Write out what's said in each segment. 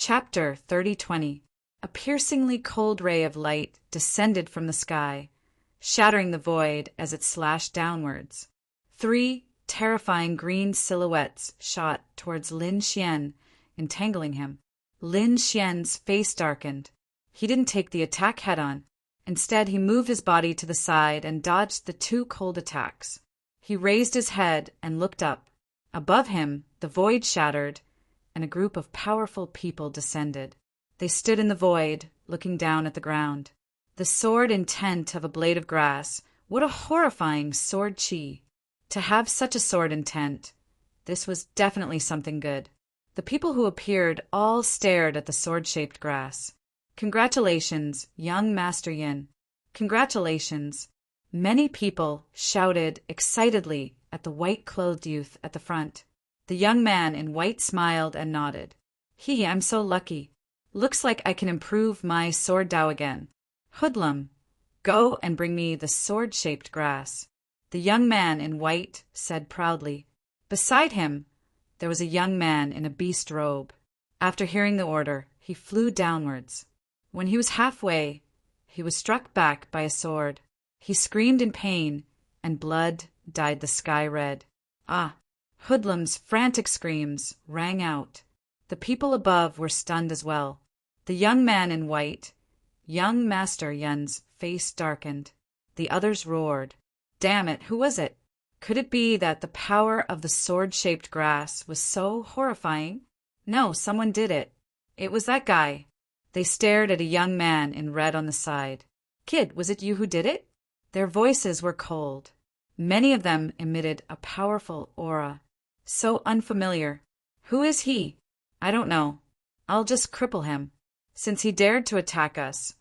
Chapter 30:20. A piercingly cold ray of light descended from the sky, shattering the void as it slashed downwards. 3 terrifying green silhouettes shot towards Lin Xian, entangling him. Lin Xian's face darkened. He didn't take the attack head-on. Instead, he moved his body to the side and dodged the 2 cold attacks. He raised his head and looked up. Above him, the void shattered, and a group of powerful people descended. They stood in the void, looking down at the ground. The sword intent of a blade of grass. What a horrifying sword chi! To have such a sword intent, this was definitely something good. The people who appeared all stared at the sword-shaped grass. Congratulations, young Master Yin. Congratulations. Many people shouted excitedly at the white-clothed youth at the front. The young man in white smiled and nodded. I'm so lucky. Looks like I can improve my sword Dao again. Hoodlum, go and bring me the sword-shaped grass. The young man in white said proudly. Beside him, there was a young man in a beast robe. After hearing the order, he flew downwards. When he was halfway, he was struck back by a sword. He screamed in pain, and blood dyed the sky red. Hoodlum's frantic screams rang out. The people above were stunned as well. The young man in white, young Master Yun's face darkened. The others roared. Damn it, who was it? Could it be that the power of the sword-shaped grass was so horrifying? No, someone did it. It was that guy. They stared at a young man in red on the side. Kid, was it you who did it? Their voices were cold. Many of them emitted a powerful aura. So unfamiliar. Who is he? I don't know. I'll just cripple him. Since he dared to attack us,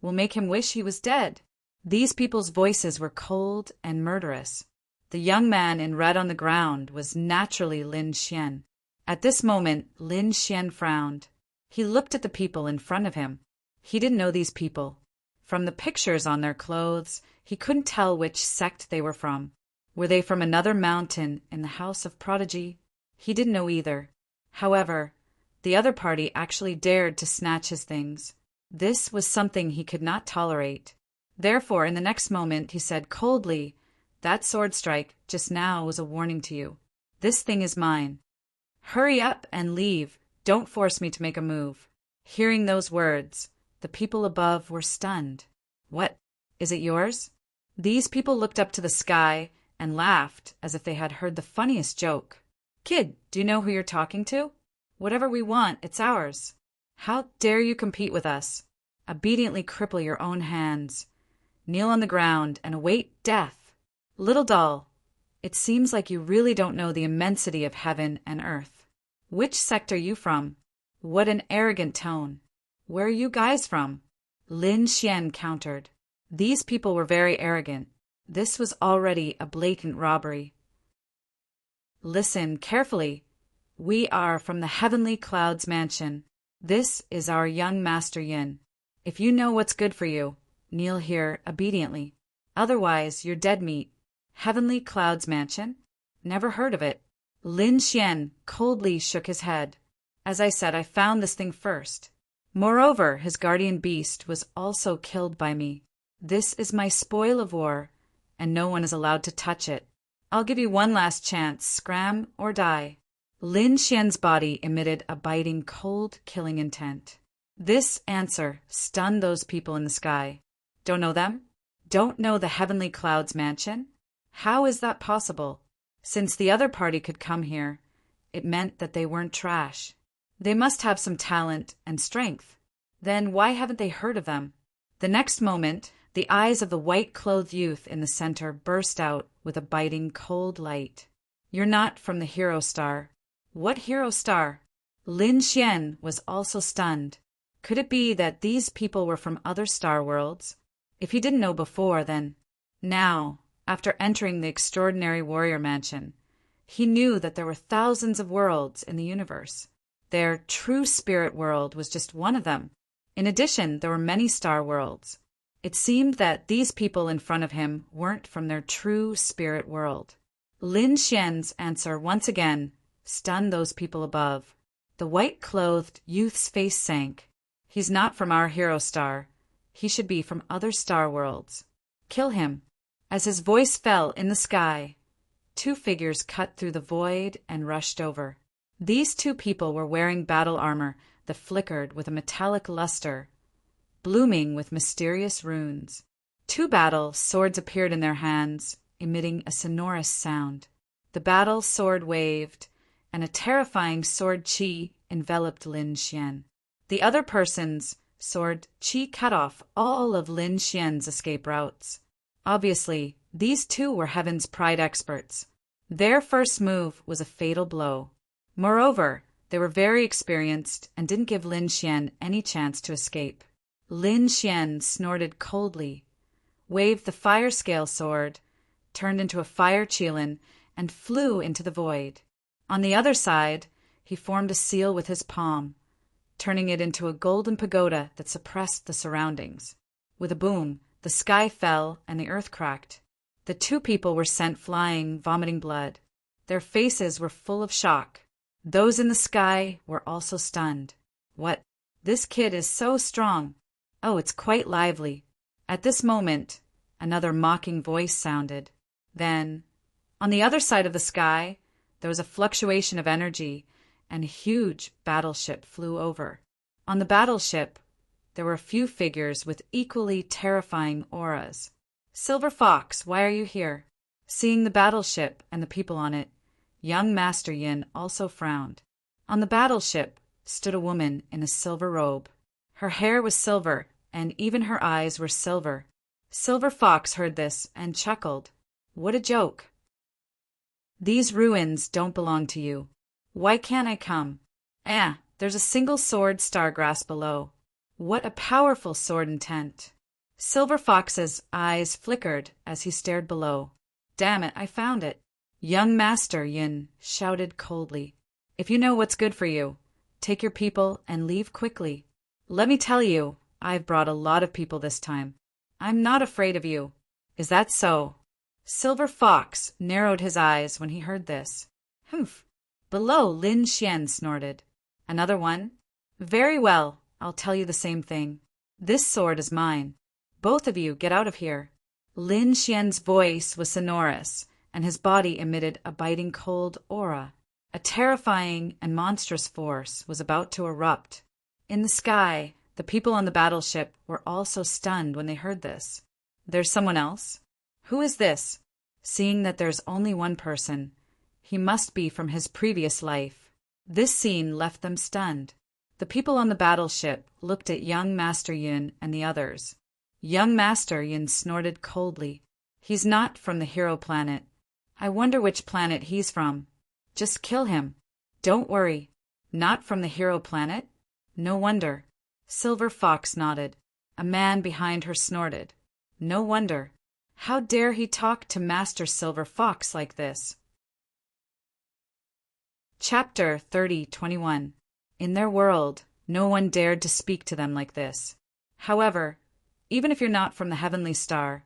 we'll make him wish he was dead. These people's voices were cold and murderous. The young man in red on the ground was naturally Lin Xian. At this moment, Lin Xian frowned. He looked at the people in front of him. He didn't know these people. From the pictures on their clothes, he couldn't tell which sect they were from. Were they from another mountain in the House of Prodigy? He didn't know either. However, the other party actually dared to snatch his things. This was something he could not tolerate. Therefore, in the next moment, he said coldly, "That sword strike just now was a warning to you. This thing is mine. Hurry up and leave. Don't force me to make a move." Hearing those words, the people above were stunned. What? Is it yours? These people looked up to the sky and laughed as if they had heard the funniest joke. Kid, do you know who you're talking to? Whatever we want, it's ours. How dare you compete with us? Obediently cripple your own hands. Kneel on the ground and await death. Little doll, it seems like you really don't know the immensity of heaven and earth. Which sect are you from? What an arrogant tone. Where are you guys from? Lin Xian countered. These people were very arrogant. This was already a blatant robbery. Listen carefully. We are from the Heavenly Clouds Mansion. This is our young Master Yin. If you know what's good for you, kneel here obediently. Otherwise, you're dead meat. Heavenly Clouds Mansion? Never heard of it. Lin Xian coldly shook his head. As I said, I found this thing first. Moreover, his guardian beast was also killed by me. This is my spoil of war, and no one is allowed to touch it. I'll give you one last chance, scram or die. Lin Xian's body emitted a biting, cold, killing intent. This answer stunned those people in the sky. Don't know them? Don't know the Heavenly Clouds Mansion? How is that possible? Since the other party could come here, it meant that they weren't trash. They must have some talent and strength. Then why haven't they heard of them? The next moment, the eyes of the white-clothed youth in the center burst out with a biting, cold light. You're not from the Hero Star. What Hero Star? Lin Xian was also stunned. Could it be that these people were from other star worlds? If he didn't know before, then now, after entering the extraordinary warrior mansion, he knew that there were thousands of worlds in the universe. Their true spirit world was just one of them. In addition, there were many star worlds. It seemed that these people in front of him weren't from their true spirit world. Lin Xian's answer once again stunned those people above. The white-clothed youth's face sank. He's not from our hero star. He should be from other star worlds. Kill him. As his voice fell in the sky, two figures cut through the void and rushed over. These two people were wearing battle armor that flickered with a metallic luster, blooming with mysterious runes. Two battle swords appeared in their hands, emitting a sonorous sound. The battle sword waved, and a terrifying sword chi enveloped Lin Xian. The other person's sword chi cut off all of Lin Xian's escape routes. Obviously, these two were Heaven's Pride experts. Their first move was a fatal blow. Moreover, they were very experienced and didn't give Lin Xian any chance to escape. Lin Xian snorted coldly, waved the fire scale sword, turned into a fire qilin, and flew into the void. On the other side, he formed a seal with his palm, turning it into a golden pagoda that suppressed the surroundings. With a boom, the sky fell and the earth cracked. The two people were sent flying, vomiting blood. Their faces were full of shock. Those in the sky were also stunned. What? This kid is so strong. Oh, it's quite lively. At this moment, another mocking voice sounded. Then, on the other side of the sky, there was a fluctuation of energy, and a huge battleship flew over. On the battleship, there were a few figures with equally terrifying auras. Silver Fox, why are you here? Seeing the battleship and the people on it, young Master Yin also frowned. On the battleship stood a woman in a silver robe. Her hair was silver, and even her eyes were silver. Silver Fox heard this and chuckled. What a joke! These ruins don't belong to you. Why can't I come? There's a single sword stargrass below. What a powerful sword intent! Silver Fox's eyes flickered as he stared below. Damn it, I found it! Young Master Yin shouted coldly. If you know what's good for you, take your people and leave quickly. Let me tell you, I've brought a lot of people this time. I'm not afraid of you. Is that so? Silver Fox narrowed his eyes when he heard this. Humph! Below, Lin Xian snorted. Another one? Very well, I'll tell you the same thing. This sword is mine. Both of you get out of here. Lin Xian's voice was sonorous, and his body emitted a biting cold aura. A terrifying and monstrous force was about to erupt. In the sky, the people on the battleship were also stunned when they heard this. There's someone else? Who is this? Seeing that there's only one person, he must be from his previous life. This scene left them stunned. The people on the battleship looked at young Master Yin and the others. Young Master Yin snorted coldly. He's not from the hero planet. I wonder which planet he's from. Just kill him. Don't worry. Not from the hero planet? No wonder. Silver Fox nodded. A man behind her snorted. No wonder. How dare he talk to Master Silver Fox like this? Chapter 30:21. In their world, no one dared to speak to them like this. However, even if you're not from the heavenly star,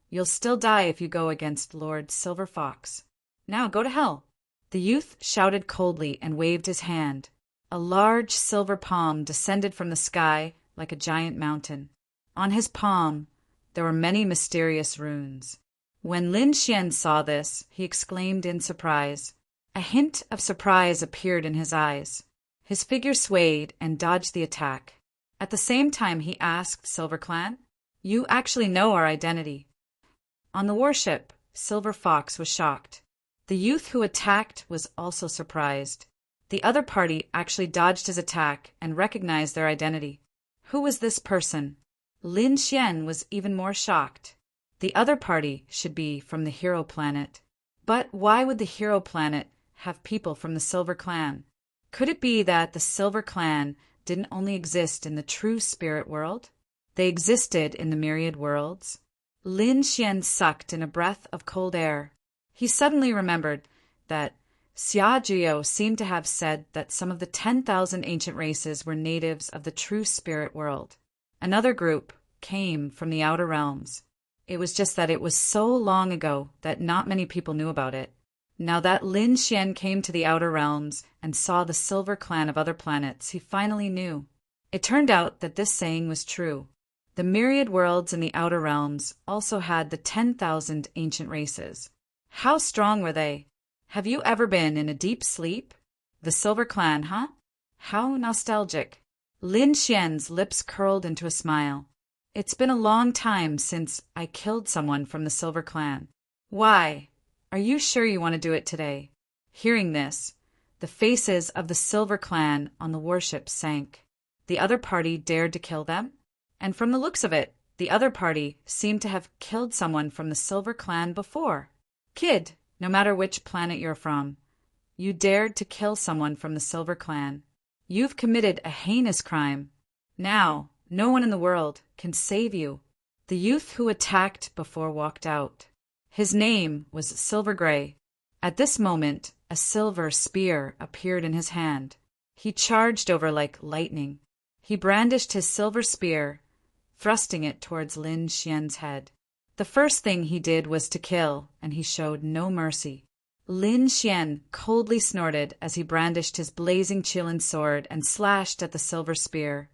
you'll still die if you go against Lord Silver Fox. Now go to hell. The youth shouted coldly and waved his hand. A large silver palm descended from the sky like a giant mountain. On his palm, there were many mysterious runes. When Lin Xian saw this, he exclaimed in surprise. A hint of surprise appeared in his eyes. His figure swayed and dodged the attack. At the same time, he asked Silver Clan, "You actually know our identity?" On the warship, Silver Fox was shocked. The youth who attacked was also surprised. The other party actually dodged his attack and recognized their identity. Who was this person? Lin Xian was even more shocked. The other party should be from the hero planet. But why would the hero planet have people from the Silver Clan? Could it be that the Silver Clan didn't only exist in the true spirit world? They existed in the myriad worlds. Lin Xian sucked in a breath of cold air. He suddenly remembered that Xia Jiao seemed to have said that some of the 10,000 ancient races were natives of the true spirit world. Another group came from the outer realms. It was just that it was so long ago that not many people knew about it. Now that Lin Xian came to the Outer Realms and saw the Silver Clan of other planets, he finally knew. It turned out that this saying was true. The myriad worlds in the Outer Realms also had the 10,000 ancient races. How strong were they? Have you ever been in a deep sleep? The Silver Clan, huh? How nostalgic. Lin Xian's lips curled into a smile. It's been a long time since I killed someone from the Silver Clan. Why? Are you sure you want to do it today? Hearing this, the faces of the Silver Clan on the warship sank. The other party dared to kill them? And from the looks of it, the other party seemed to have killed someone from the Silver Clan before. Kid, no matter which planet you're from, you dared to kill someone from the Silver Clan. You've committed a heinous crime. Now, no one in the world can save you. The youth who attacked before walked out. His name was Silver Gray. At this moment, a silver spear appeared in his hand. He charged over like lightning. He brandished his silver spear, thrusting it towards Lin Xian's head. The first thing he did was to kill, and he showed no mercy. Lin Xian coldly snorted as he brandished his blazing Qilin sword and slashed at the silver spear,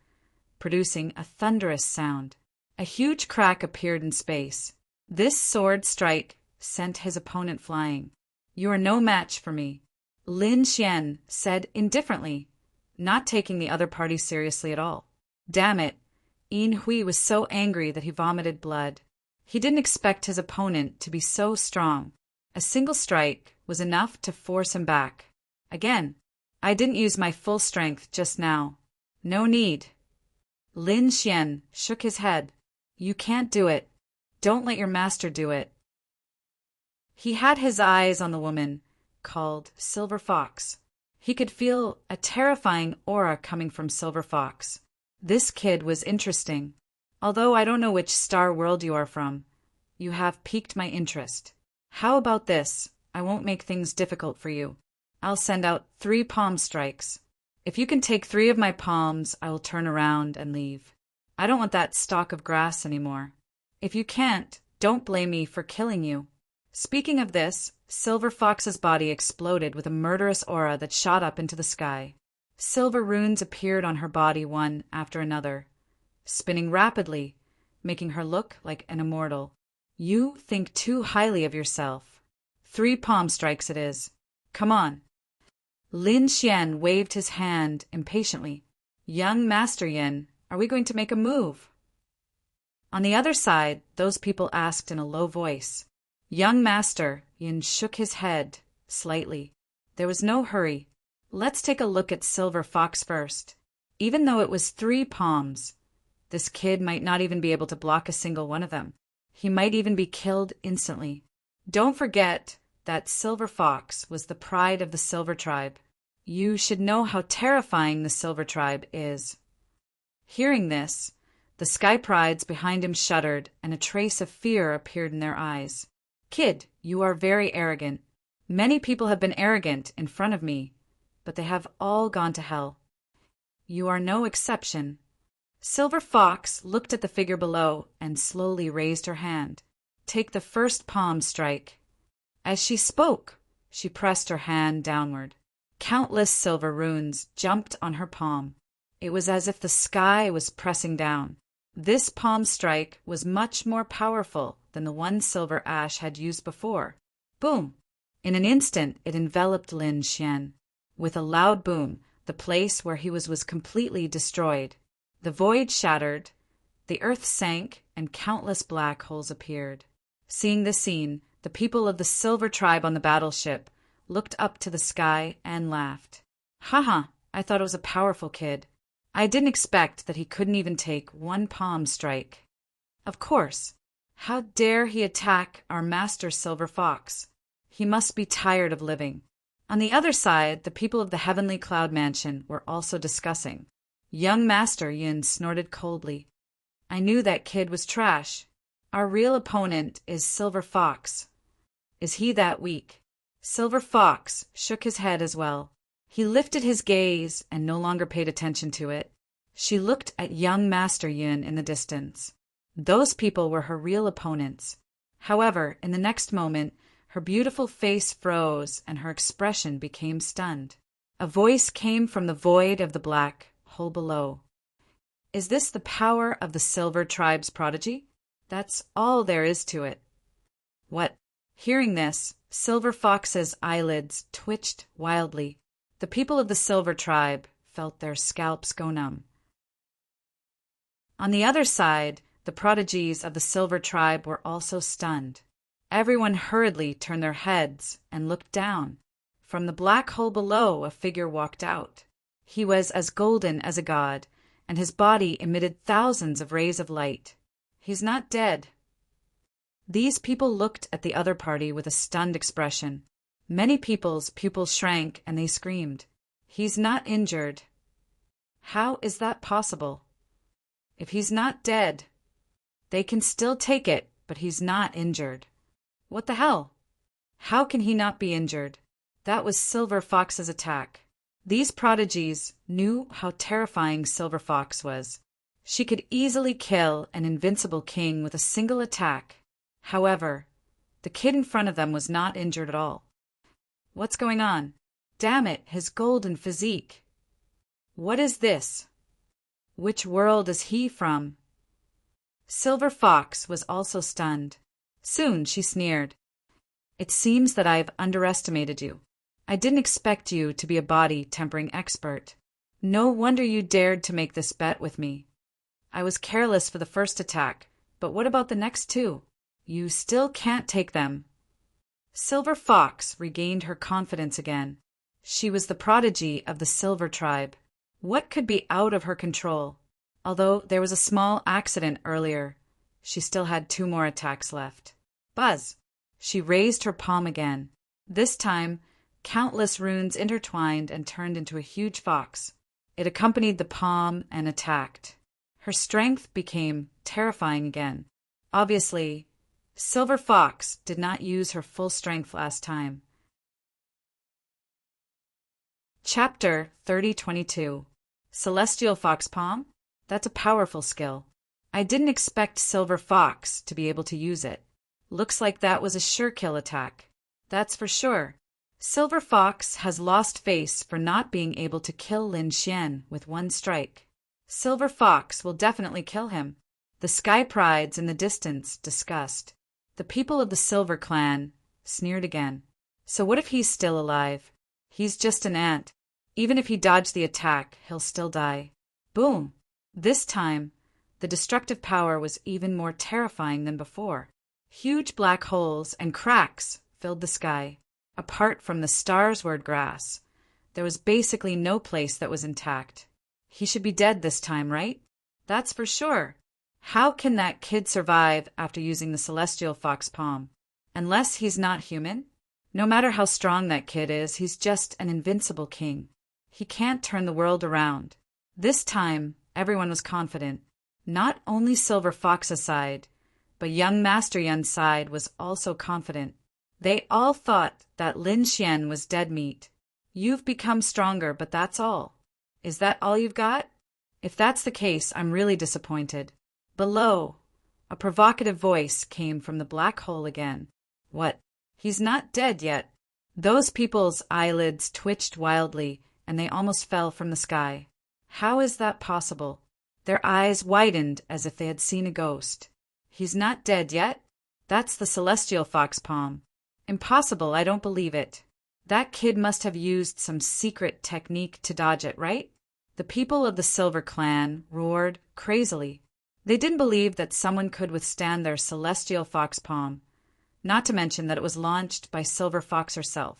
producing a thunderous sound. A huge crack appeared in space. This sword strike sent his opponent flying. You are no match for me, Lin Xian said indifferently, not taking the other party seriously at all. Damn it, Yin Hui was so angry that he vomited blood. He didn't expect his opponent to be so strong. A single strike was enough to force him back. Again, I didn't use my full strength just now. No need. Lin Xian shook his head. You can't do it. Don't let your master do it. He had his eyes on the woman, called Silver Fox. He could feel a terrifying aura coming from Silver Fox. This kid was interesting. Although I don't know which star world you are from, you have piqued my interest. How about this? I won't make things difficult for you. I'll send out 3 palm strikes. If you can take 3 of my palms, I will turn around and leave. I don't want that stalk of grass anymore. If you can't, don't blame me for killing you. Speaking of this, Silver Fox's body exploded with a murderous aura that shot up into the sky. Silver runes appeared on her body one after another, spinning rapidly, making her look like an immortal. You think too highly of yourself. 3 palm strikes it is. Come on. Lin Xian waved his hand impatiently. Young Master Yin, are we going to make a move? On the other side, those people asked in a low voice. Young Master Yin shook his head slightly. There was no hurry. Let's take a look at Silver Fox first. Even though it was 3 palms, this kid might not even be able to block a single one of them. He might even be killed instantly. Don't forget that Silver Fox was the pride of the Silver Tribe. You should know how terrifying the Silver Tribe is. Hearing this, the Sky Prides behind him shuddered, and a trace of fear appeared in their eyes. Kid, you are very arrogant. Many people have been arrogant in front of me, but they have all gone to hell. You are no exception. Silver Fox looked at the figure below and slowly raised her hand. Take the first palm strike. As she spoke, she pressed her hand downward. Countless silver runes jumped on her palm. It was as if the sky was pressing down. This palm strike was much more powerful than the one Silver Ash had used before. Boom! In an instant, it enveloped Lin Xian. With a loud boom, the place where he was completely destroyed. The void shattered, the earth sank, and countless black holes appeared. Seeing this scene, the people of the Silver Tribe on the battleship looked up to the sky and laughed. Haha, I thought it was a powerful kid. I didn't expect that he couldn't even take 1 palm strike. Of course. How dare he attack our master Silver Fox? He must be tired of living. On the other side, the people of the Heavenly Cloud Mansion were also discussing. Young Master Yin snorted coldly. I knew that kid was trash. Our real opponent is Silver Fox. Is he that weak? Silver Fox shook his head as well. He lifted his gaze and no longer paid attention to it. She looked at young Master Yin in the distance. Those people were her real opponents. However, in the next moment, Her beautiful face froze and her expression became stunned. A voice came from the void of the black hole below. Is this the power of the Silver Tribe's prodigy? That's all there is to it. What? Hearing this, Silver Fox's eyelids twitched wildly. The people of the Silver Tribe felt their scalps go numb. On the other side, the prodigies of the Silver Tribe were also stunned. Everyone hurriedly turned their heads and looked down. From the black hole below, a figure walked out. He was as golden as a god, and his body emitted thousands of rays of light. He's not dead. These people looked at the other party with a stunned expression. Many people's pupils shrank and they screamed, "He's not injured." How is that possible? If he's not dead, they can still take it, but he's not injured. What the hell? How can he not be injured? That was Silver Fox's attack. These prodigies knew how terrifying Silver Fox was. She could easily kill an invincible king with a single attack. However, the kid in front of them was not injured at all. What's going on? Damn it, his golden physique. What is this? Which world is he from? Silver Fox was also stunned. Soon she sneered. It seems that I've underestimated you. I didn't expect you to be a body-tempering expert. No wonder you dared to make this bet with me. I was careless for the first attack, but what about the next two? You still can't take them. Silver Fox regained her confidence again. She was the prodigy of the Silver Tribe. What could be out of her control? Although there was a small accident earlier, she still had 2 more attacks left. Buzz! She raised her palm again. This time, countless runes intertwined and turned into a huge fox. It accompanied the palm and attacked. Her strength became terrifying again. Obviously, Silver Fox did not use her full strength last time. Chapter 3022. Celestial Fox Palm? That's a powerful skill. I didn't expect Silver Fox to be able to use it. Looks like that was a sure kill attack. That's for sure. Silver Fox has lost face for not being able to kill Lin Xian with 1 strike. Silver Fox will definitely kill him. The Sky Prides in the distance discussed. The people of the Silver Clan sneered again. So what if he's still alive? He's just an ant. Even if he dodged the attack, he'll still die. Boom! This time, the destructive power was even more terrifying than before. Huge black holes and cracks filled the sky. Apart from the stars-word grass, there was basically no place that was intact. He should be dead this time, right? That's for sure. How can that kid survive after using the Celestial Fox Palm? Unless he's not human? No matter how strong that kid is, he's just an invincible king. He can't turn the world around. This time, everyone was confident. Not only Silver Fox's side, but young Master Yun's side was also confident. They all thought that Lin Xian was dead meat. You've become stronger, but that's all. Is that all you've got? If that's the case, I'm really disappointed. Below, a provocative voice came from the black hole again. What? He's not dead yet. Those people's eyelids twitched wildly, and they almost fell from the sky. How is that possible? Their eyes widened as if they had seen a ghost. He's not dead yet? That's the Celestial Fox Palm. Impossible, I don't believe it. That kid must have used some secret technique to dodge it, right? The people of the Silver Clan roared crazily. They didn't believe that someone could withstand their Celestial Fox Palm, not to mention that it was launched by Silver Fox herself.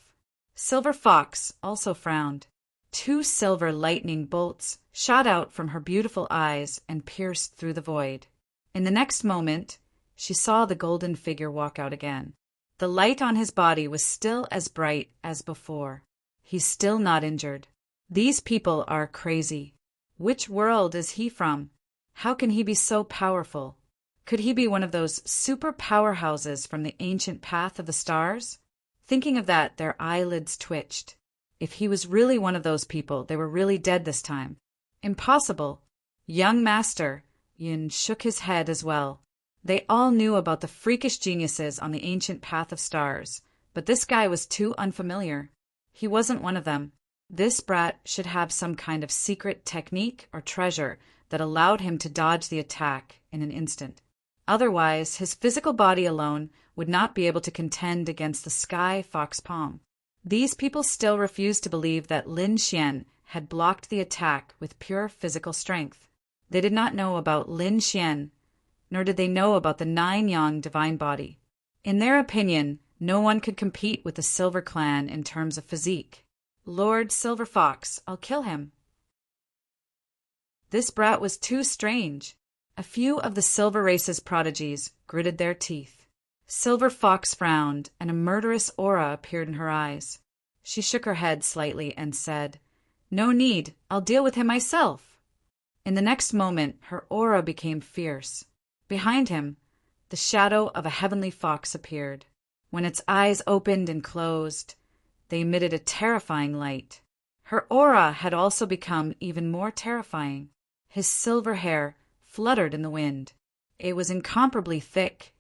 Silver Fox also frowned. 2 silver lightning bolts shot out from her beautiful eyes and pierced through the void. In the next moment, she saw the golden figure walk out again. The light on his body was still as bright as before. He's still not injured. These people are crazy. Which world is he from? How can he be so powerful? Could he be one of those super powerhouses from the ancient path of the stars? Thinking of that, their eyelids twitched. If he was really one of those people, they were really dead this time. Impossible. Young Master Yin shook his head as well. They all knew about the freakish geniuses on the ancient path of stars, But this guy was too unfamiliar. He wasn't one of them. This brat should have some kind of secret technique or treasure that allowed him to dodge the attack in an instant. Otherwise, his physical body alone would not be able to contend against the sky fox palm. These people still refused to believe that Lin Xian had blocked the attack with pure physical strength. They did not know about Lin Xian, nor did they know about the 9-yang divine body. In their opinion, no one could compete with the Silver Clan in terms of physique. Lord Silver Fox, I'll kill him. This brat was too strange. A few of the Silver Race's prodigies gritted their teeth. Silver Fox frowned, and a murderous aura appeared in her eyes. She shook her head slightly and said, "No need, I'll deal with him myself." In the next moment, her aura became fierce. Behind him, the shadow of a heavenly fox appeared. When its eyes opened and closed, they emitted a terrifying light. Her aura had also become even more terrifying. His silver hair fluttered in the wind. It was incomparably thick,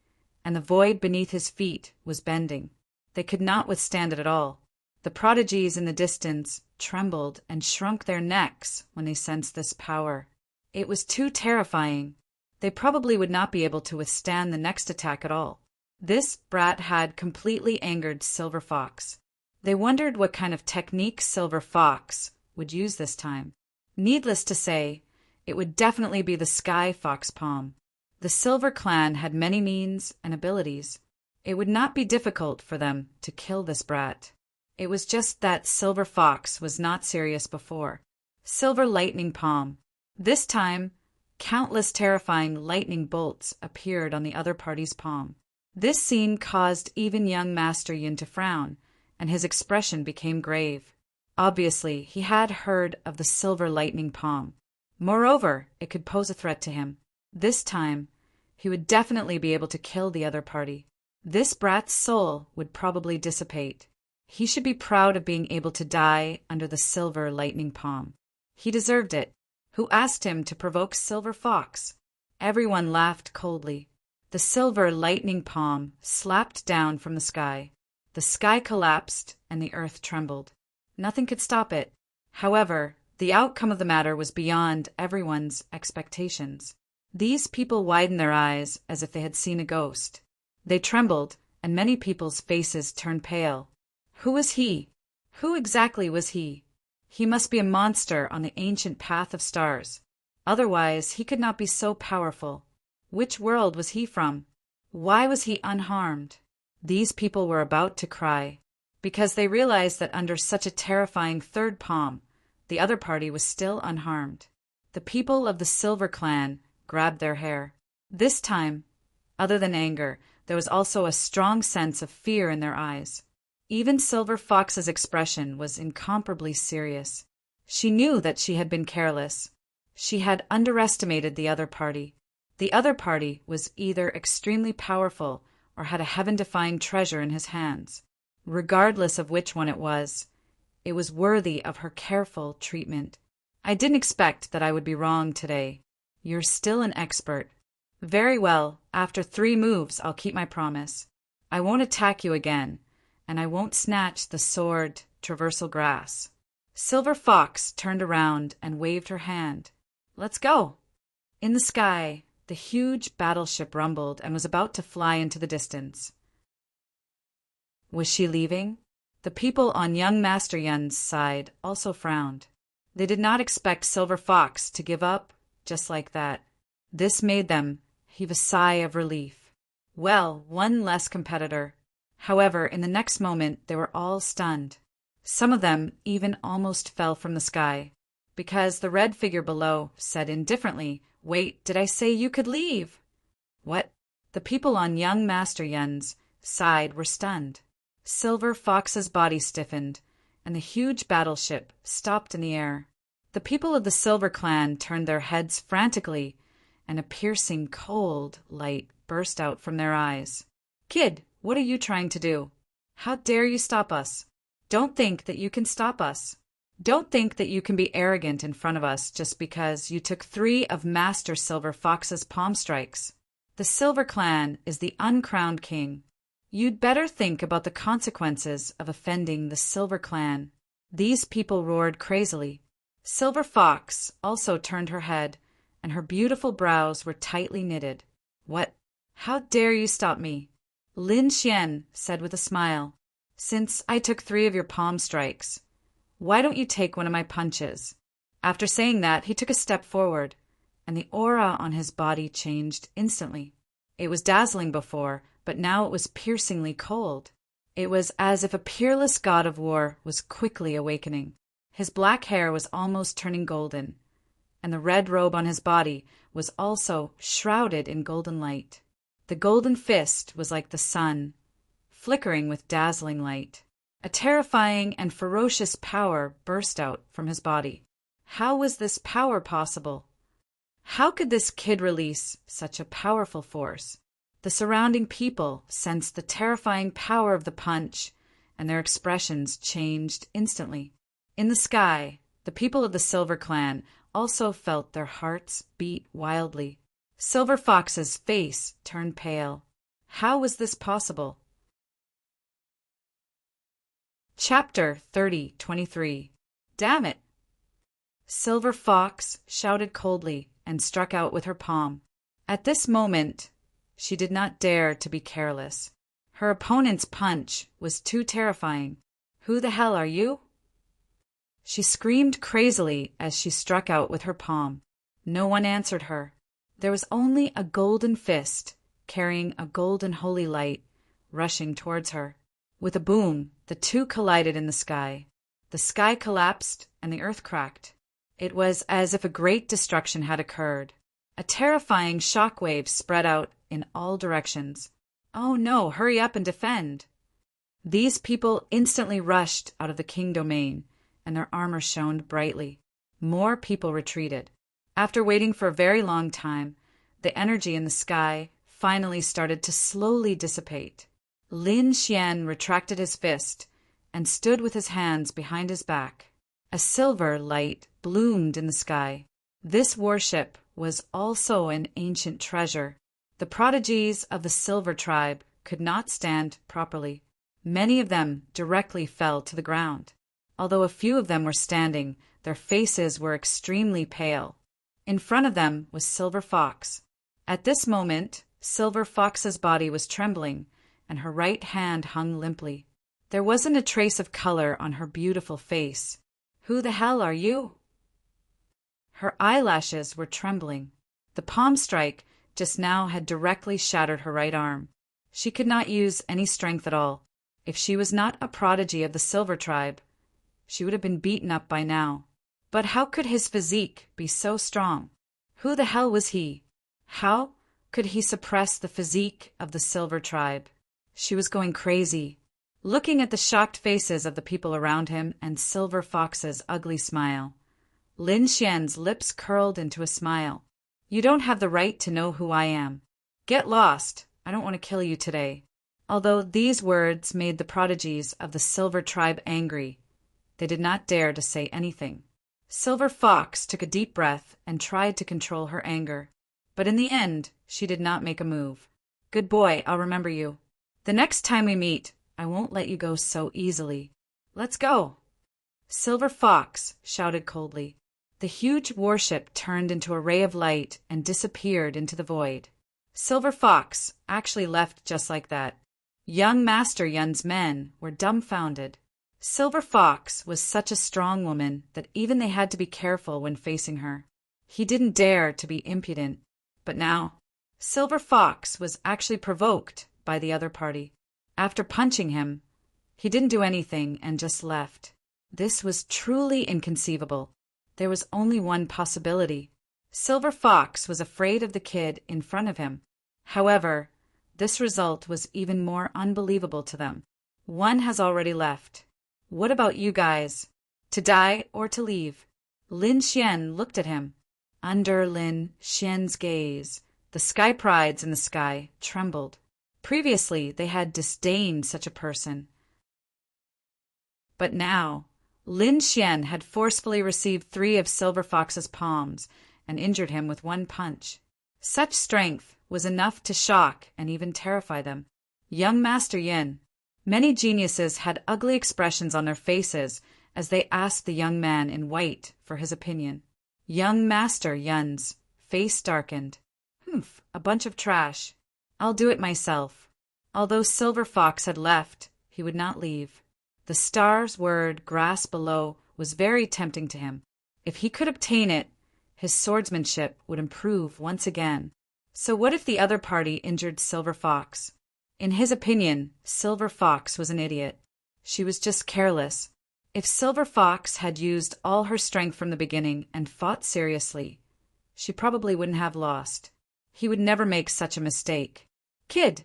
and the void beneath his feet was bending. They could not withstand it at all. The prodigies in the distance trembled and shrunk their necks when they sensed this power. It was too terrifying. They probably would not be able to withstand the next attack at all. This brat had completely angered Silver Fox. They wondered what kind of technique Silver Fox would use this time. Needless to say, it would definitely be the Sky Fox Palm. The Silver Clan had many means and abilities. It would not be difficult for them to kill this brat. It was just that Silver Fox was not serious before. Silver Lightning Palm. This time, countless terrifying lightning bolts appeared on the other party's palm. This scene caused even young Master Yin to frown, and his expression became grave. Obviously, he had heard of the Silver Lightning Palm. Moreover, it could pose a threat to him. This time, he would definitely be able to kill the other party. This brat's soul would probably dissipate. He should be proud of being able to die under the Silver Lightning Palm. He deserved it. Who asked him to provoke Silver Fox? Everyone laughed coldly. The Silver Lightning Palm slapped down from the sky. The sky collapsed and the earth trembled. Nothing could stop it. However, the outcome of the matter was beyond everyone's expectations. These people widened their eyes as if they had seen a ghost. They trembled, and many people's faces turned pale. Who was he? Who exactly was he? He must be a monster on the ancient path of stars. Otherwise, he could not be so powerful. Which world was he from? Why was he unharmed? These people were about to cry, because they realized that under such a terrifying third palm, the other party was still unharmed. The people of the Silver Clan grabbed their hair. This time, other than anger, there was also a strong sense of fear in their eyes. Even Silver Fox's expression was incomparably serious. She knew that she had been careless. She had underestimated the other party. The other party was either extremely powerful or had a heaven-defying treasure in his hands. Regardless of which one it was worthy of her careful treatment. I didn't expect that I would be wrong today. You're still an expert. Very well, after 3 moves I'll keep my promise. I won't attack you again, and I won't snatch the sword traversal grass. Silver Fox turned around and waved her hand. Let's go. In the sky, the huge battleship rumbled and was about to fly into the distance. Was she leaving? The people on young Master Yun's side also frowned. They did not expect Silver Fox to give up just like that. This made them heave a sigh of relief. Well, one less competitor. However, in the next moment, they were all stunned. Some of them even almost fell from the sky, because the red figure below said indifferently, "Wait, did I say you could leave?" What? The people on young Master Yun's side were stunned. Silver Fox's body stiffened, and the huge battleship stopped in the air. The people of the Silver Clan turned their heads frantically, and a piercing, cold light burst out from their eyes. "Kid, what are you trying to do? How dare you stop us? Don't think that you can stop us. Don't think that you can be arrogant in front of us just because you took 3 of Master Silver Fox's palm strikes. The Silver Clan is the uncrowned king. You'd better think about the consequences of offending the Silver Clan. These people roared crazily. Silver Fox also turned her head, and her beautiful brows were tightly knitted. What? How dare you stop me? Lin Xian said with a smile. Since I took 3 of your palm strikes, why don't you take one of my punches? After saying that, he took a step forward, and the aura on his body changed instantly. It was dazzling before, but now it was piercingly cold. It was as if a peerless god of war was quickly awakening. His black hair was almost turning golden, and the red robe on his body was also shrouded in golden light. The golden fist was like the sun, flickering with dazzling light. A terrifying and ferocious power burst out from his body. How was this power possible? How could this kid release such a powerful force? The surrounding people sensed the terrifying power of the punch, and their expressions changed instantly. In the sky, the people of the Silver Clan also felt their hearts beat wildly. Silver Fox's face turned pale. How was this possible? Chapter 30:23. Damn it! Silver Fox shouted coldly and struck out with her palm. At this moment, she did not dare to be careless. Her opponent's punch was too terrifying. Who the hell are you? She screamed crazily as she struck out with her palm. No one answered her. There was only a golden fist, carrying a golden holy light, rushing towards her. With a boom, the two collided in the sky. The sky collapsed and the earth cracked. It was as if a great destruction had occurred. A terrifying shockwave spread out in all directions. Oh no, hurry up and defend! These people instantly rushed out of the king domain, and their armor shone brightly. More people retreated. After waiting for a very long time, the energy in the sky finally started to slowly dissipate. Lin Xian retracted his fist and stood with his hands behind his back. A silver light bloomed in the sky. This warship was also an ancient treasure. The prodigies of the Silver Tribe could not stand properly. Many of them directly fell to the ground. Although a few of them were standing, their faces were extremely pale. In front of them was Silver Fox. At this moment, Silver Fox's body was trembling, and her right hand hung limply. There wasn't a trace of color on her beautiful face. Who the hell are you? Her eyelashes were trembling. The palm strike just now had directly shattered her right arm. She could not use any strength at all. If she was not a prodigy of the Silver Tribe, she would have been beaten up by now. But how could his physique be so strong? Who the hell was he? How could he suppress the physique of the Silver Tribe? She was going crazy. Looking at the shocked faces of the people around him and Silver Fox's ugly smile, Lin Xian's lips curled into a smile. You don't have the right to know who I am. Get lost. I don't want to kill you today. Although these words made the prodigies of the Silver Tribe angry, they did not dare to say anything. Silver Fox took a deep breath and tried to control her anger. But in the end, she did not make a move. Good boy, I'll remember you. The next time we meet, I won't let you go so easily. Let's go. Silver Fox shouted coldly. The huge warship turned into a ray of light and disappeared into the void. Silver Fox actually left just like that. Young Master Yun's men were dumbfounded. Silver Fox was such a strong woman that even they had to be careful when facing her. He didn't dare to be impudent. But now, Silver Fox was actually provoked by the other party. After punching him, he didn't do anything and just left. This was truly inconceivable. There was only one possibility. Silver Fox was afraid of the kid in front of him. However, this result was even more unbelievable to them. One has already left. What about you guys? To die or to leave? Lin Xian looked at him. Under Lin Xian's gaze, the sky prides in the sky trembled. Previously, they had disdained such a person. But now, Lin Xian had forcefully received 3 of Silver Fox's palms and injured him with one punch. Such strength was enough to shock and even terrify them. Young Master Yin. Many geniuses had ugly expressions on their faces as they asked the young man in white for his opinion. Young Master Yin's face darkened. Humph, a bunch of trash. I'll do it myself. Although Silver Fox had left, he would not leave. The star's word grass below was very tempting to him. If he could obtain it, his swordsmanship would improve once again. So what if the other party injured Silver Fox? In his opinion, Silver Fox was an idiot. She was just careless. If Silver Fox had used all her strength from the beginning and fought seriously, she probably wouldn't have lost. He would never make such a mistake. Kid,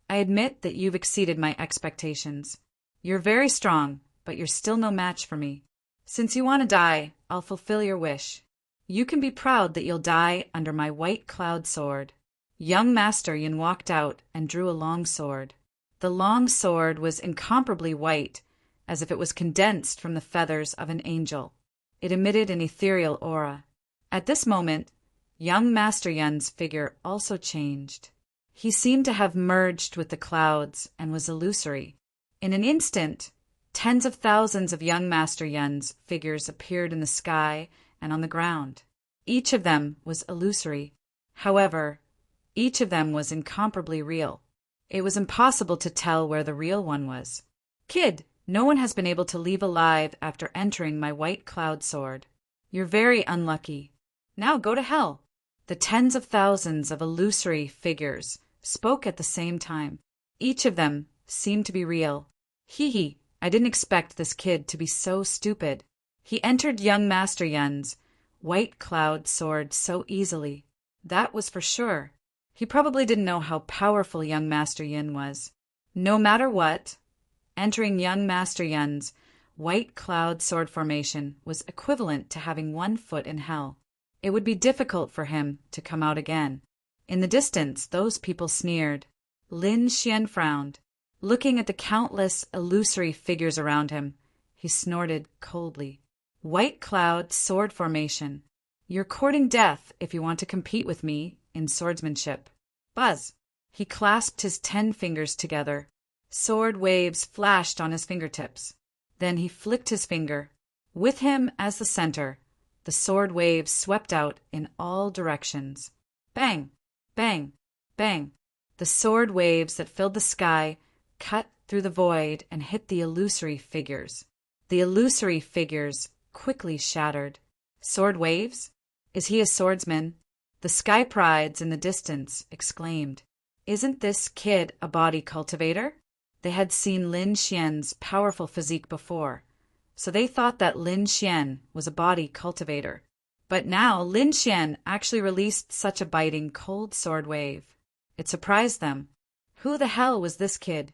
I admit that you've exceeded my expectations. You're very strong, but you're still no match for me. Since you want to die, I'll fulfill your wish. You can be proud that you'll die under my white cloud sword. Young Master Yin walked out and drew a long sword. The long sword was incomparably white, as if it was condensed from the feathers of an angel. It emitted an ethereal aura. At this moment, young Master Yin's figure also changed. He seemed to have merged with the clouds and was illusory. In an instant, tens of thousands of young Master Yin's figures appeared in the sky and on the ground. Each of them was illusory. However, each of them was incomparably real. It was impossible to tell where the real one was. Kid, no one has been able to leave alive after entering my white cloud sword. You're very unlucky. Now go to hell. The tens of thousands of illusory figures spoke at the same time. Each of them seemed to be real. Hee, I didn't expect this kid to be so stupid. He entered young Master Yin's white cloud sword so easily. That was for sure. He probably didn't know how powerful young Master Yin was. No matter what, entering young Master Yin's white cloud sword formation was equivalent to having one foot in hell. It would be difficult for him to come out again. In the distance, those people sneered. Lin Xian frowned. Looking at the countless illusory figures around him, he snorted coldly. White cloud sword formation. You're courting death if you want to compete with me in swordsmanship. Buzz. He clasped his 10 fingers together. Sword waves flashed on his fingertips. Then he flicked his finger. With him as the center, the sword waves swept out in all directions. Bang! Bang! Bang! The sword waves that filled the sky cut through the void and hit the illusory figures. The illusory figures quickly shattered. Sword waves? Is he a swordsman? The sky prides in the distance exclaimed, Isn't this kid a body cultivator? They had seen Lin Xian's powerful physique before, so they thought that Lin Xian was a body cultivator. But now Lin Xian actually released such a biting cold sword wave. It surprised them. Who the hell was this kid?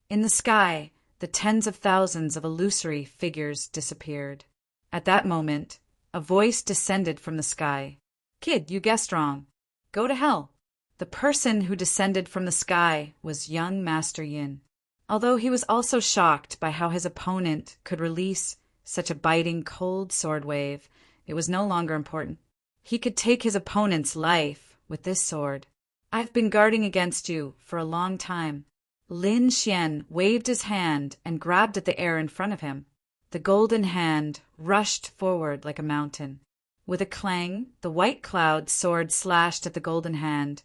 In the sky, the tens of thousands of illusory figures disappeared. At that moment, a voice descended from the sky. Kid, you guessed wrong. Go to hell. The person who descended from the sky was young Master Yin. Although he was also shocked by how his opponent could release such a biting cold sword wave, it was no longer important. He could take his opponent's life with this sword. I've been guarding against you for a long time. Lin Xian waved his hand and grabbed at the air in front of him. The golden hand rushed forward like a mountain. With a clang, the white cloud sword slashed at the golden hand,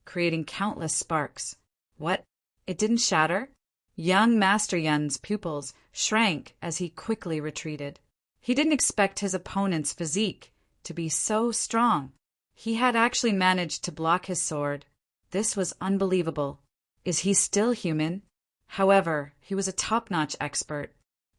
creating countless sparks. What? It didn't shatter? Young Master Yin's pupils shrank as he quickly retreated. He didn't expect his opponent's physique to be so strong. He had actually managed to block his sword. This was unbelievable. Is he still human? However, he was a top-notch expert.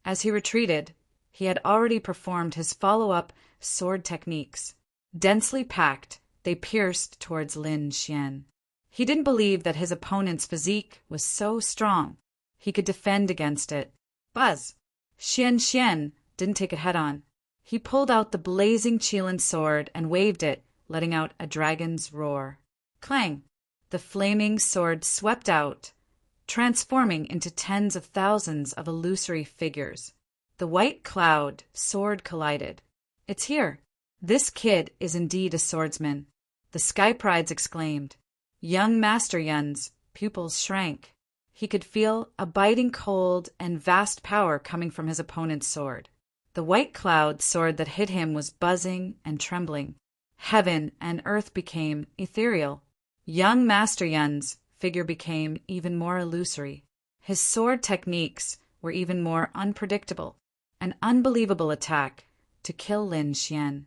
As he retreated, he had already performed his follow-up sword techniques. Densely packed, they pierced towards Lin Xian. He didn't believe that his opponent's physique was so strong. He could defend against it. Buzz! Xian didn't take it head-on. He pulled out the blazing Qilin sword and waved it, letting out a dragon's roar. Clang! The flaming sword swept out, transforming into tens of thousands of illusory figures. The white cloud sword collided. It's here. This kid is indeed a swordsman. The sky prides exclaimed. Young Master Yin's pupils shrank. He could feel a biting cold and vast power coming from his opponent's sword. The white cloud sword that hit him was buzzing and trembling. Heaven and earth became ethereal. Young Master Yun's figure became even more illusory. His sword techniques were even more unpredictable. An unbelievable attack to kill Lin Xian.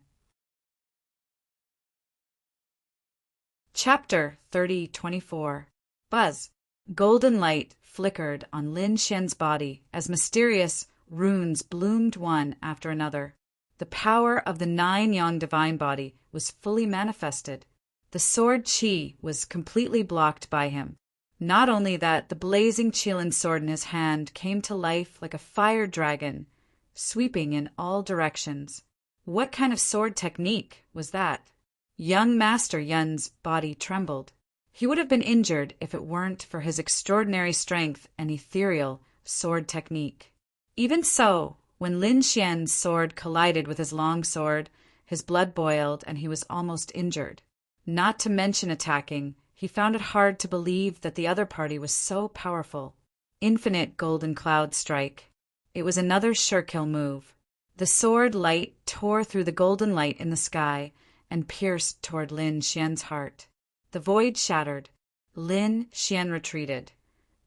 Chapter 3024. Buzz. Golden light flickered on Lin Xian's body as mysterious runes bloomed one after another. The power of the 9-yang divine body was fully manifested. The sword qi was completely blocked by him. Not only that, the blazing Qilin sword in his hand came to life like a fire dragon, sweeping in all directions. What kind of sword technique was that? Young Master Yun's body trembled. He would have been injured if it weren't for his extraordinary strength and ethereal sword technique. Even so, when Lin Xian's sword collided with his long sword, his blood boiled and he was almost injured. Not to mention attacking, he found it hard to believe that the other party was so powerful. Infinite golden cloud strike. It was another sure-kill move. The sword light tore through the golden light in the sky and pierced toward Lin Xian's heart. The void shattered. Lin Xian retreated,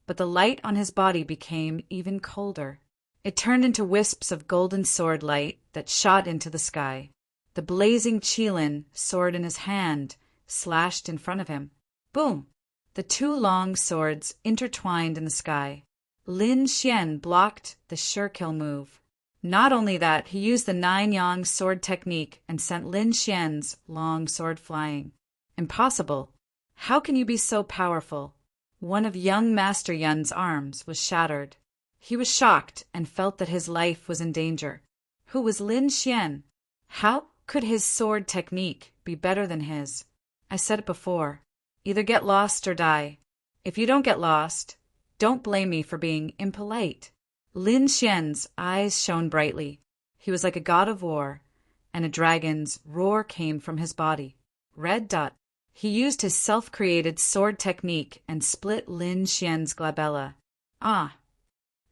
but the light on his body became even colder. It turned into wisps of golden sword light that shot into the sky. The blazing Qilin sword in his hand slashed in front of him. Boom! The two long swords intertwined in the sky. Lin Xian blocked the sure-kill move. Not only that, he used the 9-yang sword technique and sent Lin Xian's long sword flying. Impossible. How can you be so powerful? One of young Master Yun's arms was shattered. He was shocked and felt that his life was in danger. Who was Lin Xian? How could his sword technique be better than his? I said it before. Either get lost or die. If you don't get lost, don't blame me for being impolite. Lin Xian's eyes shone brightly. He was like a god of war, and a dragon's roar came from his body. Red dot. He used his self-created sword technique and split Lin Xian's glabella. Ah!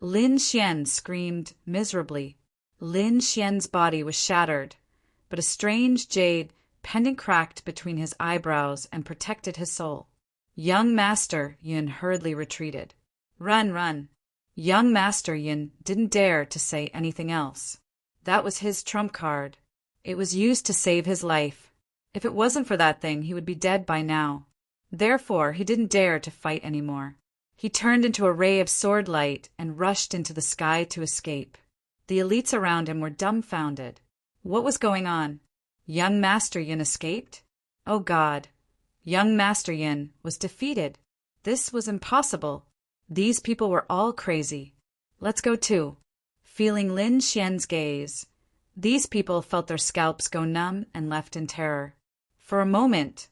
Lin Xian screamed miserably. Lin Xian's body was shattered, but a strange jade pendant cracked between his eyebrows and protected his soul. Young Master Yun hurriedly retreated. Run, run. Young Master Yun didn't dare to say anything else. That was his trump card. It was used to save his life. If it wasn't for that thing, he would be dead by now. Therefore, he didn't dare to fight anymore. He turned into a ray of sword light and rushed into the sky to escape. The elites around him were dumbfounded. What was going on? Young Master Yin escaped? Oh God! Young Master Yin was defeated. This was impossible. These people were all crazy. Let's go too. Feeling Lin Xian's gaze, these people felt their scalps go numb and left in terror. For a moment,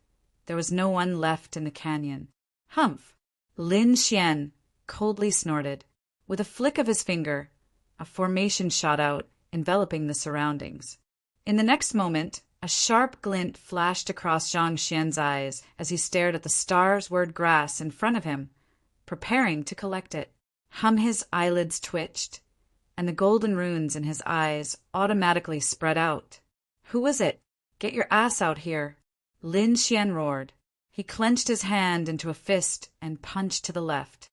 there was no one left in the canyon. Humph! Lin Xian coldly snorted. With a flick of his finger, a formation shot out, enveloping the surroundings. In the next moment, a sharp glint flashed across Zhang Xian's eyes as he stared at the stars-word grass in front of him, preparing to collect it. His eyelids twitched, and the golden runes in his eyes automatically spread out. Who was it? Get your ass out here! Lin Xian roared. He clenched his hand into a fist and punched to the left.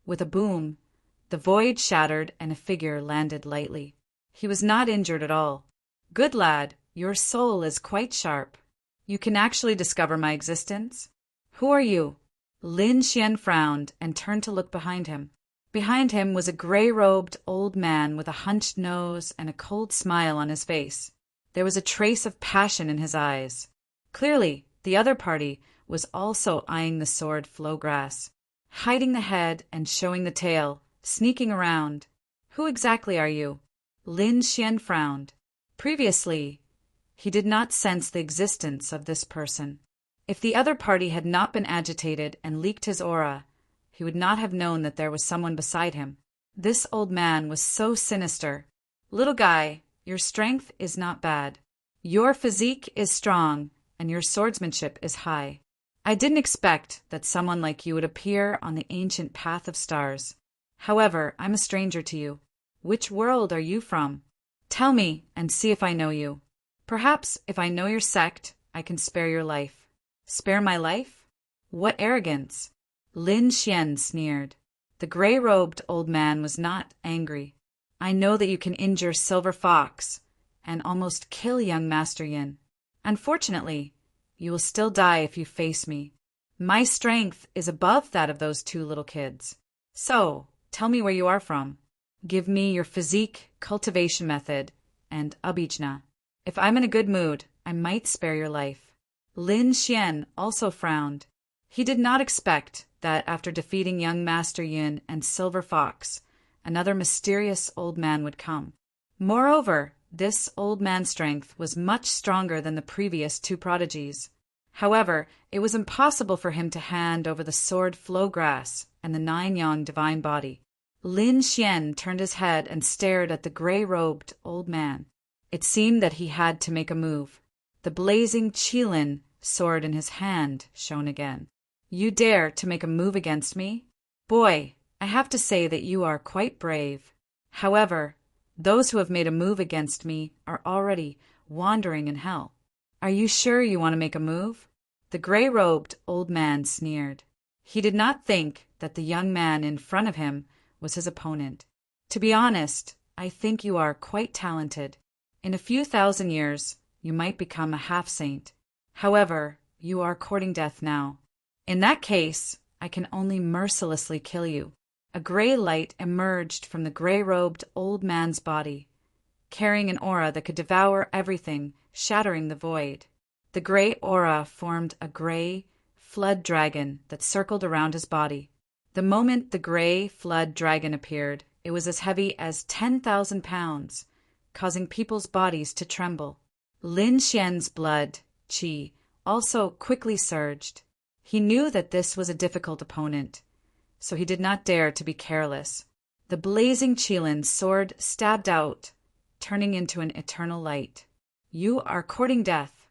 With a boom, the void shattered and a figure landed lightly. He was not injured at all. Good lad, your soul is quite sharp. You can actually discover my existence? Who are you? Lin Xian frowned and turned to look behind him. Behind him was a gray-robed old man with a hunched nose and a cold smile on his face. There was a trace of passion in his eyes. Clearly, the other party was also eyeing the sword Flowgrass, hiding the head and showing the tail, sneaking around. Who exactly are you? Lin Xian frowned. Previously, he did not sense the existence of this person. If the other party had not been agitated and leaked his aura, he would not have known that there was someone beside him. This old man was so sinister. Little guy, your strength is not bad. Your physique is strong, and your swordsmanship is high. I didn't expect that someone like you would appear on the ancient path of stars. However, I'm a stranger to you. Which world are you from? Tell me and see if I know you. Perhaps if I know your sect, I can spare your life. Spare my life? What arrogance! Lin Xian sneered. The gray-robed old man was not angry. I know that you can injure Silver Fox and almost kill young Master Yin. Unfortunately, you will still die if you face me. My strength is above that of those two little kids. So, tell me where you are from. Give me your physique cultivation method and abhijna. If I'm in a good mood, I might spare your life. Lin Xian also frowned. He did not expect that after defeating young Master Yin and Silver Fox, another mysterious old man would come. Moreover, this old man's strength was much stronger than the previous two prodigies. However, it was impossible for him to hand over the sword Flowgrass and the nine-yang divine body. Lin Xian turned his head and stared at the gray-robed old man. It seemed that he had to make a move. The blazing Qilin sword in his hand shone again. You dare to make a move against me? Boy, I have to say that you are quite brave. However, those who have made a move against me are already wandering in hell. Are you sure you want to make a move? The gray-robed old man sneered. He did not think that the young man in front of him was his opponent. To be honest, I think you are quite talented. In a few thousand years, you might become a half-saint. However, you are courting death now. In that case, I can only mercilessly kill you. A gray light emerged from the gray-robed old man's body, carrying an aura that could devour everything, shattering the void. The gray aura formed a gray flood dragon that circled around his body. The moment the gray flood dragon appeared, it was as heavy as 10,000 pounds, causing people's bodies to tremble. Lin Xian's blood, qi, also quickly surged. He knew that this was a difficult opponent, so he did not dare to be careless. The blazing Qilin's sword stabbed out, turning into an eternal light. You are courting death.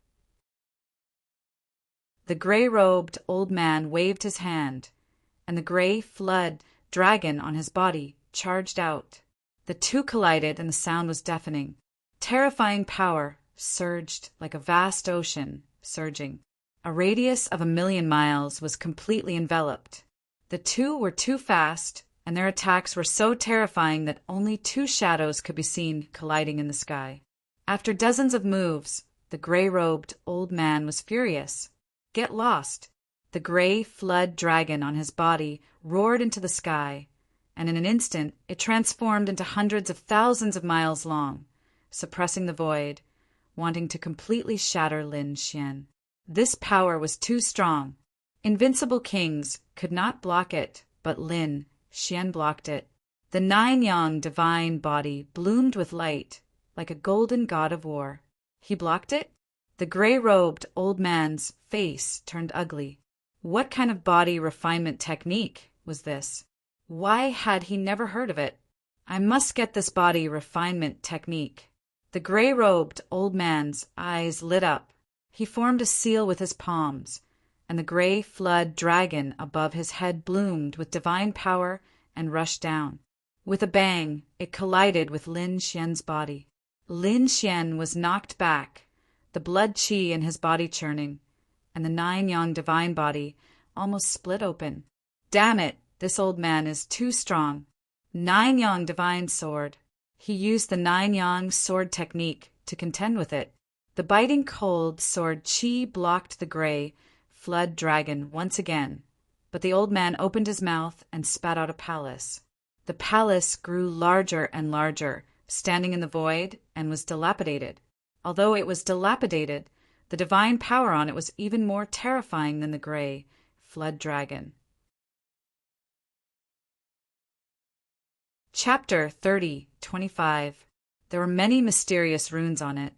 The gray-robed old man waved his hand, and the gray flood dragon on his body charged out. The two collided, and the sound was deafening. Terrifying power surged like a vast ocean surging. A radius of 1,000,000 miles was completely enveloped. The two were too fast, and their attacks were so terrifying that only two shadows could be seen colliding in the sky. After dozens of moves, the gray-robed old man was furious. Get lost! The gray flood dragon on his body roared into the sky, and in an instant it transformed into hundreds of thousands of miles long, suppressing the void, wanting to completely shatter Lin Xian. This power was too strong. Invincible kings could not block it, but Lin Xian blocked it. The nine-yang divine body bloomed with light, like a golden god of war. He blocked it? The gray-robed old man's face turned ugly. What kind of body refinement technique was this? Why had he never heard of it? I must get this body refinement technique. The gray-robed old man's eyes lit up. He formed a seal with his palms, and the gray flood dragon above his head bloomed with divine power and rushed down. With a bang, it collided with Lin Xian's body. Lin Xian was knocked back, the blood qi in his body churning, and the nine-yang divine body almost split open. Damn it, this old man is too strong. Nine-yang divine sword. He used the nine-yang sword technique to contend with it. The biting cold sword qi blocked the gray flood dragon once again, but the old man opened his mouth and spat out a palace. The palace grew larger and larger, standing in the void, and was dilapidated. Although it was dilapidated, the divine power on it was even more terrifying than the gray flood dragon. Chapter 30:25. There were many mysterious runes on it.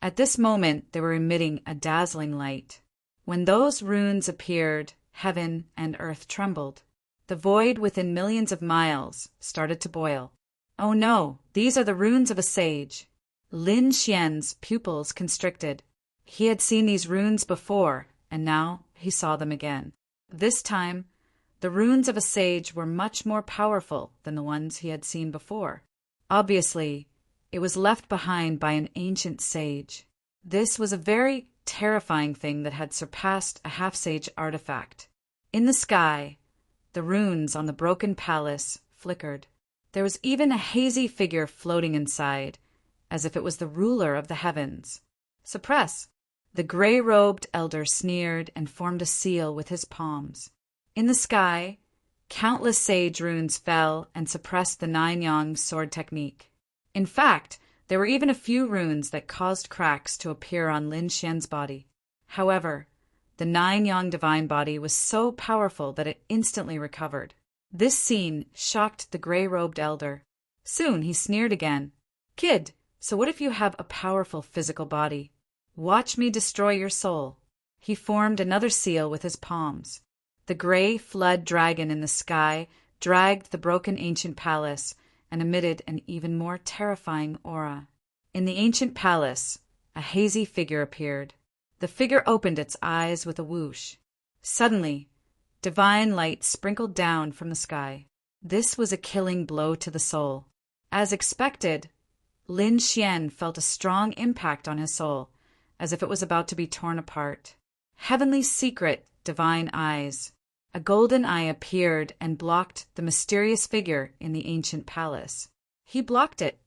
At this moment they were emitting a dazzling light. When those runes appeared, heaven and earth trembled. The void within millions of miles started to boil. Oh no, these are the runes of a sage. Lin Xian's pupils constricted. He had seen these runes before, and now he saw them again. This time, the runes of a sage were much more powerful than the ones he had seen before. Obviously, it was left behind by an ancient sage. This was a very terrifying thing that had surpassed a half-sage artifact. In the sky, the runes on the broken palace flickered. There was even a hazy figure floating inside, as if it was the ruler of the heavens. Suppress! The gray-robed elder sneered and formed a seal with his palms. In the sky, countless sage runes fell and suppressed the nine-yang sword technique. In fact, there were even a few runes that caused cracks to appear on Lin Xian's body. However, the nine-yang divine body was so powerful that it instantly recovered. This scene shocked the gray-robed elder. Soon he sneered again. "Kid, so what if you have a powerful physical body? Watch me destroy your soul." He formed another seal with his palms. The gray flood dragon in the sky dragged the broken ancient palace and emitted an even more terrifying aura. In the ancient palace, a hazy figure appeared. The figure opened its eyes with a whoosh. Suddenly, divine light sprinkled down from the sky. This was a killing blow to the soul. As expected, Lin Xian felt a strong impact on his soul, as if it was about to be torn apart. Heavenly secret, divine eyes. A golden eye appeared and blocked the mysterious figure in the ancient palace. He blocked it.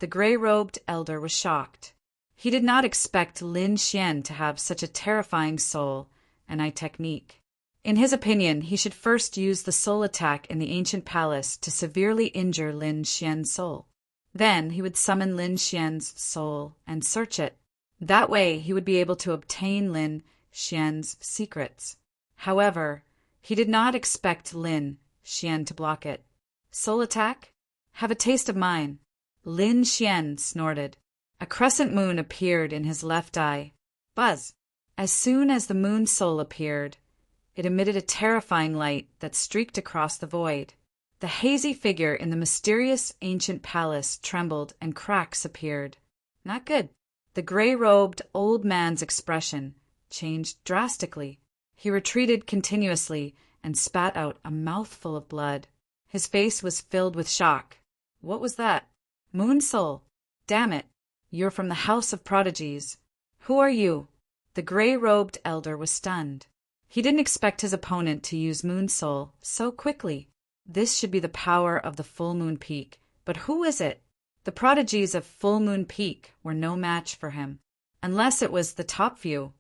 The gray-robed elder was shocked. He did not expect Lin Xian to have such a terrifying soul and eye technique. In his opinion, he should first use the soul attack in the ancient palace to severely injure Lin Xian's soul. Then he would summon Lin Xian's soul and search it. That way he would be able to obtain Lin Xian's secrets. However, he did not expect Lin Xian to block it. "Soul attack? Have a taste of mine." Lin Xian snorted. A crescent moon appeared in his left eye. Buzz! As soon as the moon soul appeared, it emitted a terrifying light that streaked across the void. The hazy figure in the mysterious ancient palace trembled and cracks appeared. Not good. The gray-robed old man's expression changed drastically. He retreated continuously and spat out a mouthful of blood. His face was filled with shock. What was that? Moon soul. Damn it. You're from the House of Prodigies. Who are you? The gray-robed elder was stunned. He didn't expect his opponent to use Moon Soul so quickly. This should be the power of the Full Moon Peak. But who is it? The prodigies of Full Moon Peak were no match for him. Unless it was the top few.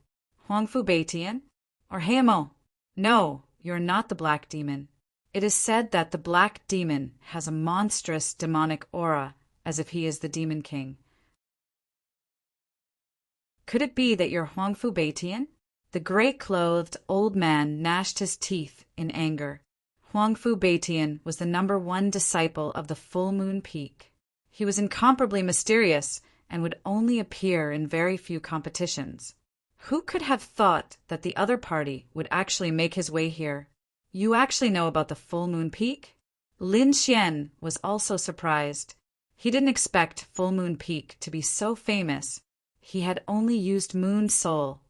Huangfu Beitian? Or Heimo? No, you're not the Black Demon. It is said that the Black Demon has a monstrous demonic aura, as if he is the Demon King. Could it be that you're Huangfu Beitian? The gray-clothed old man gnashed his teeth in anger. Huangfu Beitian was the #1 disciple of the Full Moon Peak. He was incomparably mysterious and would only appear in very few competitions. Who could have thought that the other party would actually make his way here? You actually know about the Full Moon Peak? Lin Xian was also surprised. He didn't expect Full Moon Peak to be so famous. He had only used Moon Soul,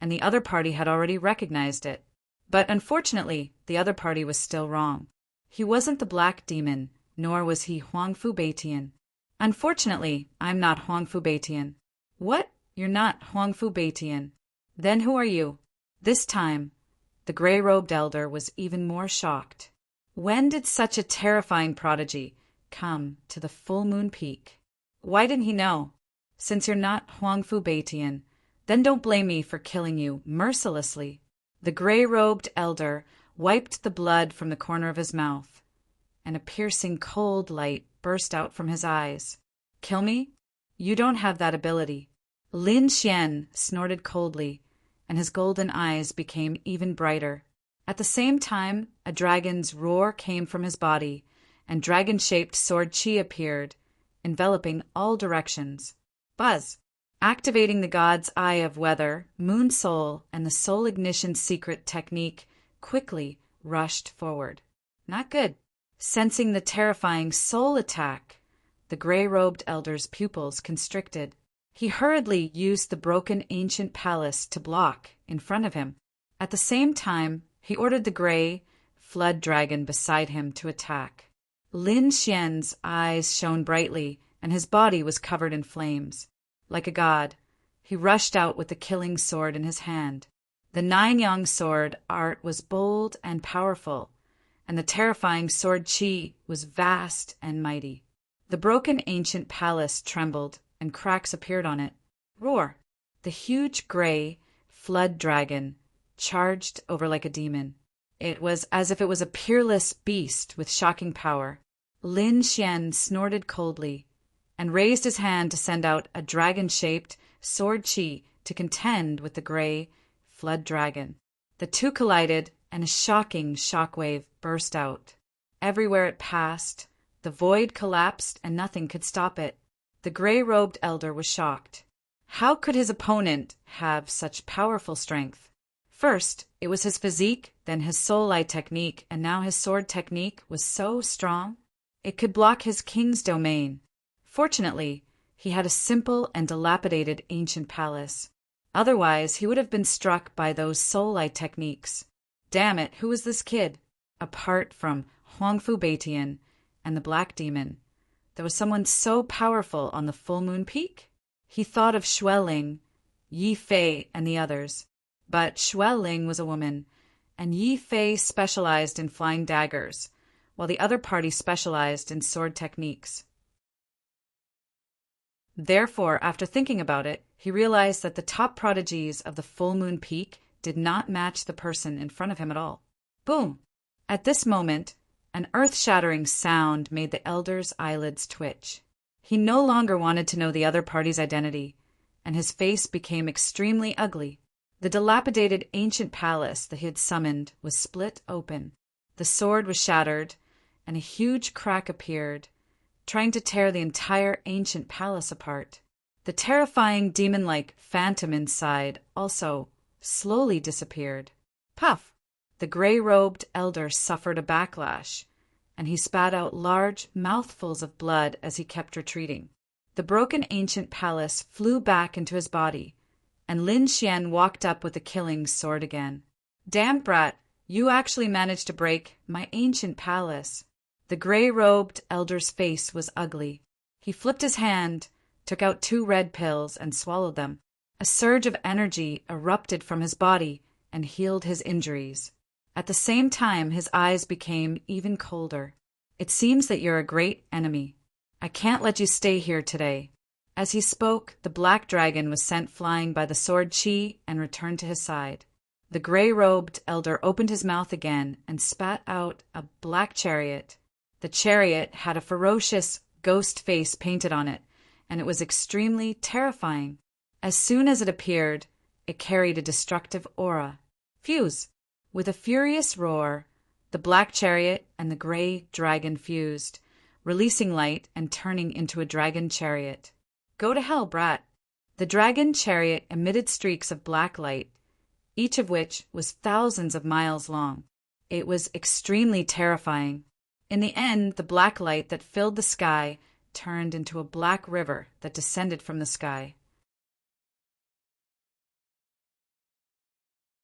and the other party had already recognized it. But unfortunately, the other party was still wrong. He wasn't the Black Demon, nor was he Huangfu Beitian. Unfortunately, I'm not Huangfu Beitian. What? You're not Huangfu Beitian. Then who are you? This time, the gray-robed elder was even more shocked. When did such a terrifying prodigy come to the Full Moon Peak? Why didn't he know? Since you're not Huangfu Beitian, then don't blame me for killing you mercilessly. The gray-robed elder wiped the blood from the corner of his mouth, and a piercing cold light burst out from his eyes. Kill me? You don't have that ability. Lin Xian snorted coldly, and his golden eyes became even brighter. At the same time, a dragon's roar came from his body, and dragon-shaped sword chi appeared, enveloping all directions. Buzz! Activating the god's eye of weather, Moon Soul and the Soul Ignition secret technique quickly rushed forward. Not good. Sensing the terrifying soul attack, the gray-robed elder's pupils constricted. He hurriedly used the broken ancient palace to block in front of him. At the same time, he ordered the gray flood dragon beside him to attack. Lin Xian's eyes shone brightly, and his body was covered in flames. Like a god, he rushed out with the killing sword in his hand. The nine-yang sword art was bold and powerful, and the terrifying sword qi was vast and mighty. The broken ancient palace trembled, and cracks appeared on it. Roar! The huge gray flood dragon charged over like a demon. It was as if it was a peerless beast with shocking power. Lin Xian snorted coldly and raised his hand to send out a dragon-shaped sword qi to contend with the gray flood dragon. The two collided, and a shocking shockwave burst out. Everywhere it passed, the void collapsed and nothing could stop it. The gray-robed elder was shocked. How could his opponent have such powerful strength? First, it was his physique, then his soul-eye technique, and now his sword technique was so strong it could block his king's domain. Fortunately, he had a simple and dilapidated ancient palace. Otherwise, he would have been struck by those soul-eye techniques. Damn it, who was this kid? Apart from Huangfu Beitian and the Black Demon, there was someone so powerful on the full moon peak? He thought of Xueling, Yi Fei, and the others. But Xueling was a woman, and Yi Fei specialized in flying daggers, while the other party specialized in sword techniques. Therefore, after thinking about it, he realized that the top prodigies of the full moon peak did not match the person in front of him at all. Boom! At this moment, an earth-shattering sound made the elder's eyelids twitch. He no longer wanted to know the other party's identity, and his face became extremely ugly. The dilapidated ancient palace that he had summoned was split open. The sword was shattered, and a huge crack appeared, trying to tear the entire ancient palace apart. The terrifying demon-like phantom inside also slowly disappeared. Puff! The gray-robed elder suffered a backlash, and he spat out large mouthfuls of blood as he kept retreating. The broken ancient palace flew back into his body, and Lin Xian walked up with the killing sword again. Damn brat, you actually managed to break my ancient palace. The gray-robed elder's face was ugly. He flipped his hand, took out 2 red pills, and swallowed them. A surge of energy erupted from his body and healed his injuries. At the same time, his eyes became even colder. It seems that you're a great enemy. I can't let you stay here today. As he spoke, the black dragon was sent flying by the sword qi and returned to his side. The gray-robed elder opened his mouth again and spat out a black chariot. The chariot had a ferocious ghost face painted on it, and it was extremely terrifying. As soon as it appeared, it carried a destructive aura. Fuse! With a furious roar, the black chariot and the gray dragon fused, releasing light and turning into a dragon chariot. Go to hell, brat! The dragon chariot emitted streaks of black light, each of which was thousands of miles long. It was extremely terrifying. In the end, the black light that filled the sky turned into a black river that descended from the sky.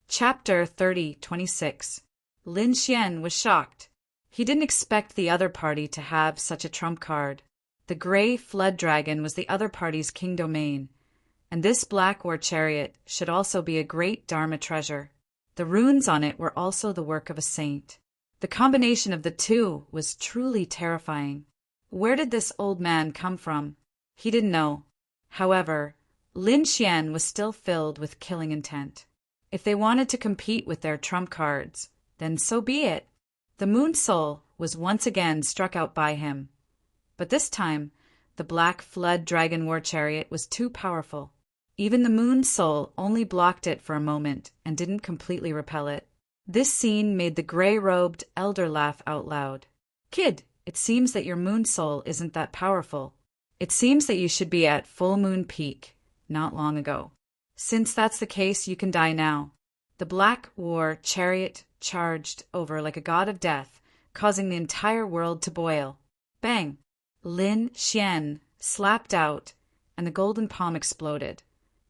Chapter 30:26. Lin Xian was shocked. He didn't expect the other party to have such a trump card. The gray flood dragon was the other party's king domain, and this black war chariot should also be a great Dharma treasure. The runes on it were also the work of a saint. The combination of the two was truly terrifying. Where did this old man come from? He didn't know. However, Lin Xian was still filled with killing intent. If they wanted to compete with their trump cards, then so be it. The moon soul was once again struck out by him. But this time, the black flood dragon war chariot was too powerful. Even the moon soul only blocked it for a moment and didn't completely repel it. This scene made the gray-robed elder laugh out loud. Kid, it seems that your moon soul isn't that powerful. It seems that you should be at full moon peak, not long ago. Since that's the case, you can die now. The black war chariot charged over like a god of death, causing the entire world to boil. Bang! Lin Xian slapped out, and the golden palm exploded,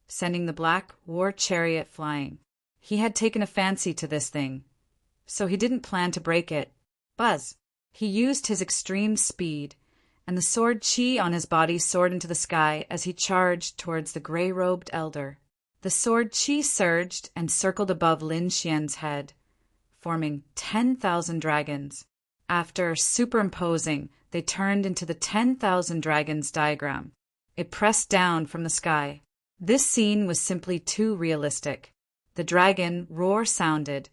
sending the black war chariot flying. He had taken a fancy to this thing, so he didn't plan to break it. Buzz! He used his extreme speed, and the sword chi on his body soared into the sky as he charged towards the gray-robed elder. The sword chi surged and circled above Lin Xian's head, forming 10,000 dragons. After superimposing, they turned into the 10,000 dragons diagram. It pressed down from the sky. This scene was simply too realistic. The dragon roar sounded,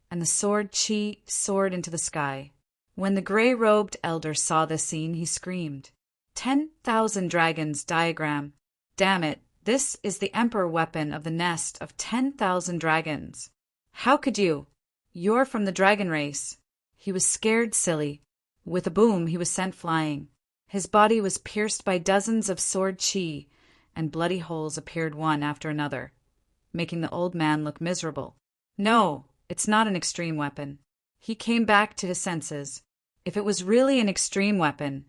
and the sword chi soared into the sky. When the gray-robed elder saw this scene, he screamed, 10,000 dragons diagram. Damn it, this is the emperor weapon of the nest of 10,000 dragons. How could you? You're from the dragon race. He was scared silly. With a boom, he was sent flying. His body was pierced by dozens of sword chi, and bloody holes appeared one after another, making the old man look miserable. No, it's not an extreme weapon. He came back to his senses. If it was really an extreme weapon,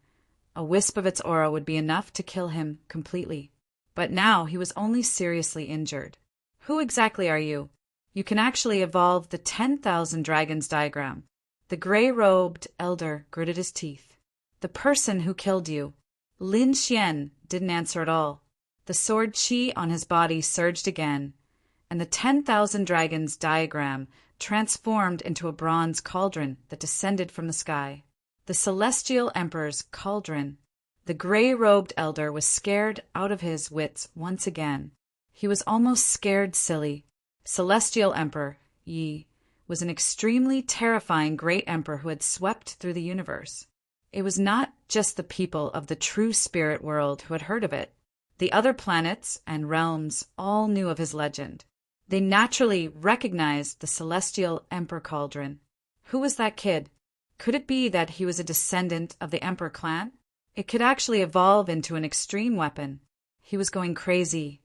a wisp of its aura would be enough to kill him completely. But now he was only seriously injured. Who exactly are you? You can actually evolve the 10,000 dragons diagram. The gray-robed elder gritted his teeth. The person who killed you. Lin Xian didn't answer at all. The sword chi on his body surged again, and the 10,000 dragons diagram transformed into a bronze cauldron that descended from the sky. The celestial emperor's cauldron. The gray-robed elder was scared out of his wits once again. He was almost scared silly. Celestial Emperor, Yi, was an extremely terrifying great emperor who had swept through the universe. It was not just the people of the true spirit world who had heard of it. The other planets and realms all knew of his legend. They naturally recognized the celestial emperor cauldron. Who was that kid? Could it be that he was a descendant of the emperor clan? It could actually evolve into an extreme weapon. He was going crazy.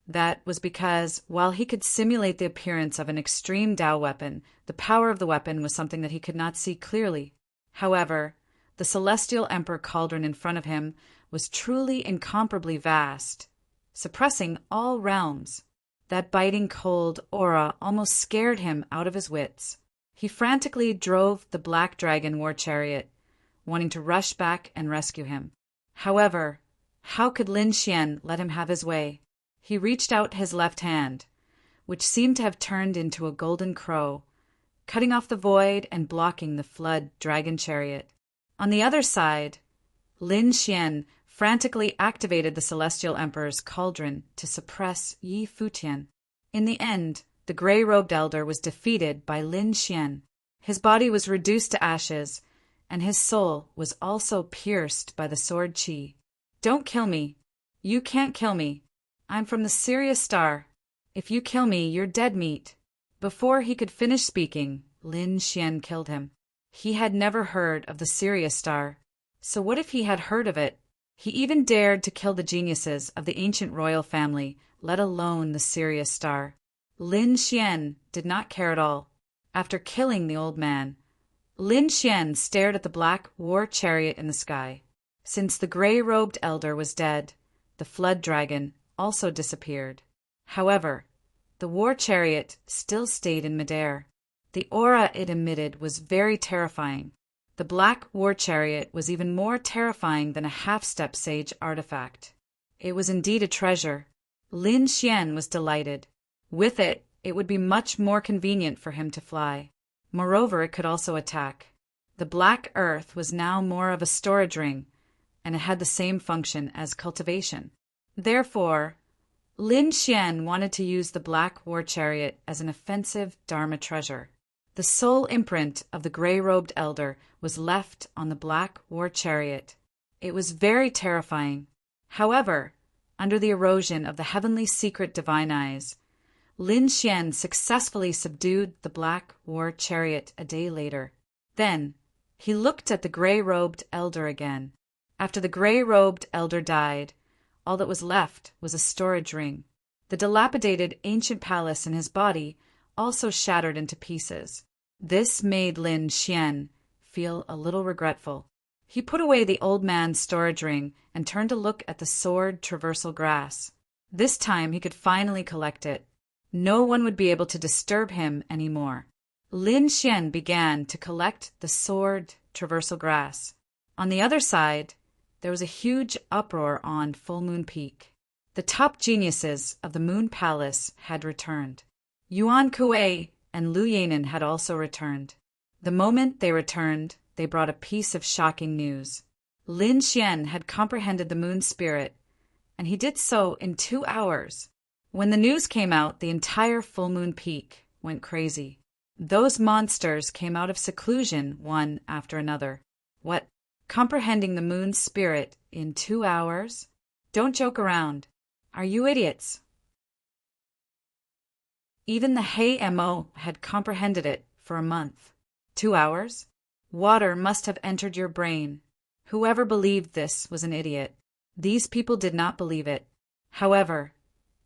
That was because, while he could simulate the appearance of an extreme Dao weapon, the power of the weapon was something that he could not see clearly. However, the celestial emperor cauldron in front of him was truly incomparably vast, suppressing all realms. That biting cold aura almost scared him out of his wits. He frantically drove the black dragon war chariot, wanting to rush back and rescue him. However, how could Lin Xian let him have his way? He reached out his left hand, which seemed to have turned into a golden crow, cutting off the void and blocking the flood dragon chariot. On the other side, Lin Xian frantically activated the Celestial Emperor's cauldron to suppress Yi Futian. In the end, the gray-robed elder was defeated by Lin Xian. His body was reduced to ashes, and his soul was also pierced by the sword chi. Don't kill me. You can't kill me. I'm from the Sirius Star. If you kill me, you're dead meat. Before he could finish speaking, Lin Xian killed him. He had never heard of the Sirius Star. So what if he had heard of it? He even dared to kill the geniuses of the ancient royal family, let alone the Sirius Star. Lin Xian did not care at all. After killing the old man, Lin Xian stared at the black war chariot in the sky. Since the gray-robed elder was dead, the flood dragon also disappeared. However, the war chariot still stayed in midair. The aura it emitted was very terrifying. The black war chariot was even more terrifying than a half-step sage artifact. It was indeed a treasure. Lin Xian was delighted. With it, it would be much more convenient for him to fly. Moreover, it could also attack. The black earth was now more of a storage ring, and it had the same function as cultivation. Therefore, Lin Xian wanted to use the black war chariot as an offensive Dharma treasure. The soul imprint of the gray-robed elder was left on the black war chariot. It was very terrifying. However, under the erosion of the heavenly secret divine eyes, Lin Xian successfully subdued the black war chariot a day later. Then, he looked at the gray-robed elder again. After the gray-robed elder died, all that was left was a storage ring. The dilapidated ancient palace in his body also shattered into pieces. This made Lin Xian feel a little regretful. He put away the old man's storage ring and turned to look at the sword traversal grass. This time he could finally collect it. No one would be able to disturb him anymore. Lin Xian began to collect the sword traversal grass. On the other side, there was a huge uproar on Full Moon Peak. The top geniuses of the Moon Palace had returned. Yuan Kuei and Lu Yanin had also returned. The moment they returned, they brought a piece of shocking news. Lin Xian had comprehended the moon spirit, and he did so in 2 hours. When the news came out, the entire Full Moon Peak went crazy. Those monsters came out of seclusion one after another. What? Comprehending the moon's spirit in 2 hours? Don't joke around. Are you idiots? Even the Hei Mo had comprehended it for a month. 2 hours? Water must have entered your brain. Whoever believed this was an idiot. These people did not believe it. However,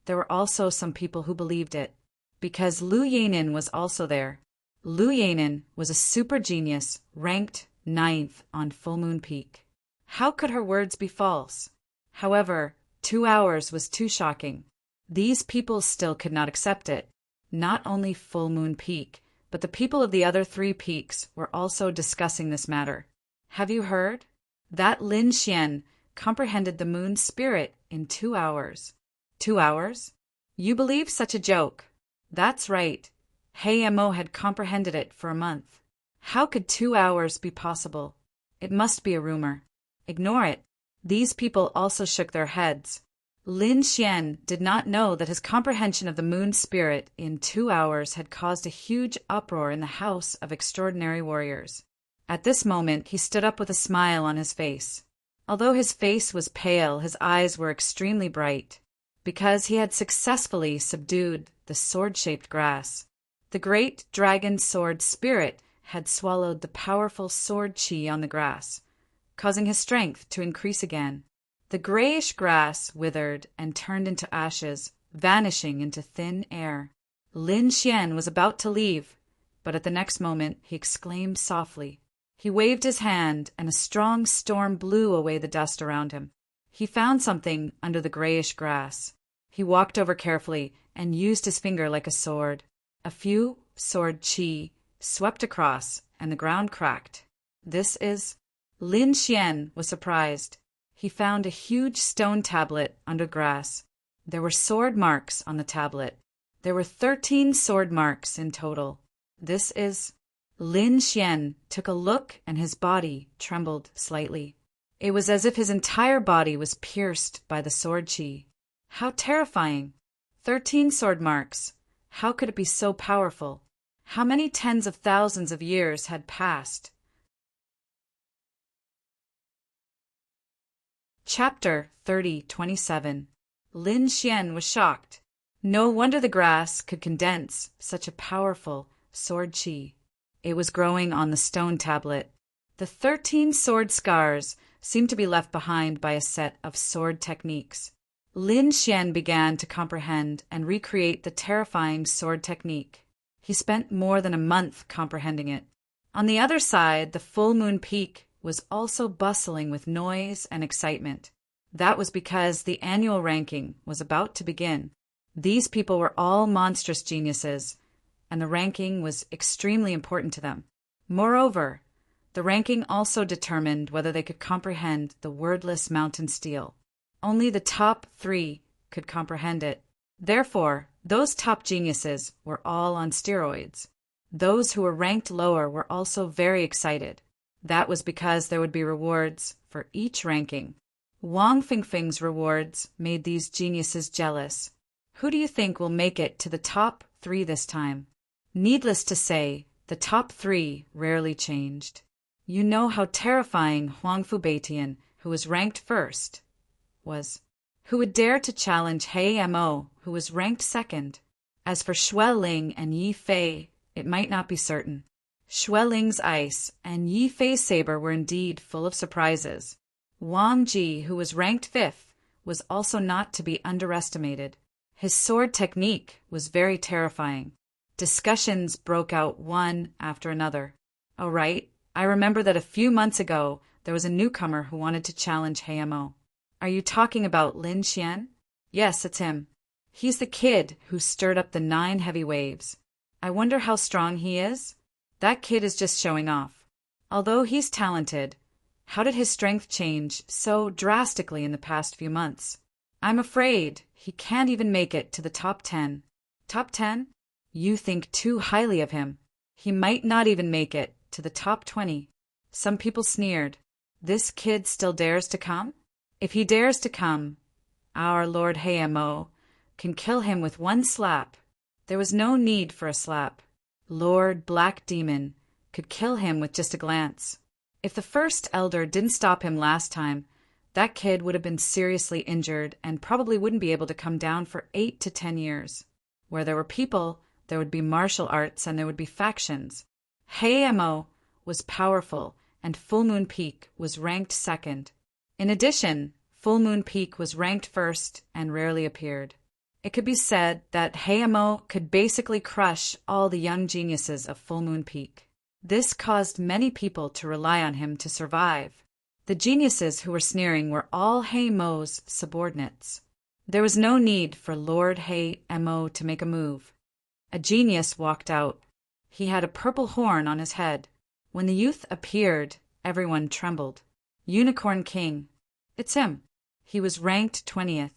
there were also some people who believed it, because Lu Yanin was also there. Lu Yanin was a super genius, ranked 9th on Full Moon Peak. How could her words be false? However, 2 hours was too shocking. These people still could not accept it. Not only Full Moon Peak, but the people of the other 3 peaks were also discussing this matter. Have you heard? That Lin Xian comprehended the moon's spirit in 2 hours. 2 hours? You believe such a joke? That's right. Hei Mo had comprehended it for a month. How could 2 hours be possible? It must be a rumor. Ignore it. These people also shook their heads. Lin Xian did not know that his comprehension of the moon's spirit in 2 hours had caused a huge uproar in the House of Extraordinary Warriors. At this moment, he stood up with a smile on his face. Although his face was pale, his eyes were extremely bright, because he had successfully subdued the sword-shaped grass. The great dragon sword spirit had swallowed the powerful sword chi on the grass, causing his strength to increase again. The grayish grass withered and turned into ashes, vanishing into thin air. Lin Xian was about to leave, but at the next moment he exclaimed softly. He waved his hand, and a strong storm blew away the dust around him. He found something under the grayish grass. He walked over carefully and used his finger like a sword. A few sword chi swept across, and the ground cracked. This is... Lin Xian was surprised. He found a huge stone tablet under grass. There were sword marks on the tablet. There were 13 sword marks in total. This is... Lin Xian took a look, and his body trembled slightly. It was as if his entire body was pierced by the sword chi. How terrifying! 13 sword marks. How could it be so powerful? How many tens of thousands of years had passed? Chapter 30:27. Lin Xian was shocked. No wonder the grass could condense such a powerful sword chi. It was growing on the stone tablet. The 13 sword scars seemed to be left behind by a set of sword techniques. Lin Xian began to comprehend and recreate the terrifying sword technique. He spent more than a month comprehending it. On the other side, the Full Moon Peak was also bustling with noise and excitement. That was because the annual ranking was about to begin. These people were all monstrous geniuses, and the ranking was extremely important to them. Moreover, the ranking also determined whether they could comprehend the wordless mountain steel. Only the top 3 could comprehend it. Therefore, those top geniuses were all on steroids. Those who were ranked lower were also very excited. That was because there would be rewards for each ranking. Wang Fingfing's rewards made these geniuses jealous. Who do you think will make it to the top 3 this time? Needless to say, the top 3 rarely changed. You know how terrifying Huang Fubatian, who was ranked first, was. Who would dare to challenge Hei Mo, who was ranked second? As for Xueling and Yi Fei, it might not be certain. Xueling's ice and Yi Fei's saber were indeed full of surprises. Wang Ji, who was ranked 5th, was also not to be underestimated. His sword technique was very terrifying. Discussions broke out one after another. Oh, right, I remember that a few months ago there was a newcomer who wanted to challenge Hei Mo. Are you talking about Lin Xian? Yes, it's him. He's the kid who stirred up the 9 heavy waves. I wonder how strong he is? That kid is just showing off. Although he's talented, how did his strength change so drastically in the past few months? I'm afraid he can't even make it to the top 10. Top 10? You think too highly of him. He might not even make it to the top 20. Some people sneered. This kid still dares to come? If he dares to come, our Lord Hayamo can kill him with one slap. There was no need for a slap. Lord Black Demon could kill him with just a glance. If the first elder didn't stop him last time, that kid would have been seriously injured and probably wouldn't be able to come down for 8 to 10 years. Where there were people, there would be martial arts and there would be factions. Hayamo was powerful, and Full Moon Peak was ranked second. In addition, Full Moon Peak was ranked first and rarely appeared. It could be said that Hayamo could basically crush all the young geniuses of Full Moon Peak. This caused many people to rely on him to survive. The geniuses who were sneering were all Hayamo's subordinates. There was no need for Lord Hayamo to make a move. A genius walked out. He had a purple horn on his head. When the youth appeared, everyone trembled. Unicorn King. It's him. He was ranked 20th.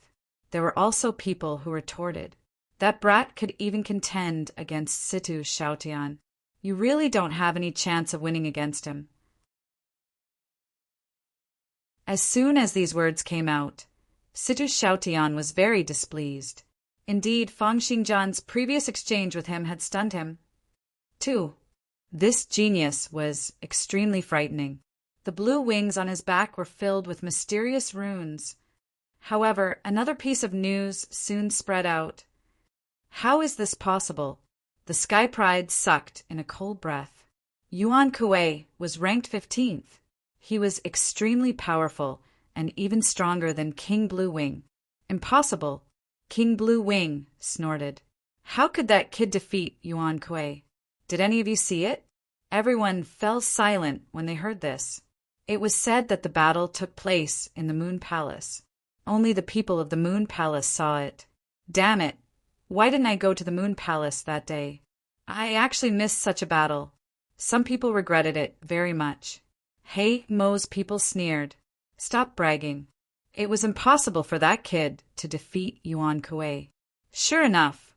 There were also people who retorted. That brat could even contend against Situ Xiaotian. You really don't have any chance of winning against him. As soon as these words came out, Situ Xiaotian was very displeased. Indeed, Fang Xingjian's previous exchange with him had stunned him. 2. This genius was extremely frightening. The blue wings on his back were filled with mysterious runes. However, another piece of news soon spread out. How is this possible? The Sky Pride sucked in a cold breath. Yuan Kuei was ranked 15th. He was extremely powerful and even stronger than King Blue Wing. Impossible. King Blue Wing snorted. How could that kid defeat Yuan Kuei? Did any of you see it? Everyone fell silent when they heard this. It was said that the battle took place in the Moon Palace. Only the people of the Moon Palace saw it. Damn it! Why didn't I go to the Moon Palace that day? I actually missed such a battle. Some people regretted it very much. Mo's people sneered. Stop bragging. It was impossible for that kid to defeat Yuan Kuei. Sure enough,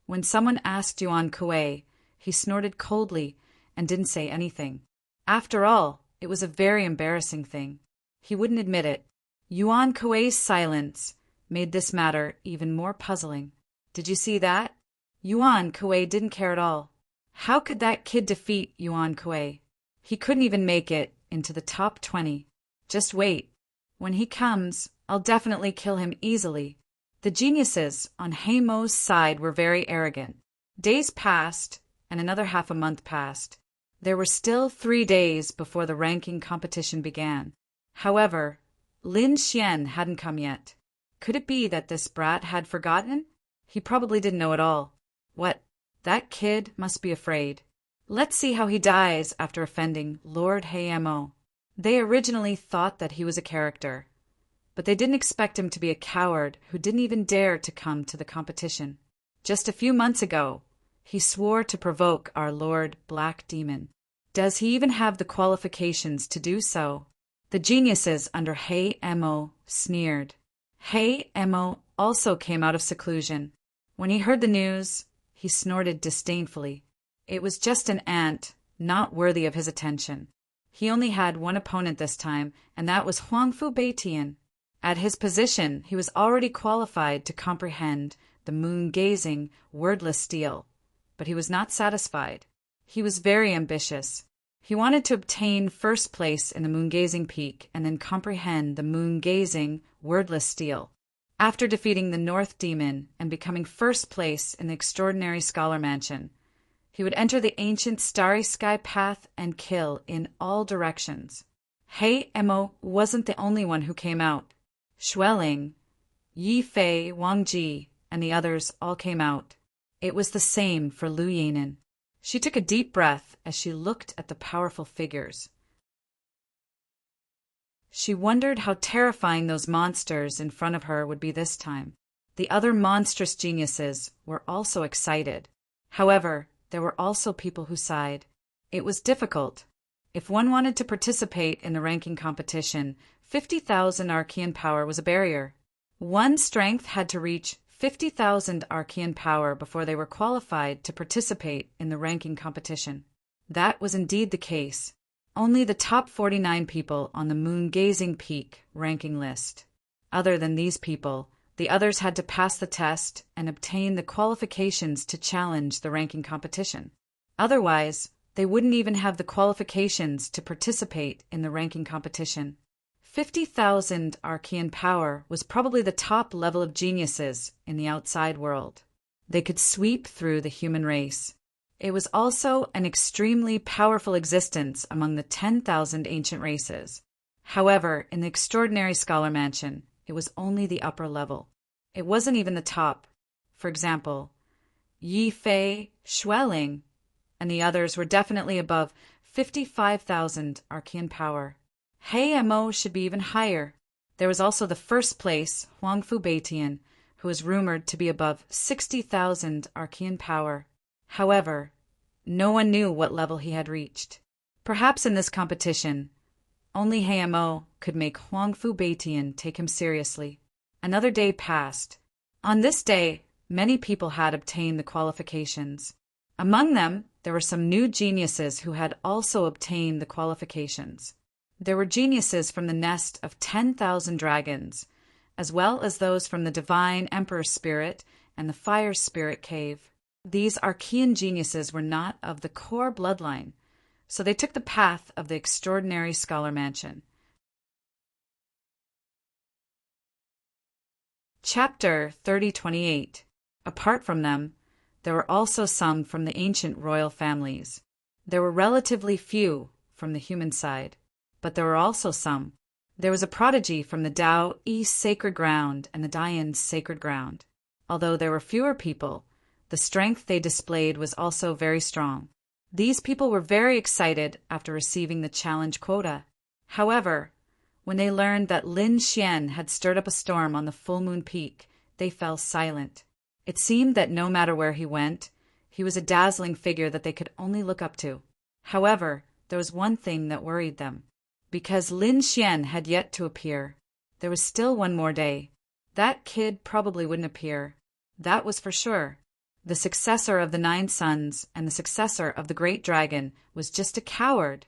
when someone asked Yuan Kuei, he snorted coldly and didn't say anything. After all, it was a very embarrassing thing. He wouldn't admit it. Yuan Kuei's silence made this matter even more puzzling. Did you see that? Yuan Kuei didn't care at all. How could that kid defeat Yuan Kuei? He couldn't even make it into the top 20. Just wait. When he comes, I'll definitely kill him easily. The geniuses on Hayamo's side were very arrogant. Days passed, and another half a month passed. There were still 3 days before the ranking competition began. However, Lin Xian hadn't come yet. Could it be that this brat had forgotten? He probably didn't know at all. What? That kid must be afraid. Let's see how he dies after offending Lord Hayamo. They originally thought that he was a character, but they didn't expect him to be a coward who didn't even dare to come to the competition. Just a few months ago, he swore to provoke our Lord Black Demon. Does he even have the qualifications to do so? The geniuses under Hayamo sneered. Hayamo also came out of seclusion. When he heard the news, he snorted disdainfully. It was just an ant, not worthy of his attention. He only had one opponent this time, and that was Huangfu Beitian. At his position, he was already qualified to comprehend the moon-gazing, wordless steel. But he was not satisfied. He was very ambitious. He wanted to obtain first place in the moon-gazing peak and then comprehend the moon-gazing, wordless steel. After defeating the North Demon and becoming first place in the extraordinary Scholar Mansion, he would enter the ancient starry sky path and kill in all directions. Hayamo wasn't the only one who came out. Xueling, Yi Fei, Wang Ji, and the others all came out. It was the same for Lu Yinan. She took a deep breath as she looked at the powerful figures. She wondered how terrifying those monsters in front of her would be this time. The other monstrous geniuses were also excited. However, there were also people who sighed. It was difficult. If one wanted to participate in the ranking competition, 50,000 Archean power was a barrier. One's strength had to reach 50,000 Archean power before they were qualified to participate in the ranking competition. That was indeed the case. Only the top 49 people on the moon-gazing peak ranking list. Other than these people, the others had to pass the test and obtain the qualifications to challenge the ranking competition. Otherwise, they wouldn't even have the qualifications to participate in the ranking competition. 50,000 Archean power was probably the top level of geniuses in the outside world. They could sweep through the human race. It was also an extremely powerful existence among the 10,000 ancient races. However, in the extraordinary scholar mansion, it was only the upper level. It wasn't even the top. For example, Yi Fei, Xueling, and the others were definitely above 55,000 Archean power. Hei Mo should be even higher. There was also the first place, Huangfu Beitian, who was rumored to be above 60,000 Archean power. However, no one knew what level he had reached. Perhaps in this competition, only Hei Mo could make Huangfu Beitian take him seriously. Another day passed. On this day, many people had obtained the qualifications. Among them, there were some new geniuses who had also obtained the qualifications. There were geniuses from the nest of 10,000 dragons, as well as those from the divine Emperor Spirit and the Fire Spirit Cave. These Archean geniuses were not of the core bloodline, so they took the path of the extraordinary scholar mansion. Chapter 3028. Apart from them, there were also some from the ancient royal families. There were relatively few from the human side, but there were also some. There was a prodigy from the Tao East sacred ground and the Dayan's sacred ground. Although there were fewer people, the strength they displayed was also very strong. These people were very excited after receiving the challenge quota. However, when they learned that Lin Xian had stirred up a storm on the full moon peak, they fell silent. It seemed that no matter where he went, he was a dazzling figure that they could only look up to. However, there was one thing that worried them. Because Lin Xian had yet to appear, there was still one more day. That kid probably wouldn't appear. That was for sure. The successor of the 9 sons and the successor of the great dragon was just a coward.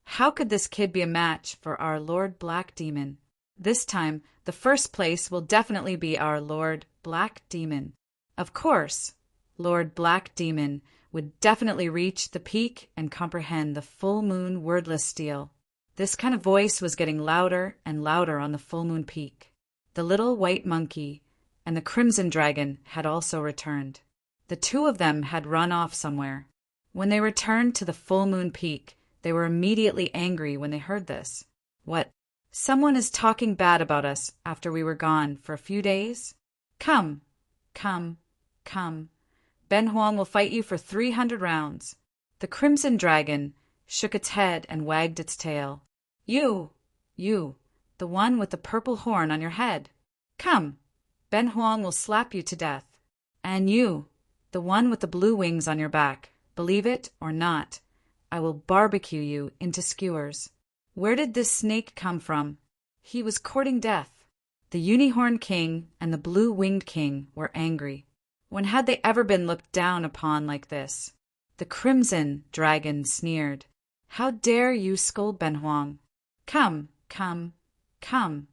How could this kid be a match for our Lord Black Demon? This time, the first place will definitely be our Lord Black Demon. Of course, Lord Black Demon would definitely reach the peak and comprehend the full moon wordless steel. This kind of voice was getting louder and louder on the full moon peak. The little white monkey and the crimson dragon had also returned. The 2 of them had run off somewhere. When they returned to the full moon peak, they were immediately angry when they heard this. What? Someone is talking bad about us after we were gone for a few days? Come, come, come. Ben Huang will fight you for 300 rounds. The crimson dragon shook its head and wagged its tail. You, the one with the purple horn on your head. Come, Ben Huang will slap you to death. And you, the one with the blue wings on your back, believe it or not, I will barbecue you into skewers. Where did this snake come from? He was courting death. The Unicorn King and the Blue-Winged King were angry. When had they ever been looked down upon like this? The Crimson Dragon sneered. How dare you scold Ben Huang? Come, come, come.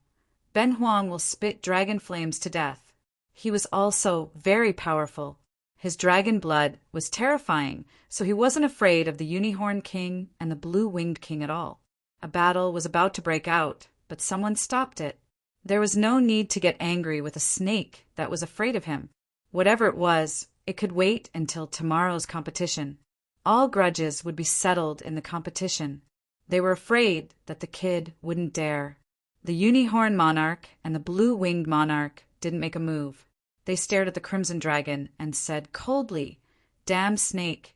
Ben Huang will spit dragon flames to death. He was also very powerful. His dragon blood was terrifying, so he wasn't afraid of the Unicorn King and the Blue-Winged King at all. A battle was about to break out, but someone stopped it. There was no need to get angry with a snake that was afraid of him. Whatever it was, it could wait until tomorrow's competition. All grudges would be settled in the competition. They were afraid that the kid wouldn't dare. The Unicorn Monarch and the Blue-Winged Monarch didn't make a move. They stared at the Crimson Dragon and said coldly, "Damn snake,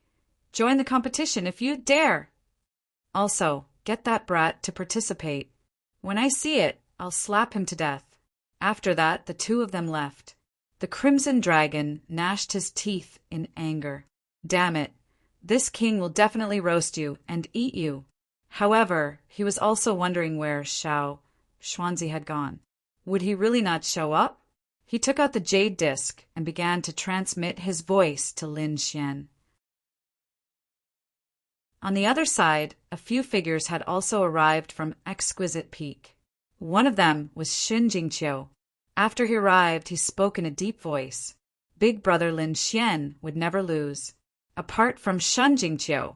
join the competition if you dare. Also, get that brat to participate. When I see it, I'll slap him to death." After that, the two of them left. The Crimson Dragon gnashed his teeth in anger. Damn it, this king will definitely roast you and eat you. However, he was also wondering where Xuanzi had gone. Would he really not show up? He took out the jade disc and began to transmit his voice to Lin Xian. On the other side, a few figures had also arrived from Exquisite Peak. One of them was Xin Jingqiu. After he arrived, he spoke in a deep voice. Big brother Lin Xian would never lose. Apart from Shen Jingqiu,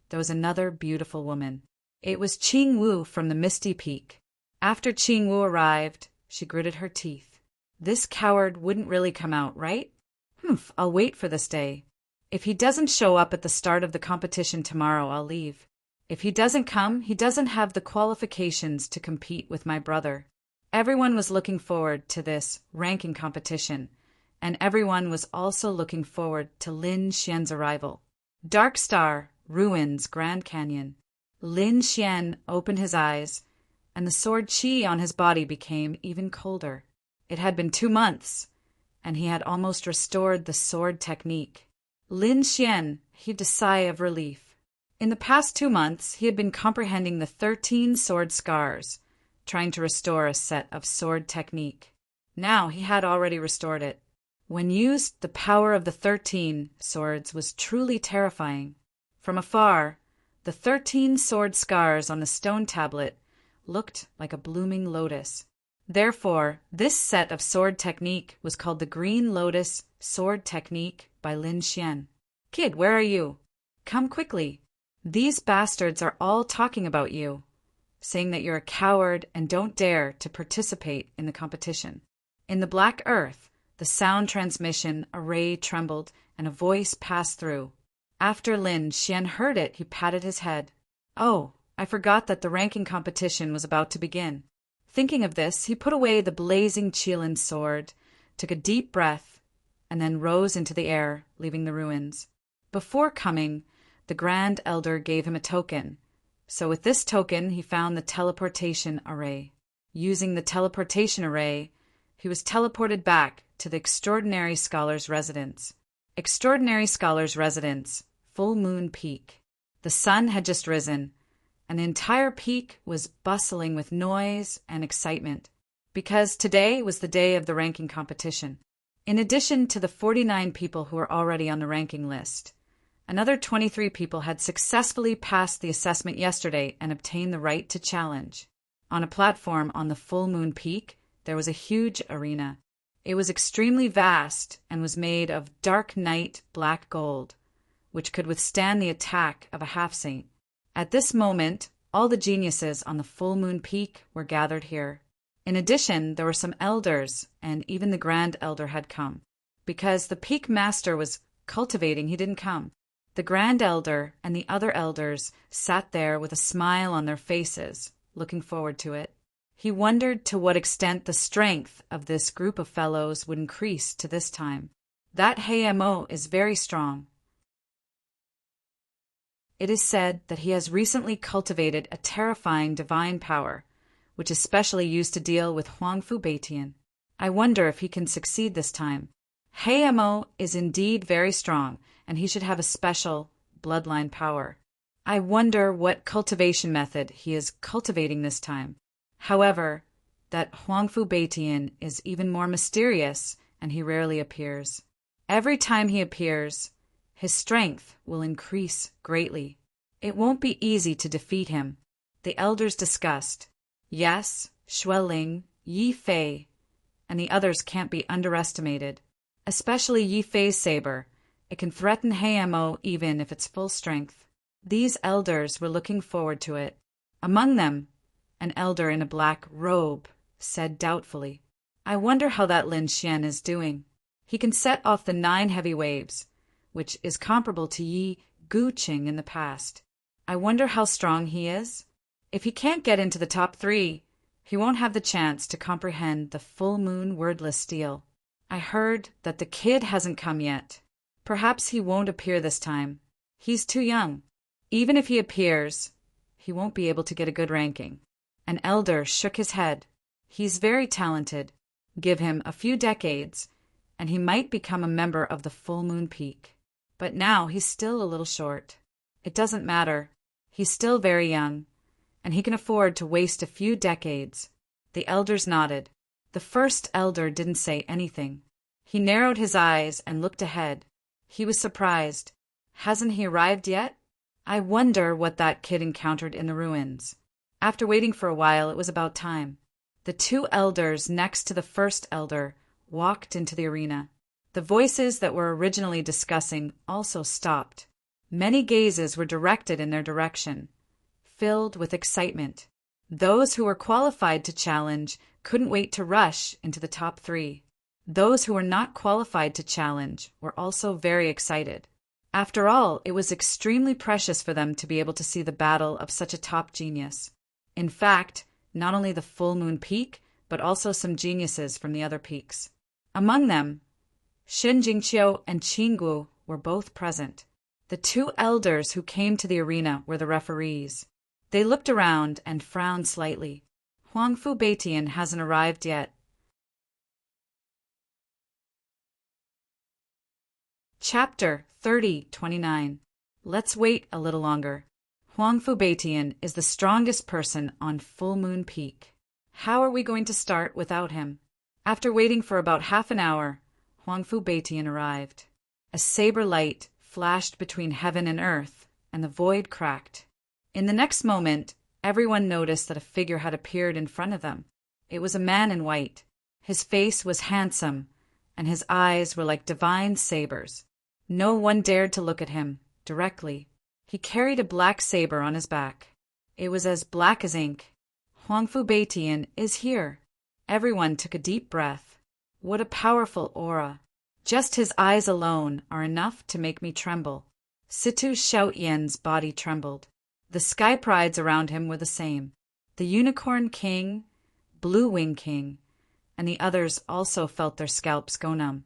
there was another beautiful woman. It was Qing Wu from the Misty Peak. After Qing Wu arrived, she gritted her teeth. This coward wouldn't really come out, right? I'll wait for this day. If he doesn't show up at the start of the competition tomorrow, I'll leave. If he doesn't come, he doesn't have the qualifications to compete with my brother. Everyone was looking forward to this ranking competition, and everyone was also looking forward to Lin Xian's arrival. Dark Star, Ruins, Grand Canyon. Lin Xian opened his eyes, and the sword qi on his body became even colder. It had been 2 months, and he had almost restored the sword technique. Lin Xian heaved a sigh of relief. In the past 2 months, he had been comprehending the 13 sword scars, trying to restore a set of sword technique. Now he had already restored it. When used, the power of the 13 swords was truly terrifying. From afar, the 13 sword scars on the stone tablet looked like a blooming lotus. Therefore, this set of sword technique was called the Green Lotus Sword Technique by Lin Xian. Kid, where are you? Come quickly. These bastards are all talking about you, saying that you're a coward and don't dare to participate in the competition. In the black earth, the sound transmission array trembled and a voice passed through. After Lin Xian heard it, he patted his head. Oh, I forgot that the ranking competition was about to begin. Thinking of this, he put away the blazing Qilin sword, took a deep breath, and then rose into the air, leaving the ruins. Before coming, the Grand Elder gave him a token. So with this token, he found the teleportation array. Using the teleportation array, he was teleported back to the Extraordinary Scholar's residence. Extraordinary Scholar's residence, Full Moon Peak. The sun had just risen, and the entire peak was bustling with noise and excitement, because today was the day of the ranking competition. In addition to the 49 people who were already on the ranking list, another 23 people had successfully passed the assessment yesterday and obtained the right to challenge. On a platform on the Full Moon Peak, there was a huge arena. It was extremely vast and was made of dark night black gold, which could withstand the attack of a half-saint. At this moment, all the geniuses on the Full Moon Peak were gathered here. In addition, there were some elders, and even the Grand Elder had come. Because the Peak Master was cultivating, he didn't come. The Grand Elder and the other elders sat there with a smile on their faces, looking forward to it. He wondered to what extent the strength of this group of fellows would increase to this time. That Mo is very strong. It is said that he has recently cultivated a terrifying divine power, which is specially used to deal with Huangfu Beitian. I wonder if he can succeed this time. Mo is indeed very strong, and he should have a special bloodline power. I wonder what cultivation method he is cultivating this time. However, that Huangfu Beitian is even more mysterious, and he rarely appears. Every time he appears, his strength will increase greatly. It won't be easy to defeat him. The elders discussed. Yes, Xueling, Yi Fei, and the others can't be underestimated. Especially Yi Fei's saber. It can threaten Mo even if it's full strength. These elders were looking forward to it. Among them, an elder in a black robe said doubtfully, I wonder how that Lin Xian is doing. He can set off the 9 heavy waves, which is comparable to Yi Guqing in the past. I wonder how strong he is. If he can't get into the top 3, he won't have the chance to comprehend the full moon wordless steel. I heard that the kid hasn't come yet. Perhaps he won't appear this time. He's too young. Even if he appears, he won't be able to get a good ranking. An elder shook his head. He's very talented. Give him a few decades, and he might become a member of the Full Moon Peak. But now he's still a little short. It doesn't matter. He's still very young, and he can afford to waste a few decades. The elders nodded. The first elder didn't say anything. He narrowed his eyes and looked ahead. He was surprised. Hasn't he arrived yet? I wonder what that kid encountered in the ruins. After waiting for a while, it was about time. The two elders next to the first elder walked into the arena. The voices that were originally discussing also stopped. Many gazes were directed in their direction, filled with excitement. Those who were qualified to challenge couldn't wait to rush into the top 3. Those who were not qualified to challenge were also very excited. After all, it was extremely precious for them to be able to see the battle of such a top genius. In fact, not only the Full Moon Peak, but also some geniuses from the other peaks. Among them, Shen Jingqiu and Qinggu were both present. The two elders who came to the arena were the referees. They looked around and frowned slightly. Huangfu Beitian hasn't arrived yet. Chapter 30:29. Let's wait a little longer. Huangfu Beitian is the strongest person on Full Moon Peak. How are we going to start without him? After waiting for about half an hour, Huangfu Beitian arrived. A saber light flashed between heaven and earth, and the void cracked. In the next moment, everyone noticed that a figure had appeared in front of them. It was a man in white. His face was handsome, and his eyes were like divine sabers. No one dared to look at him directly. He carried a black saber on his back. It was as black as ink. Huangfu Beitian is here. Everyone took a deep breath. What a powerful aura. Just his eyes alone are enough to make me tremble. Situ Xiaoyan's body trembled. The sky prides around him were the same. The Unicorn King, Blue Wing King, and the others also felt their scalps go numb.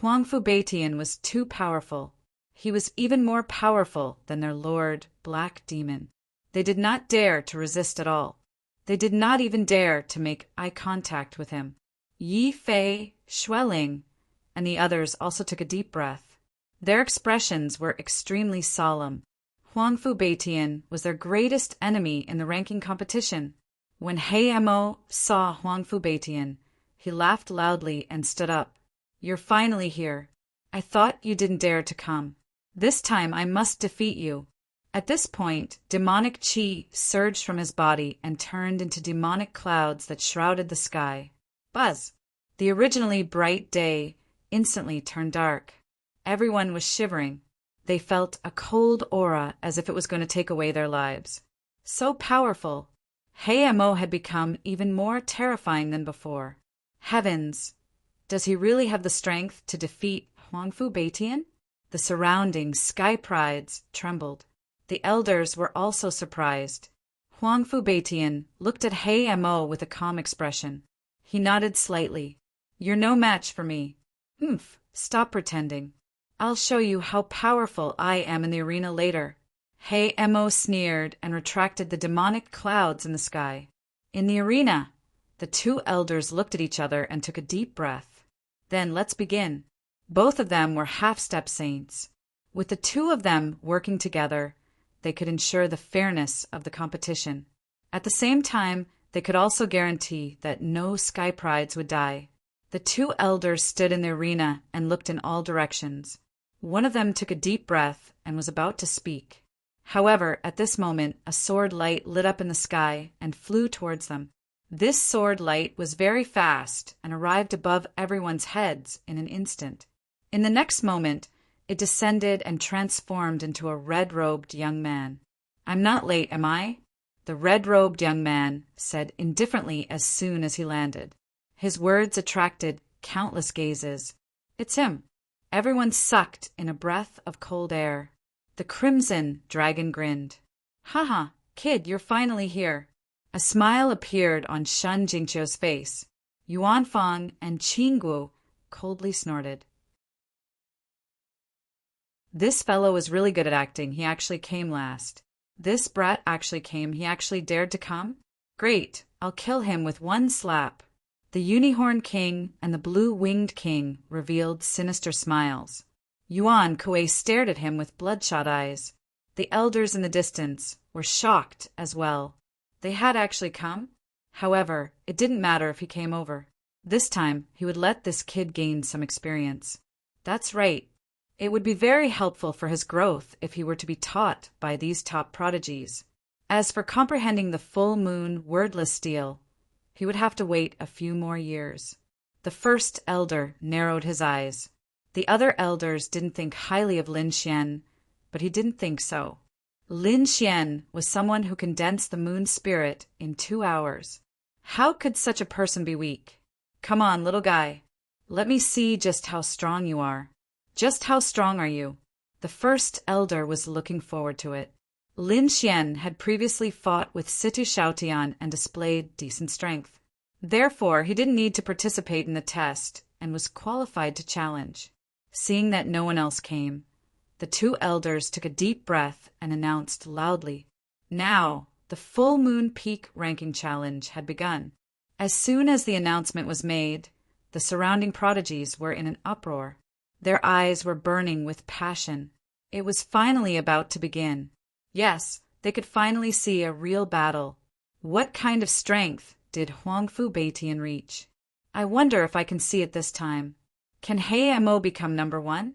Huangfu Beitian was too powerful. He was even more powerful than their lord, Black Demon. They did not dare to resist at all. They did not even dare to make eye contact with him. Yi Fei, Xueling, and the others also took a deep breath. Their expressions were extremely solemn. Huangfu Beitian was their greatest enemy in the ranking competition. When He Mo saw Huangfu Beitian, he laughed loudly and stood up. You're finally here. I thought you didn't dare to come. This time I must defeat you. At this point, demonic qi surged from his body and turned into demonic clouds that shrouded the sky. Buzz! The originally bright day instantly turned dark. Everyone was shivering. They felt a cold aura as if it was going to take away their lives. So powerful. He Mo had become even more terrifying than before. Heavens! Does he really have the strength to defeat Huangfu Beitian? The surrounding sky prides trembled. The elders were also surprised. Huangfu Beitian looked at He Mo with a calm expression. He nodded slightly. You're no match for me. Humph, stop pretending. I'll show you how powerful I am in the arena later. He Mo sneered and retracted the demonic clouds in the sky. In the arena, the two elders looked at each other and took a deep breath. Then let's begin. Both of them were half-step saints. With the two of them working together, they could ensure the fairness of the competition. At the same time, they could also guarantee that no sky prides would die. The two elders stood in the arena and looked in all directions. One of them took a deep breath and was about to speak. However, at this moment, a sword light lit up in the sky and flew towards them. This sword light was very fast and arrived above everyone's heads in an instant. In the next moment, it descended and transformed into a red-robed young man. I'm not late, am I? The red-robed young man said indifferently as soon as he landed. His words attracted countless gazes. It's him. Everyone sucked in a breath of cold air. The crimson dragon grinned. Haha, kid, you're finally here. A smile appeared on Shen Jingqiu's face. Yuanfang and Qinggu coldly snorted. This fellow was really good at acting. He actually came last. This brat actually came. He actually dared to come? Great. I'll kill him with one slap. The Unicorn King and the Blue-Winged King revealed sinister smiles. Yuan Kuei stared at him with bloodshot eyes. The elders in the distance were shocked as well. They had actually come? However, it didn't matter if he came over. This time, he would let this kid gain some experience. That's right. It would be very helpful for his growth if he were to be taught by these top prodigies. As for comprehending the full moon wordless stele, he would have to wait a few more years. The first elder narrowed his eyes. The other elders didn't think highly of Lin Xian, but he didn't think so. Lin Xian was someone who condensed the moon spirit in 2 hours. How could such a person be weak? Come on, little guy. Let me see just how strong you are. Just how strong are you? The first elder was looking forward to it. Lin Xian had previously fought with Situ Shaotian and displayed decent strength. Therefore, he didn't need to participate in the test and was qualified to challenge. Seeing that no one else came, the 2 elders took a deep breath and announced loudly. Now, the full moon peak ranking challenge had begun. As soon as the announcement was made, the surrounding prodigies were in an uproar. Their eyes were burning with passion. It was finally about to begin. Yes, they could finally see a real battle. What kind of strength did Huangfu Beitian reach? I wonder if I can see it this time. Can He Mo become number 1?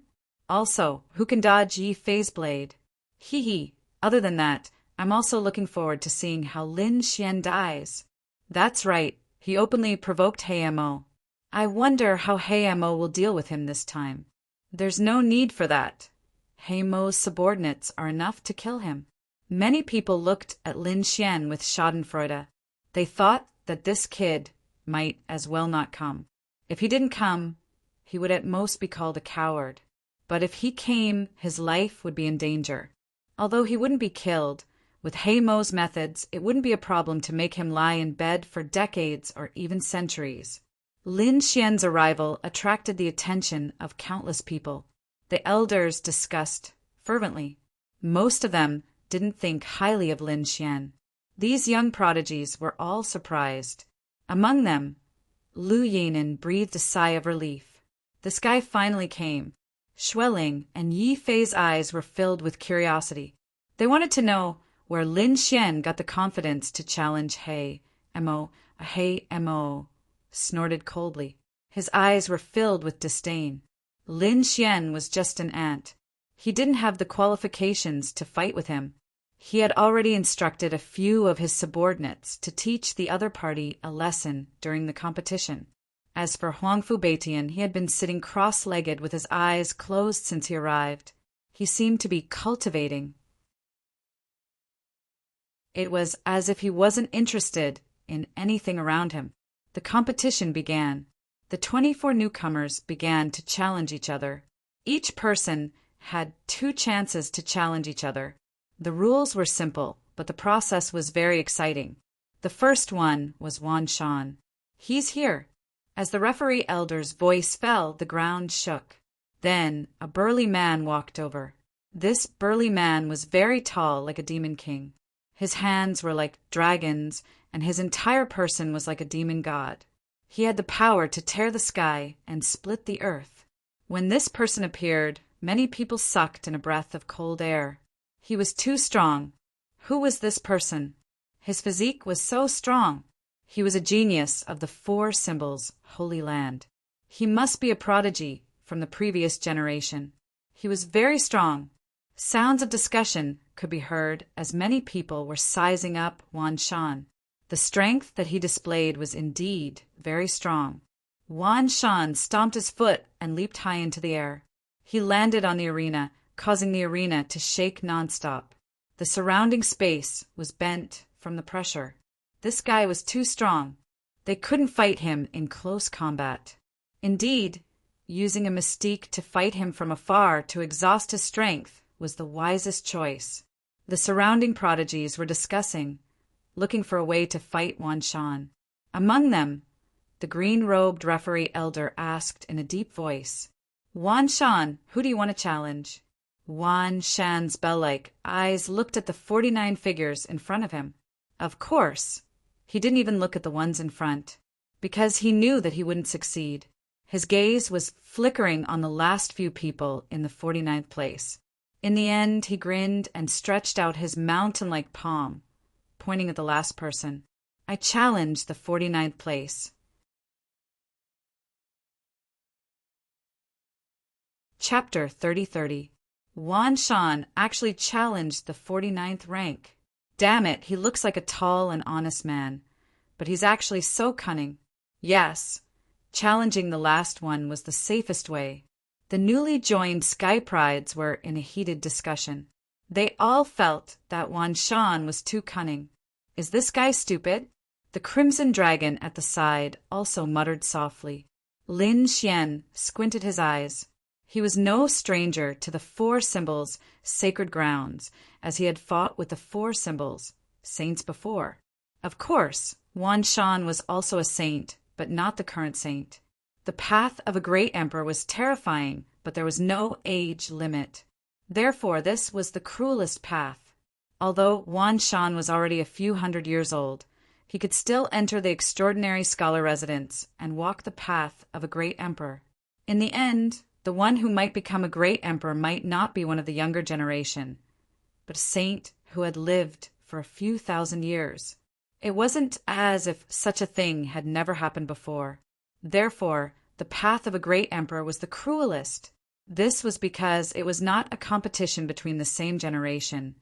Also, who can dodge Yi Fei's blade? Hee. Other than that, I'm also looking forward to seeing how Lin Xian dies. That's right, he openly provoked He Mo. I wonder how He Mo will deal with him this time. There's no need for that. He Mo's subordinates are enough to kill him. Many people looked at Lin Xian with schadenfreude. They thought that this kid might as well not come. If he didn't come, he would at most be called a coward. But if he came, his life would be in danger. Although he wouldn't be killed, with He Mo's methods, it wouldn't be a problem to make him lie in bed for decades or even centuries. Lin Xian's arrival attracted the attention of countless people. The elders discussed fervently. Most of them didn't think highly of Lin Xian. These young prodigies were all surprised. Among them, Lu Yanin breathed a sigh of relief. The sky finally came. Xueling and Yi Fei's eyes were filled with curiosity. They wanted to know where Lin Xian got the confidence to challenge He Mo. He Mo snorted coldly. His eyes were filled with disdain. Lin Xian was just an ant. He didn't have the qualifications to fight with him. He had already instructed a few of his subordinates to teach the other party a lesson during the competition. As for Huangfu Beitian, he had been sitting cross-legged with his eyes closed since he arrived. He seemed to be cultivating. It was as if he wasn't interested in anything around him. The competition began. The 24 newcomers began to challenge each other. Each person had 2 chances to challenge each other. The rules were simple, but the process was very exciting. The first one was Wan Shan. He's here. As the referee elder's voice fell, the ground shook. Then a burly man walked over. This burly man was very tall, like a demon king. His hands were like dragons, and his entire person was like a demon god. He had the power to tear the sky and split the earth. When this person appeared, many people sucked in a breath of cold air. He was too strong. Who was this person? His physique was so strong. He was a genius of the 4 symbols, Holy Land. He must be a prodigy from the previous generation. He was very strong. Sounds of discussion could be heard as many people were sizing up Wan Shan. The strength that he displayed was indeed very strong. Wan Shan stomped his foot and leaped high into the air. He landed on the arena, causing the arena to shake nonstop. The surrounding space was bent from the pressure. This guy was too strong. They couldn't fight him in close combat. Indeed, using a mystique to fight him from afar to exhaust his strength was the wisest choice. The surrounding prodigies were discussing, looking for a way to fight Wan Shan. Among them, the green-robed referee elder asked in a deep voice, "Wan Shan, who do you want to challenge?" Wan Shan's bell-like eyes looked at the 49 figures in front of him. Of course, he didn't even look at the ones in front. because he knew that he wouldn't succeed. His gaze was flickering on the last few people in the 49th place. In the end, he grinned and stretched out his mountain-like palm, pointing at the last person. I challenge the 49th place. Chapter 30:30. Wan Shan actually challenged the 49th rank. Damn it, he looks like a tall and honest man, but he's actually so cunning. Yes, challenging the last one was the safest way. The newly joined Sky Prides were in a heated discussion. They all felt that Wan Shan was too cunning. Is this guy stupid? The Crimson Dragon at the side also muttered softly. Lin Xian squinted his eyes. He was no stranger to the four symbols, sacred grounds, as he had fought with the four symbols, saints before. Of course, Wan Shan was also a saint, but not the current saint. The path of a great emperor was terrifying, but there was no age limit. Therefore, this was the cruelest path. Although Wan Shan was already a few hundred years old, he could still enter the extraordinary scholar residence and walk the path of a great emperor. In the end, the one who might become a great emperor might not be one of the younger generation, but a saint who had lived for a few thousand years. It wasn't as if such a thing had never happened before. Therefore, the path of a great emperor was the cruelest. This was because it was not a competition between the same generation,